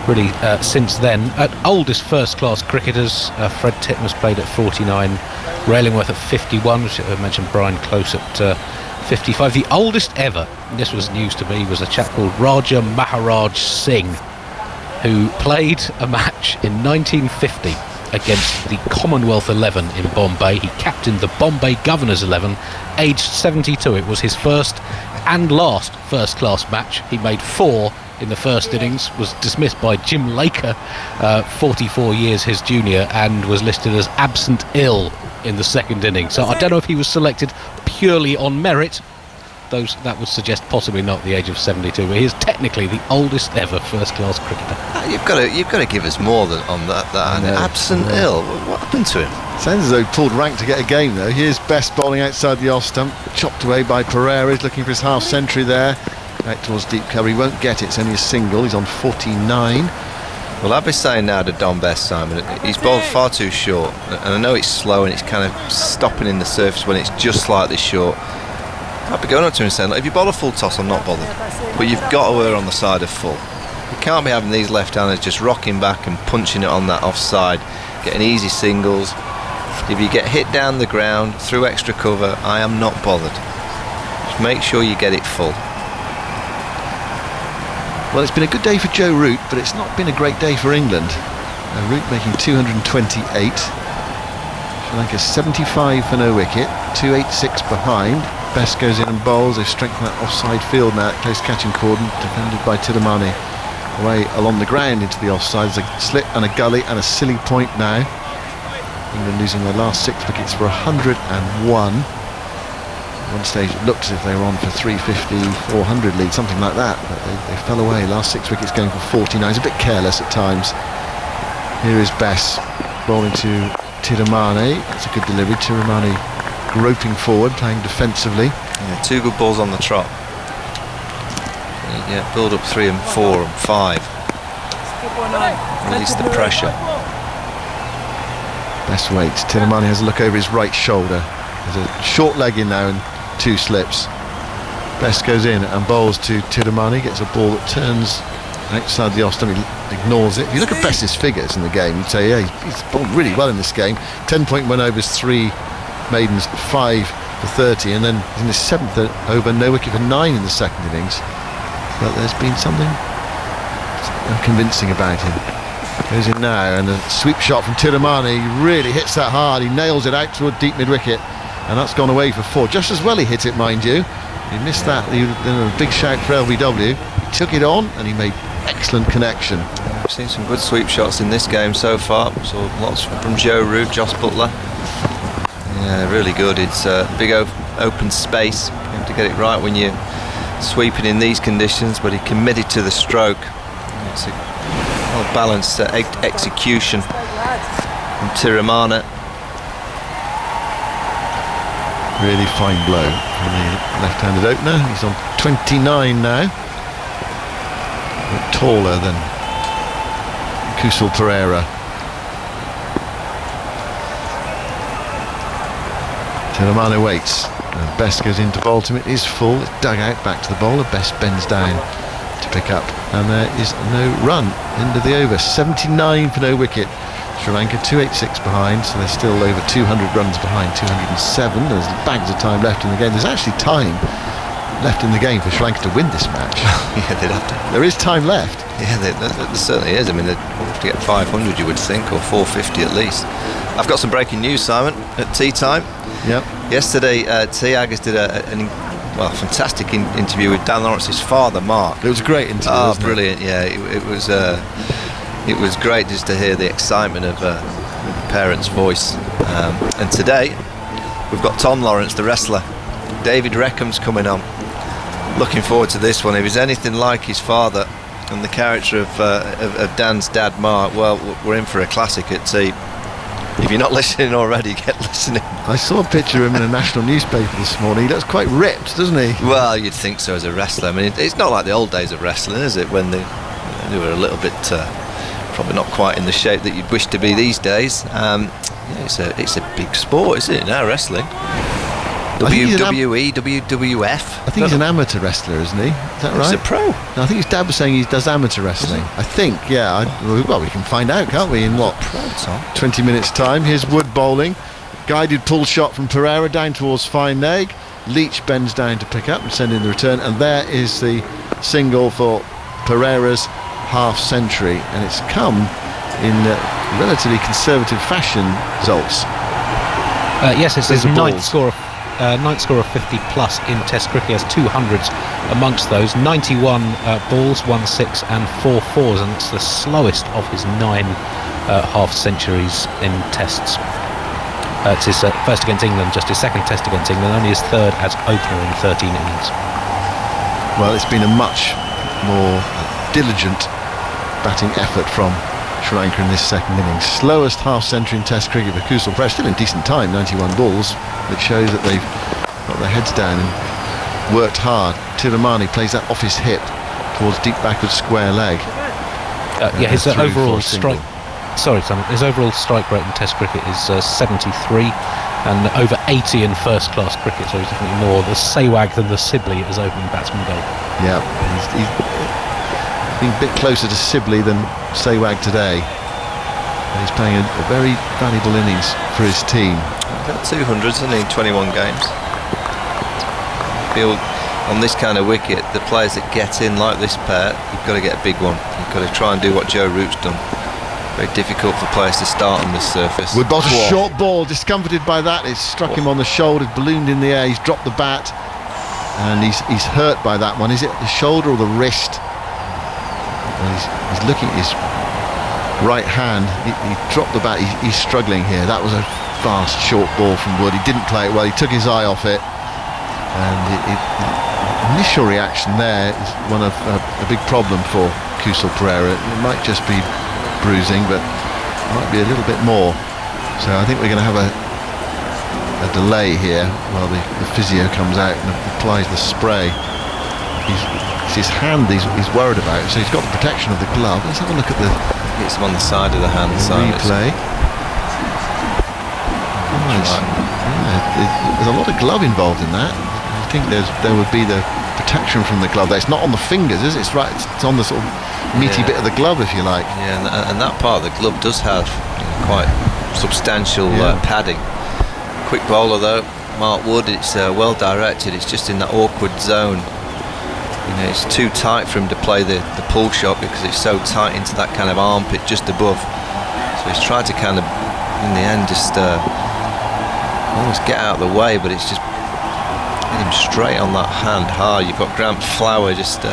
really since then. At oldest first-class cricketers, Fred Titmus played at 49, Railingworth at 51, which I mentioned Brian Close at 55. The oldest ever, this was news to me, was a chap called Raja Maharaj Singh, who played a match in 1950 against the Commonwealth 11 in Bombay. He captained the Bombay Governors 11, aged 72. It was his first and last first-class match. He made 4 in the first innings, was dismissed by Jim Laker, 44 years his junior, and was listed as absent ill in the second innings. So I don't know if he was selected purely on merit. That would suggest possibly not the age of 72, but he is technically the oldest ever first-class cricketer. You've got to give us more than on that. Absent ill. What happened to him? Sounds as though he pulled rank to get a game though. Here's Best bowling outside the off stump, chopped away by Pereira. He's looking for his half century there, out towards deep cover. He won't get it. It's only a single. He's on 49. Well, I'd be saying now to Don Best, Simon, he's bowled far too short, and I know it's slow and it's kind of stopping in the surface when it's just slightly short. I'd be going up to him and saying, look, if you bowl a full toss, I'm not bothered, but you've got to err on the side of full. You can't be having these left-handers just rocking back and punching it on that offside, getting easy singles. If you get hit down the ground through extra cover, I am not bothered. Just make sure you get it full. Well, it's been a good day for Joe Root, but it's not been a great day for England. Root making 228. Sri Lanka 75 for no wicket, 286 behind. Best goes in and bowls. They've strengthened that offside field now, close catching cordon, defended by Tiramane. Away along the ground into the offside. There's a slip and a gully and a silly point now. England losing their last 6 wickets for 101. At one stage it looked as if they were on for 350, 400 lead, something like that, but they fell away. Last 6 wickets going for 49. It's a bit careless at times. Here is Bess bowling to Tiramane. It's a good delivery. Tiramane groping forward, playing defensively. Yeah, 2 good balls on the trot. Yeah, build up 3 and 4 and 5. Release the pressure. Best waits. Tiramane has a look over his right shoulder. There's a short leg in now and 2 slips. Best goes in and bowls to Tiramane. Gets a ball that turns outside the off stump. He ignores it. If you look at Best's figures in the game, you'd say, yeah, he's bowled really well in this game. 10.1 overs, 3 maidens, 5 for 30, and then in the 7th over, no wicket for 9 in the second innings. But there's been something unconvincing about him. Goes in now, and a sweep shot from Tiramane. He really hits that hard. He nails it out toward deep mid-wicket, and that's gone away for 4. Just as well he hit it, mind you. He missed that. A big shout for LBW. He took it on, and he made excellent connection. We've seen some good sweep shots in this game so far. So lots from Joe Root, Joss Butler. Yeah, really good. It's a big open space. You have to get it right when you're sweeping in these conditions, but he committed to the stroke. It's a well-balanced execution from Tiramane. Really fine blow from the left-handed opener. He's on 29 now. A bit taller than Kusal Pereira. Tiramane waits. And Best goes into bowl to him. It is full. It's dug out back to the bowler. Best bends down to pick up. And there is no run. End of the over. 79 for no wicket. Sri Lanka 286 behind, so they're still over 200 runs behind, 207. There's bags of time left in the game. There's actually time left in the game for Sri Lanka to win this match. Yeah, they'd have to. There is time left. Yeah, there certainly is. I mean, they'd have to get 500, you would think, or 450 at least. I've got some breaking news, Simon, at tea time. Yep. Yesterday, T. Agus did a fantastic interview with Dan Lawrence's father, Mark. It was a great interview. Oh, brilliant! Yeah, it was great just to hear the excitement of the parents' voice. And today, we've got Tom Lawrence, the wrestler. David Reckham's coming on. Looking forward to this one. If he's anything like his father and the character of Dan's dad, Mark, well, we're in for a classic at tea. If you're not listening already, get listening. I saw a picture of him in a national newspaper this morning. He looks quite ripped, doesn't he? Well, you'd think so as a wrestler. I mean, it's not like the old days of wrestling, is it? When they were a little bit, probably not quite in the shape that you'd wish to be these days. Yeah, it's a big sport, isn't it? Now wrestling. WWE, WWF. I think he's an amateur wrestler, isn't he? Is that right? He's a pro. No, I think his dad was saying he does amateur wrestling. I think, yeah. Well, we can find out, can't we? In what? 20 minutes' time. Here's Wood bowling. Guided pull shot from Pereira down towards Fine Leg. Leach bends down to pick up and send in the return. And there is the single for Pereira's half century. And it's come in relatively conservative fashion, Zoltz. Yes, it's his There's the ninth balls. score of 50 plus in Test cricket. He has 200s amongst those. 91 balls, 1 6 and 4 4s, and it's the slowest of his 9 half centuries in Tests. It's his first against England, just his second Test against England, only his third as opener in 13 innings. Well, it's been a much more diligent batting effort from Sri Lanka in this second innings. Slowest half century in Test cricket for Kusal Press, still in decent time, 91 balls, which shows that they've got their heads down and worked hard. Tiramani plays that off his hip towards deep backward square leg. Yeah, his overall 3-4 strike. single. Sorry, Tom. His overall strike rate in Test cricket is 73, and over 80 in first-class cricket. So he's definitely more the Sehwag than the Sibley as opening batsman go. Yeah, he's been a bit closer to Sibley than Sehwag today. And he's playing a very valuable innings for his team. Got 200s in 21 games. Feel on this kind of wicket, the players that get in like this pair, you've got to get a big one. You've got to try and do what Joe Root's done. Very difficult for players to start on this surface. Wood bowls a short ball, discomforted by that. It's struck him on the shoulder, ballooned in the air. He's dropped the bat, and he's hurt by that one. Is it the shoulder or the wrist? And he's looking at his right hand. He dropped the bat. He's struggling here. That was a fast short ball from Wood. He didn't play it well. He took his eye off it, and the initial reaction there is one of a big problem for Kusal Pereira. It might just be bruising, but it might be a little bit more. So I think we're going to have a delay here while the physio comes out and applies the spray. It's his hand he's worried about, so he's got the protection of the glove. Let's have a look at the It's on the side of the hand. replay. There's a lot of glove involved in that. I think there would be the protection from the glove. It's not on the fingers, is it? It's right. It's on the sort of meaty bit of the glove, if you like. Yeah, and that part of the glove does have quite substantial padding. Quick bowler though, Mark Wood. It's well directed. It's just in that awkward zone. It's too tight for him to play the pull shot because it's so tight into that kind of armpit just above. So he's tried to kind of, in the end, just almost get out of the way, but it's just hit him straight on that hand hard. You've got Grant Flower just.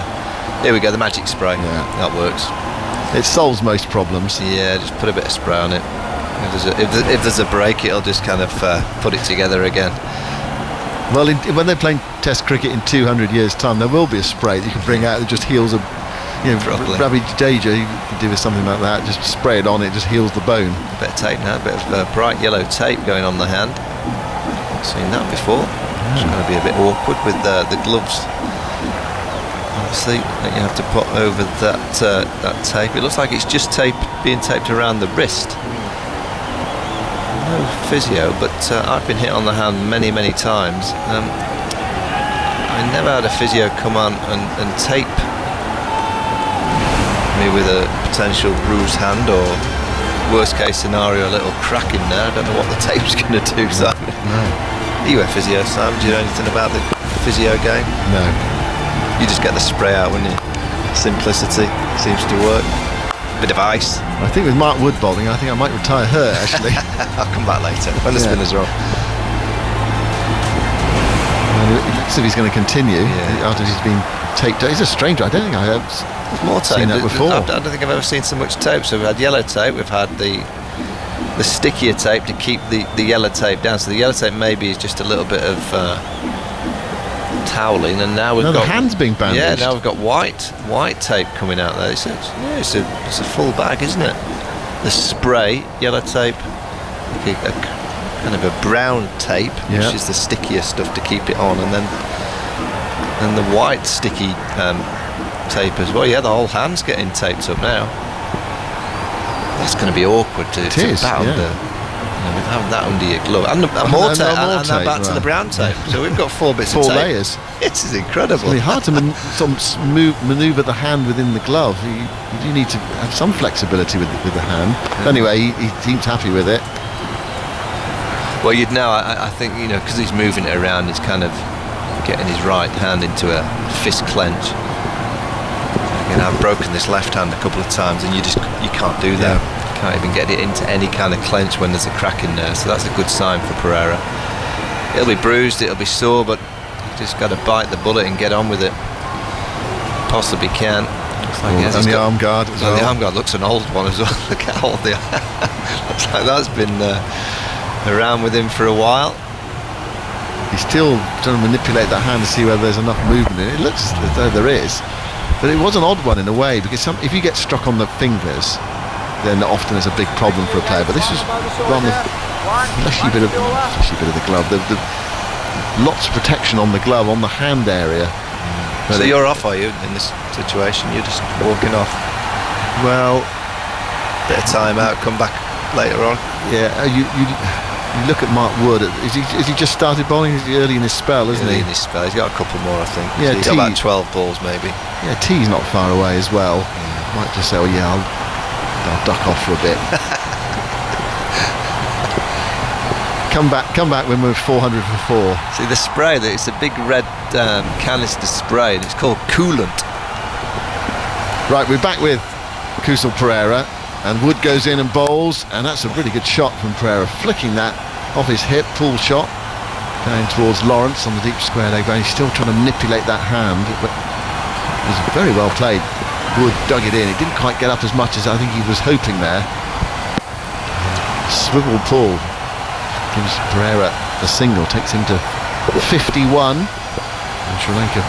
Here we go, the magic spray. Yeah. That works. It solves most problems. Yeah, just put a bit of spray on it. If there's a break, it'll just kind of put it together again. Well, when they're playing Test cricket in 200 years' time, there will be a spray that you can bring out that just heals Ravi Jadeja, you can do with something like that. Just spray it on, it just heals the bone. A bit of tape now, a bit of bright yellow tape going on the hand. Not seen that before. It's going to be a bit awkward with the gloves. Obviously, that you have to put over that tape. It looks like it's just being taped around the wrist. No physio, but I've been hit on the hand many times. I never had a physio come on and tape me with a potential bruised hand, or worst case scenario, a little crack in there. I don't know what the tape's going to do, Simon. No. Are you a physio, Simon? Do you know anything about the physio game? No. You just get the spray out, wouldn't you? Simplicity seems to work. Bit of ice. I think with Mark Wood bowling, I think I might retire hurt, actually. I'll come back later when the spinners are off. And it looks as if he's going to continue after he's been taped. He's a stranger. I don't think I have More tape. seen that before. I don't think I've ever seen so much tape. So we've had yellow tape, we've had the the stickier tape to keep the yellow tape down. So the yellow tape maybe is just a little bit of toweling, and now we've No, got the hand's being bandaged. Yeah, now we've got white tape coming out there. It's a full bag, isn't it? The spray yellow tape, a kind of a brown tape, Yeah. which is the stickier stuff to keep it on, and then the white sticky tape as well. Yeah, the whole hand's getting taped up now. That's going to be awkward to bound with having that under your glove, and more tape, and then back to the brown tape. So we've got 4 bits of tape. 4 layers. This is incredible. It's really hard to manoeuvre the hand within the glove. You do need to have some flexibility with the hand. Yeah. Anyway, he seems happy with it. Well, you'd know, I think, because he's moving it around, he's kind of getting his right hand into a fist clench. I've broken this left hand a couple of times, and you can't do that. Yeah. You can't even get it into any kind of clench when there's a crack in there. So that's a good sign for Pereira. It'll be bruised, it'll be sore, but you just got to bite the bullet and get on with it. Possibly can. Looks like And the arm guard as well. The arm guard looks an old one as well. Look how old the looks like that's been around with him for a while. He's still trying to manipulate that hand to see whether there's enough movement in it. It looks as though there is. But it was an odd one in a way, because if you get struck on the fingers, then often there's a big problem for a player. But this is rather fleshy bit of the glove. The lots of protection on the glove, on the hand area. So you're off, are you, in this situation? You're just walking off. Well, Bit of time out, come back later on. yeah. You look at Mark Wood. Is he just started bowling? He's early in his spell, isn't he? In his spell. He's got a couple more, I think. Yeah, so he's got about 12 balls, maybe. Yeah, T's not far away as well. Might just say, I'll duck off for a bit. Come back when we're 400 for 4. See, the spray, it's a big red canister spray, and it's called coolant. Right, we're back with Kusal Pereira, and Wood goes in and bowls, and that's a really good shot from Pereira, flicking that off his hip, pull shot, going towards Lawrence on the deep square leg, but he's still trying to manipulate that hand, but it was very well played. Wood dug it in. It didn't quite get up as much as I think he was hoping there. Swivel pull gives Pereira the single, takes him to 51, and Sri Lanka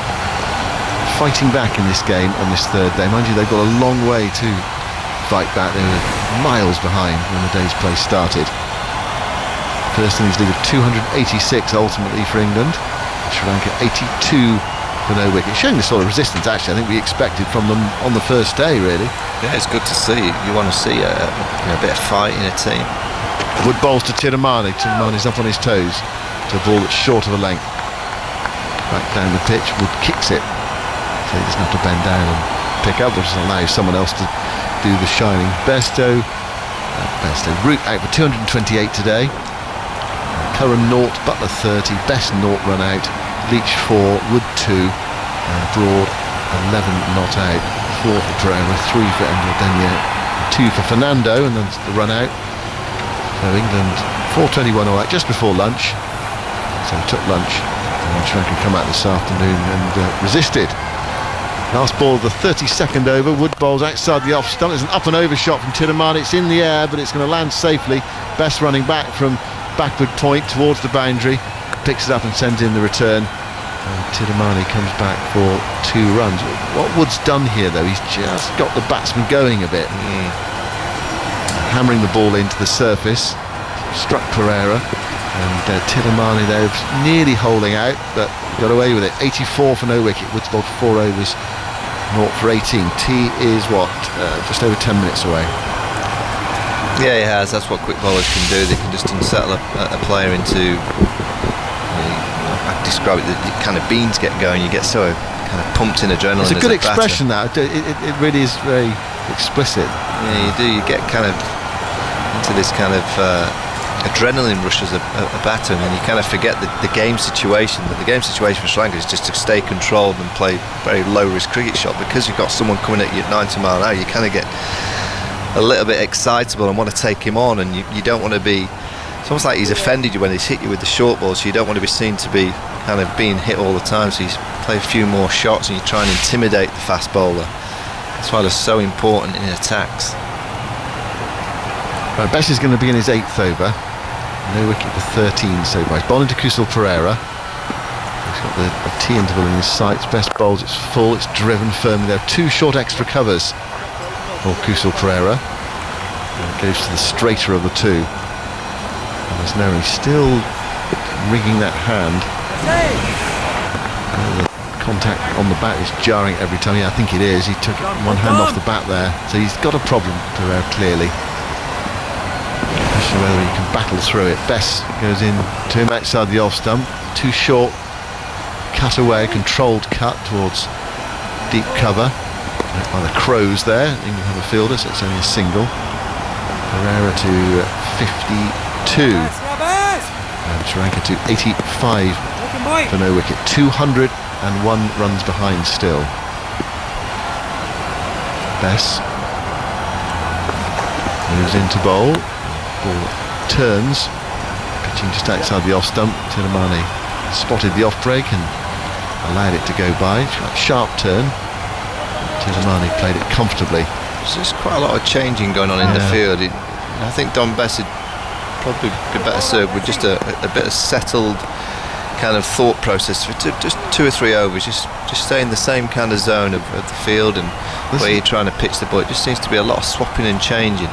fighting back in this game on this third day. Mind you, they've got a long way to fight back. They were miles behind when the day's play started. First innings lead of 286 ultimately for England. Sri Lanka 82 for no wicket, showing the sort of resistance actually I think we expected from them on the first day, really. Yeah, it's good to see. You want to see a bit of fight in a team. Wood bowls to Tiramani. Tiramani's up on his toes to a ball that's short of a length. Back down the pitch, Wood kicks it, so he doesn't have to bend down and pick up, which allows someone else to do the shining. Besto route out for 228 today. Curran 0, Butler 30, Best 0 run out, Leach 4, Wood 2, and Broad 11 not out. 4 for Pereira, 3 for Endel 2 for Fernando, and then the run out. So England 4:21 all out just before lunch. So took lunch, and Sri Lanka come out this afternoon and resisted. Last ball of the 32nd over. Wood bowls outside the off stump. There's an up and over shot from Tiramani. It's in the air, but it's going to land safely. Best running back from backward point towards the boundary, picks it up and sends in the return. And Tiramani comes back for 2 runs. What Wood's done here, though, he's just got the batsman going a bit. Hammering the ball into the surface, struck Pereira, and Tiramani there nearly holding out, but got away with it. 84 for no wicket. Wood's bowled 4 overs, 0 for 18. T is what, just over 10 minutes away. Yeah, he has. That's what quick bowlers can do. They can just unsettle a player into, I describe it, the kind of beans get going. You get so kind of pumped in adrenaline. It's a good as a expression, that. It really is very explicit. Yeah, you do. You get kind of into this kind of adrenaline rush as a batter, and you kind of forget the game situation. But the game situation for Sri Lanka is just to stay controlled and play very low risk cricket shot. Because you've got someone coming at you at 90 mile an hour, you kind of get a little bit excitable and want to take him on, and you don't want to be. It's almost like he's offended you when he's hit you with the short ball, so you don't want to be seen to be kind of being hit all the time. So you play a few more shots and you try and intimidate the fast bowler. That's why they're so important in attacks. Right, Bess is going to be in his 8th over. No wicket for 13 so far. He's bowling to Kusal Pereira. He's got the T interval in his sights. Best bowls, it's full, it's driven firmly. There are 2 short extra covers for Kusal Pereira. And it goes to the straighter of the 2. And there's no, he's still rigging that hand. The contact on the bat is jarring every time. Yeah, I think it is. He took one hand off the bat there. So he's got a problem, Pereira, clearly. Question whether he can battle through it. Bess goes in to him outside the off stump. 2 short, cut away, controlled cut towards deep cover by the Crows there. England have a fielder, so it's only a single. Pereira to 52 and Sri Lanka to 85 for no wicket. 201 runs behind still. Bess moves into bowl. Ball turns, pitching just outside the off stump. Tiramani spotted the off break and allowed it to go by. Sharp turn. Tiramani played it comfortably. There's just quite a lot of changing going on in the field. I think Don Bess would probably be better served with just a bit of settled kind of thought process for just 2 or 3 overs. Just stay in the same kind of zone of the field and where you're trying to pitch the ball. It just seems to be a lot of swapping and changing.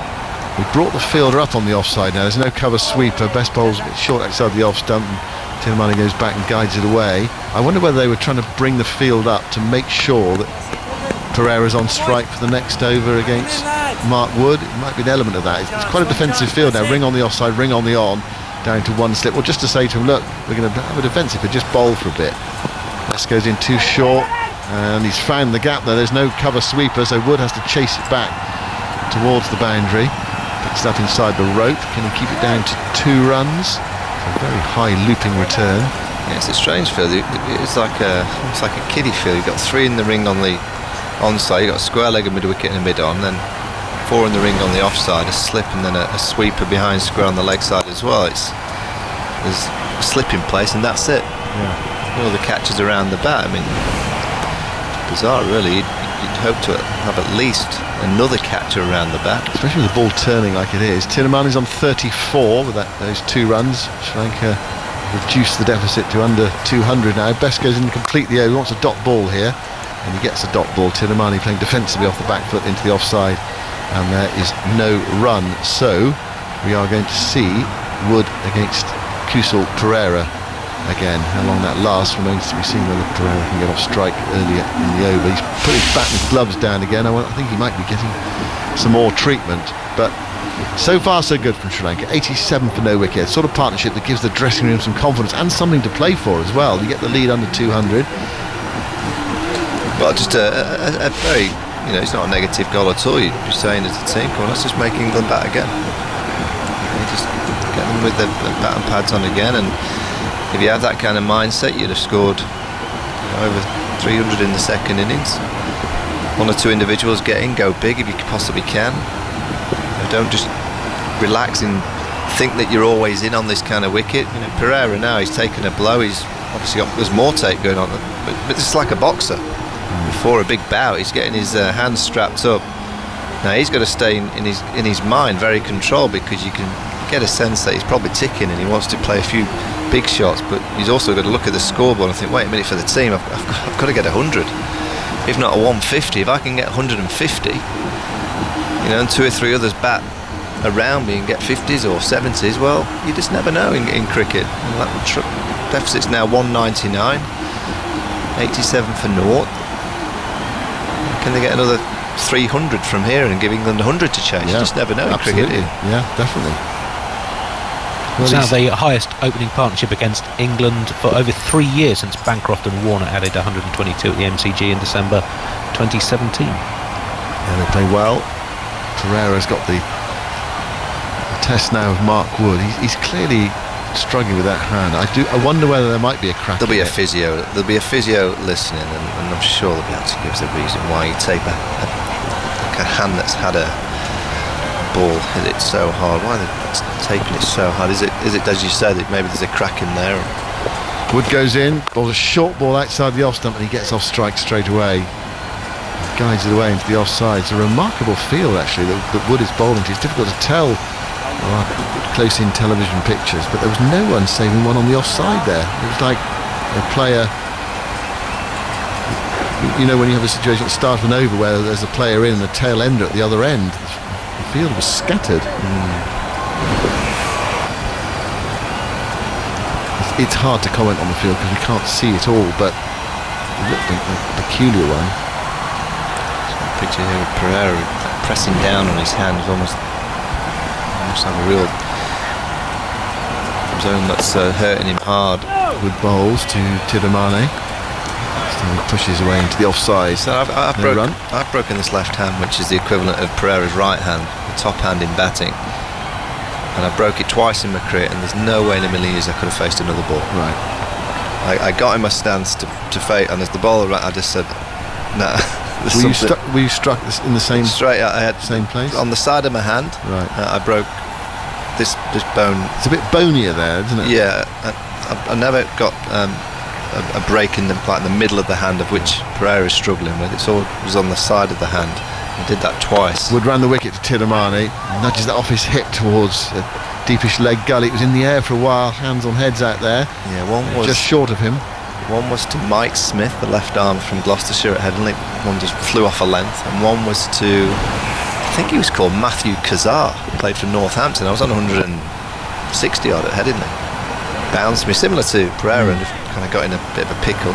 We brought the fielder up on the offside now. There's no cover sweeper. Best bowls a bit short outside the off stump, and Tiramani goes back and guides it away. I wonder whether they were trying to bring the field up to make sure that Pereira's on strike for the next over against Mark Wood. It might be an element of that. It's quite a defensive field now. Ring on the offside, ring on the on, down to 1 slip. Or just to say to him, look, we're going to have a defensive, but just bowl for a bit. Bess goes in too short, and he's found the gap there. There's no cover sweeper, so Wood has to chase it back towards the boundary. Picks it up inside the rope. Can he keep it down to 2 runs? A very high looping return. Yeah, it's a strange field. It's like a kiddie field. You've got 3 in the ring on the onside. You've got a square leg and mid wicket and a mid on, then 4 in the ring on the offside, a slip, and then a sweeper behind square on the leg side as well. There's a slip in place, and that's it. Yeah. All the catches around the bat. I mean, it's bizarre, really. You'd hope to have at least another catcher around the bat, especially with the ball turning like it is. Tiramani's on 34 with those 2 runs. Sri Lanka reduced the deficit to under 200 now. Bess goes in completely over. He wants a dot ball here, and he gets a dot ball. Tiramani playing defensively off the back foot into the offside, and there is no run. So we are going to see Wood against Kusal Pereira again. How long that lasts remains to be seen, whether Pereira can get off strike earlier in the over. He's put his bat and his gloves down again. I think he might be getting some more treatment, but so far so good from Sri Lanka. 87 for no wicket, sort of partnership that gives the dressing room some confidence and something to play for as well. You get the lead under 200. Well, just a very, it's not a negative goal at all. You'd be saying as a team, come on, let's just make England bat again. Just get them with the bat and pads on again, and if you have that kind of mindset, you'd have scored over 300 in the second innings. 1 or 2 individuals get in, go big if you possibly can. Don't just relax and think that you're always in on this kind of wicket. Pereira now, he's taken a blow. He's obviously there's more tape going on, but it's like a boxer. Before a big bout, he's getting his hands strapped up. Now he's got to stay in his mind very controlled, because you can get a sense that he's probably ticking and he wants to play a few big shots, but he's also got to look at the scoreboard and think, wait a minute, for the team I've got to get 100, if not a 150. If I can get 150, and 2 or 3 others bat around me and get 50s or 70s, well, you just never know in cricket. And that deficit's now 199, 87 for naught. Can they get another 300 from here and give England 100 to chase? You just never know in cricket. Yeah, definitely. Well, it's now the highest opening partnership against England for over 3 years, since Bancroft and Warner added 122 at the MCG in December 2017. Yeah, they play well. Pereira's got the test now of Mark Wood. He's clearly struggling with that hand. I wonder whether there might be a crack. There'll be a physio listening, and I'm sure they'll be able to give us a reason why you take a hand that's had a ball hit it so hard. Why are they taping it so hard? Is it as you said, that maybe there's a crack in there? Wood goes in, bowls a short ball outside the off stump, and he gets off strike straight away. He guides it away into the offside. It's a remarkable field actually that Wood is bowling to. It's difficult to tell close-in television pictures, but there was no one saving one on the offside there. It was like a player, you know, when you have a situation at the start of an over where there's a player in and a tail ender at the other end. The field was scattered. It's hard to comment on the field because we can't see it all, but it looked a peculiar one. Picture here of Pereira pressing down on his hand, almost have a real zone that's hurting him hard. Wood bowls to Tidamane. Still pushes away into the offside. So I've broken this left hand, which is the equivalent of Pereira's right hand, the top hand in batting. And I broke it twice in my career, and there's no way in a million years I could have faced another ball. Right. I got in my stance to fake, and as the bowler, I just said, "Nah." Were you struck in the same straight? I had same place on the side of my hand. Right. I broke this bone. It's a bit bonier there, isn't it? Yeah. I never got a break in the middle of the hand, of which Pereira is struggling with. It was on the side of the hand. I did that twice. Wood ran the wicket to Tidamane, nudges that off his hip towards a deepish leg gully. It was in the air for a while, hands on heads out there. Yeah, one was just short of him. One was to Mike Smith, the left arm from Gloucestershire at Headingley. One just flew off a length, and one was to, I think he was called Matthew Kazar, played for Northampton. I was on 160 odd at Headingley. Bounced me, similar to Pereira, and just kind of got in a bit of a pickle.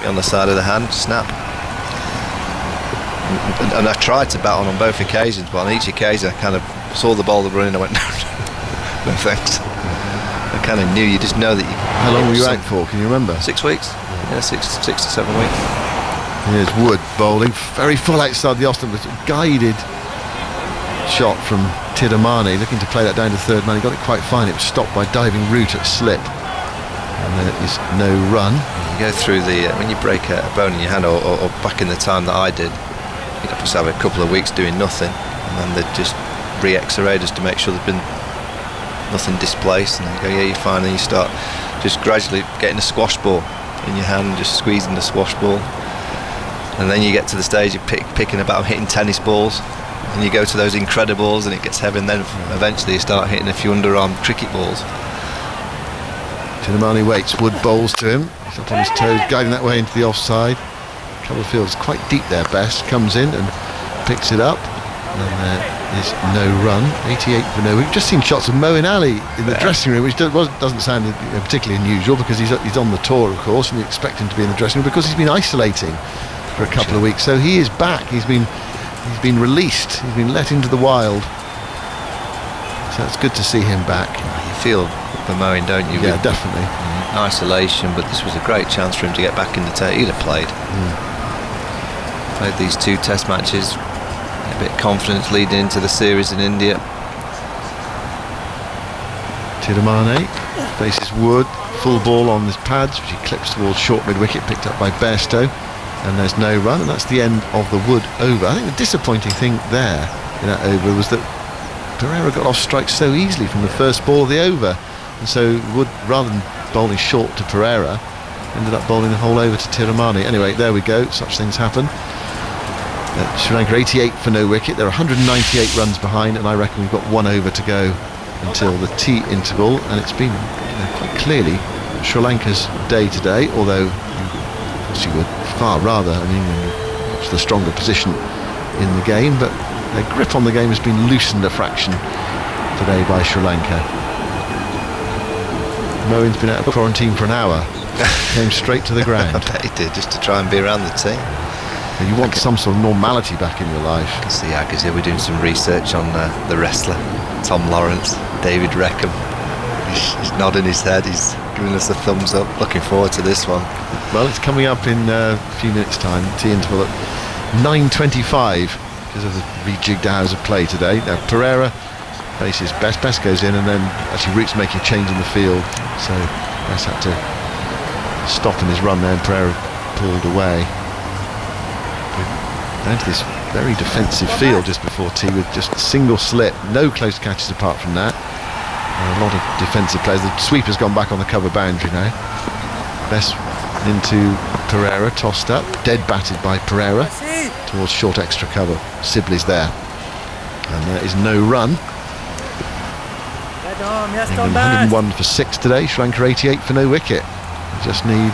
On the side of the hand, snap. And I tried to bat on both occasions, but on each occasion I kind of saw the bowler running and I went, no thanks. I kind of knew, you just know that you... How long were you out for, can you remember? 6 weeks. Yeah, six to 7 weeks. Here's Wood bowling, very full outside the Austin, with a guided shot from Tidamane, looking to play that down to third man. He got it quite fine. It was stopped by diving root at slip. And there is no run. You go through the... when you break a bone in your hand, or back in the time that I did, you'd have to have a couple of weeks doing nothing, and then they'd just re-x-ray just to make sure there's been nothing displaced, and then you go, yeah, you're fine, and you start just gradually getting a squash ball in your hand, just squeezing the squash ball, and then you get to the stage of picking about hitting tennis balls, and you go to those Incredibles and it gets heavy, and then eventually you start hitting a few underarm cricket balls. Tidamane waits, Wood bowls to him, he's up on his toes, guiding that way into the offside. Coverfield's quite deep there. Best comes in and picks it up, and there is no run. 88 for no. We've just seen shots of Moeen Ali in the dressing room, which doesn't sound particularly unusual, because he's on the tour, of course, and you expect him to be in the dressing room because he's been isolating for a couple of weeks. So he is back. He's been released. He's been let into the wild. So it's good to see him back. You feel for Moeen, don't you? Yeah, definitely. Isolation, but this was a great chance for him to get back in the team. He'd have played. Played these 2 test matches, a bit of confidence leading into the series in India. Tidamane faces Wood, full ball on his pads, which he clips towards short mid-wicket, picked up by Bairstow, and there's no run, and that's the end of the Wood over. I think the disappointing thing there in that over was that Pereira got off strike so easily from the first ball of the over, and so Wood, rather than bowling short to Pereira, ended up bowling the whole over to Tidamane. Anyway, there we go, such things happen. Sri Lanka 88 for no wicket. They're 198 runs behind, and I reckon we've got 1 over to go until the tea interval, and it's been quite clearly Sri Lanka's day today, although she would far rather, it's the stronger position in the game, but their grip on the game has been loosened a fraction today by Sri Lanka. Moeen's been out of quarantine for an hour, came straight to the ground. I bet he did, just to try and be around the team. You want some sort of normality back in your life. I can see Aggers here. We're doing some research on the wrestler Tom Lawrence, David Reckham. He's nodding his head, he's giving us a thumbs up. Looking forward to this one. Well, it's coming up in a few minutes time, tea interval at 9:25 because of the rejigged hours of play today. Now Pereira faces Best goes in, and then actually Root's making a change in the field, so Best had to stop in his run there, and Pereira pulled away. Down to this very defensive field just before tea, with just a single slip, no close catches apart from that, and a lot of defensive players. The sweeper's gone back on the cover boundary now. Best into Pereira, tossed up, dead batted by Pereira towards short extra cover. Sibley's there, and there is no run. England 101 for 6 today, Sri Lanka 88 for no wicket. They just need,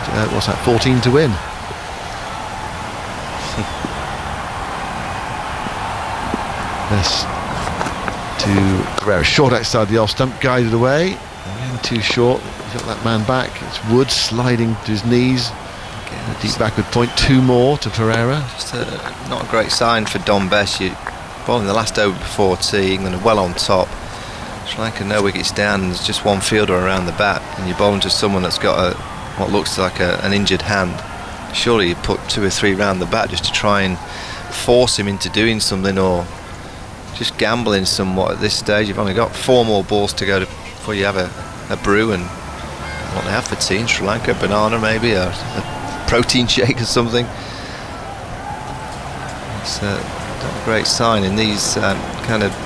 14 to win. Best to Pereira, short outside the off stump, guided away. Again, too short. He's got that man back. It's Wood sliding to his knees. Again, a deep backward point. 2 more to Pereira. Just not a great sign for Don Bess. You bowling the last over before tea, England are well on top. Sri Lanka no wickets down, and there's just one fielder around the bat, and you're bowling to someone that's got what looks like an injured hand. Surely you put 2 or 3 round the bat just to try and force him into doing something, or just gambling somewhat at this stage. You've only got 4 more balls to go before you have a brew, and what they have for tea in Sri Lanka, a banana maybe, a protein shake or something. It's not a great sign in these kind of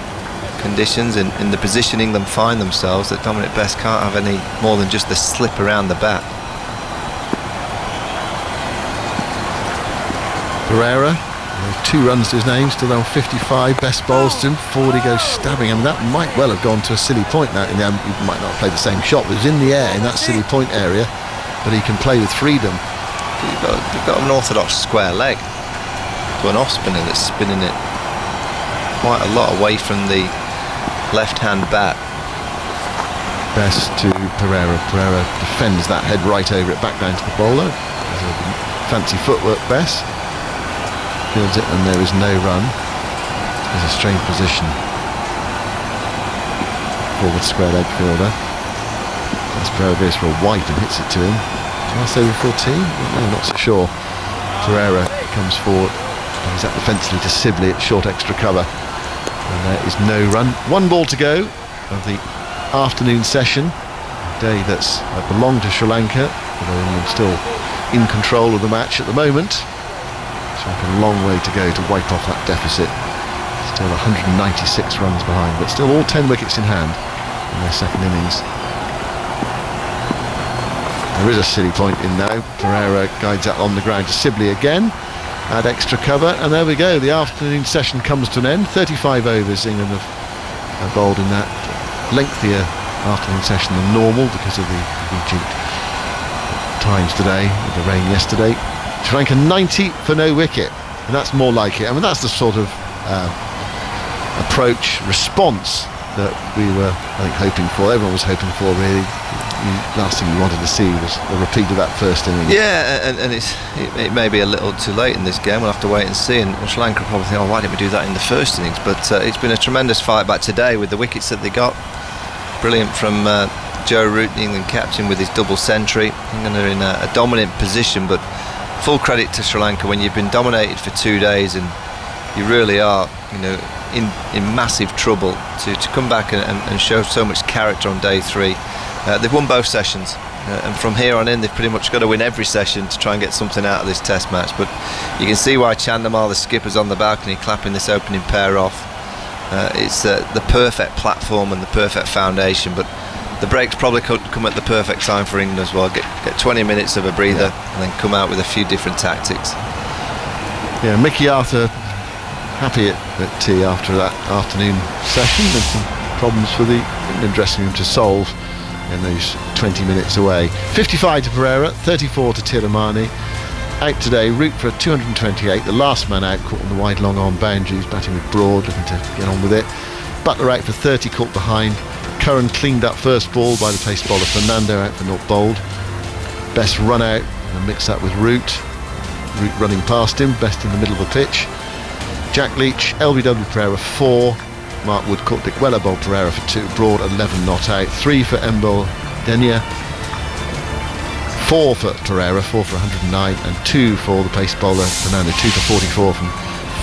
conditions, in the position England find themselves, that Dominic Bess can't have any more than just the slip around the bat. Pereira, 2 runs to his name, still on 55. Best bowls to him. Forward he goes, stabbing him. That might well have gone to a silly point now. He might not have played the same shot, but it was in the air in that silly point area. But he can play with freedom. You've got an orthodox square leg to an off spinner that's spinning it quite a lot away from the left-hand bat. Best to Pereira. Pereira defends that, head right over it, back down to the bowler. There's a fancy footwork, Bess. Fields it, and there is no run. It's a strange position. Forward square leg fielder. As Pereira goes for a white and hits it to him. Pass over for tea? No, not so sure. Pereira comes forward. He's at defensively to Sibley at short extra cover. And there is no run. 1 ball to go of the afternoon session. A day that's belonged to Sri Lanka, although England still in control of the match at the moment. Sri Lanka a long way to go to wipe off that deficit. Still 196 runs behind, but still all 10 wickets in hand in their second innings. There is a silly point in now. Pereira guides that on the ground to Sibley again. Add extra cover, and there we go. The afternoon session comes to an end. 35 overs England have bowled in that lengthier afternoon session than normal because of the rejigged times today, with the rain yesterday. Sri Lanka 90 for no wicket, and that's more like it. I mean, that's the sort of response that we were, I think, hoping for. Everyone was hoping for, really. The last thing we wanted to see was a repeat of that first innings. Yeah, and it may be a little too late in this game. We'll have to wait and see. And Sri Lanka probably think, why didn't we do that in the first innings? But it's been a tremendous fight back today with the wickets that they got. Brilliant from Joe Root, the England captain, with his double century. England are in a dominant position, but full credit to Sri Lanka when you've been dominated for 2 days and you really are, in massive trouble to come back and show so much character on day 3. They've won both sessions, and from here on in they've pretty much got to win every session to try and get something out of this test match. But you can see why Chandamal, the skipper's on the balcony clapping this opening pair off. It's the perfect platform and the perfect foundation, but the breaks probably could come at the perfect time for England as well. Get 20 minutes of a breather, and then come out with a few different tactics. Yeah, Mickey Arthur happy at tea after that afternoon session, and some problems for the England dressing room to solve in those 20 minutes away. 55 to Pereira, 34 to Tiramani. Out today, Root for a 228, the last man out, caught on the wide long arm boundaries, batting with Broad, looking to get on with it. Butler out for 30, caught behind. Curran cleaned up first ball by the pace bowler Fernando, out for not bowled. Best run out and a mix up with Root. Root running past him, Best in the middle of the pitch. Jack Leach, LBW Pereira 4. Mark Wood caught Dick Weller, bowled Pereira for 2. Broad 11 not out. 3 for Embol Denia. 4 for Pereira, 4 for 109, and 2 for the pace bowler Fernando, 2 for 44 from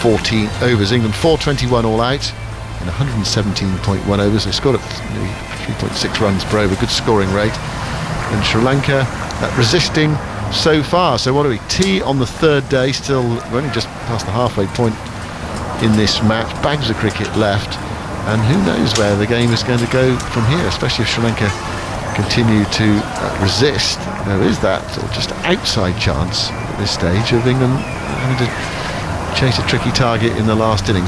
14 overs. England 421 all out in 117.1 overs. They scored at nearly 3.6 runs per over, good scoring rate. And Sri Lanka resisting so far. So what do we? Tea on the 3rd day, still we're only just past the halfway point in this match. Bags of cricket left, and who knows where the game is going to go from here, especially if Sri Lanka continue to resist. There is that sort of just outside chance at this stage of England having to chase a tricky target in the last innings.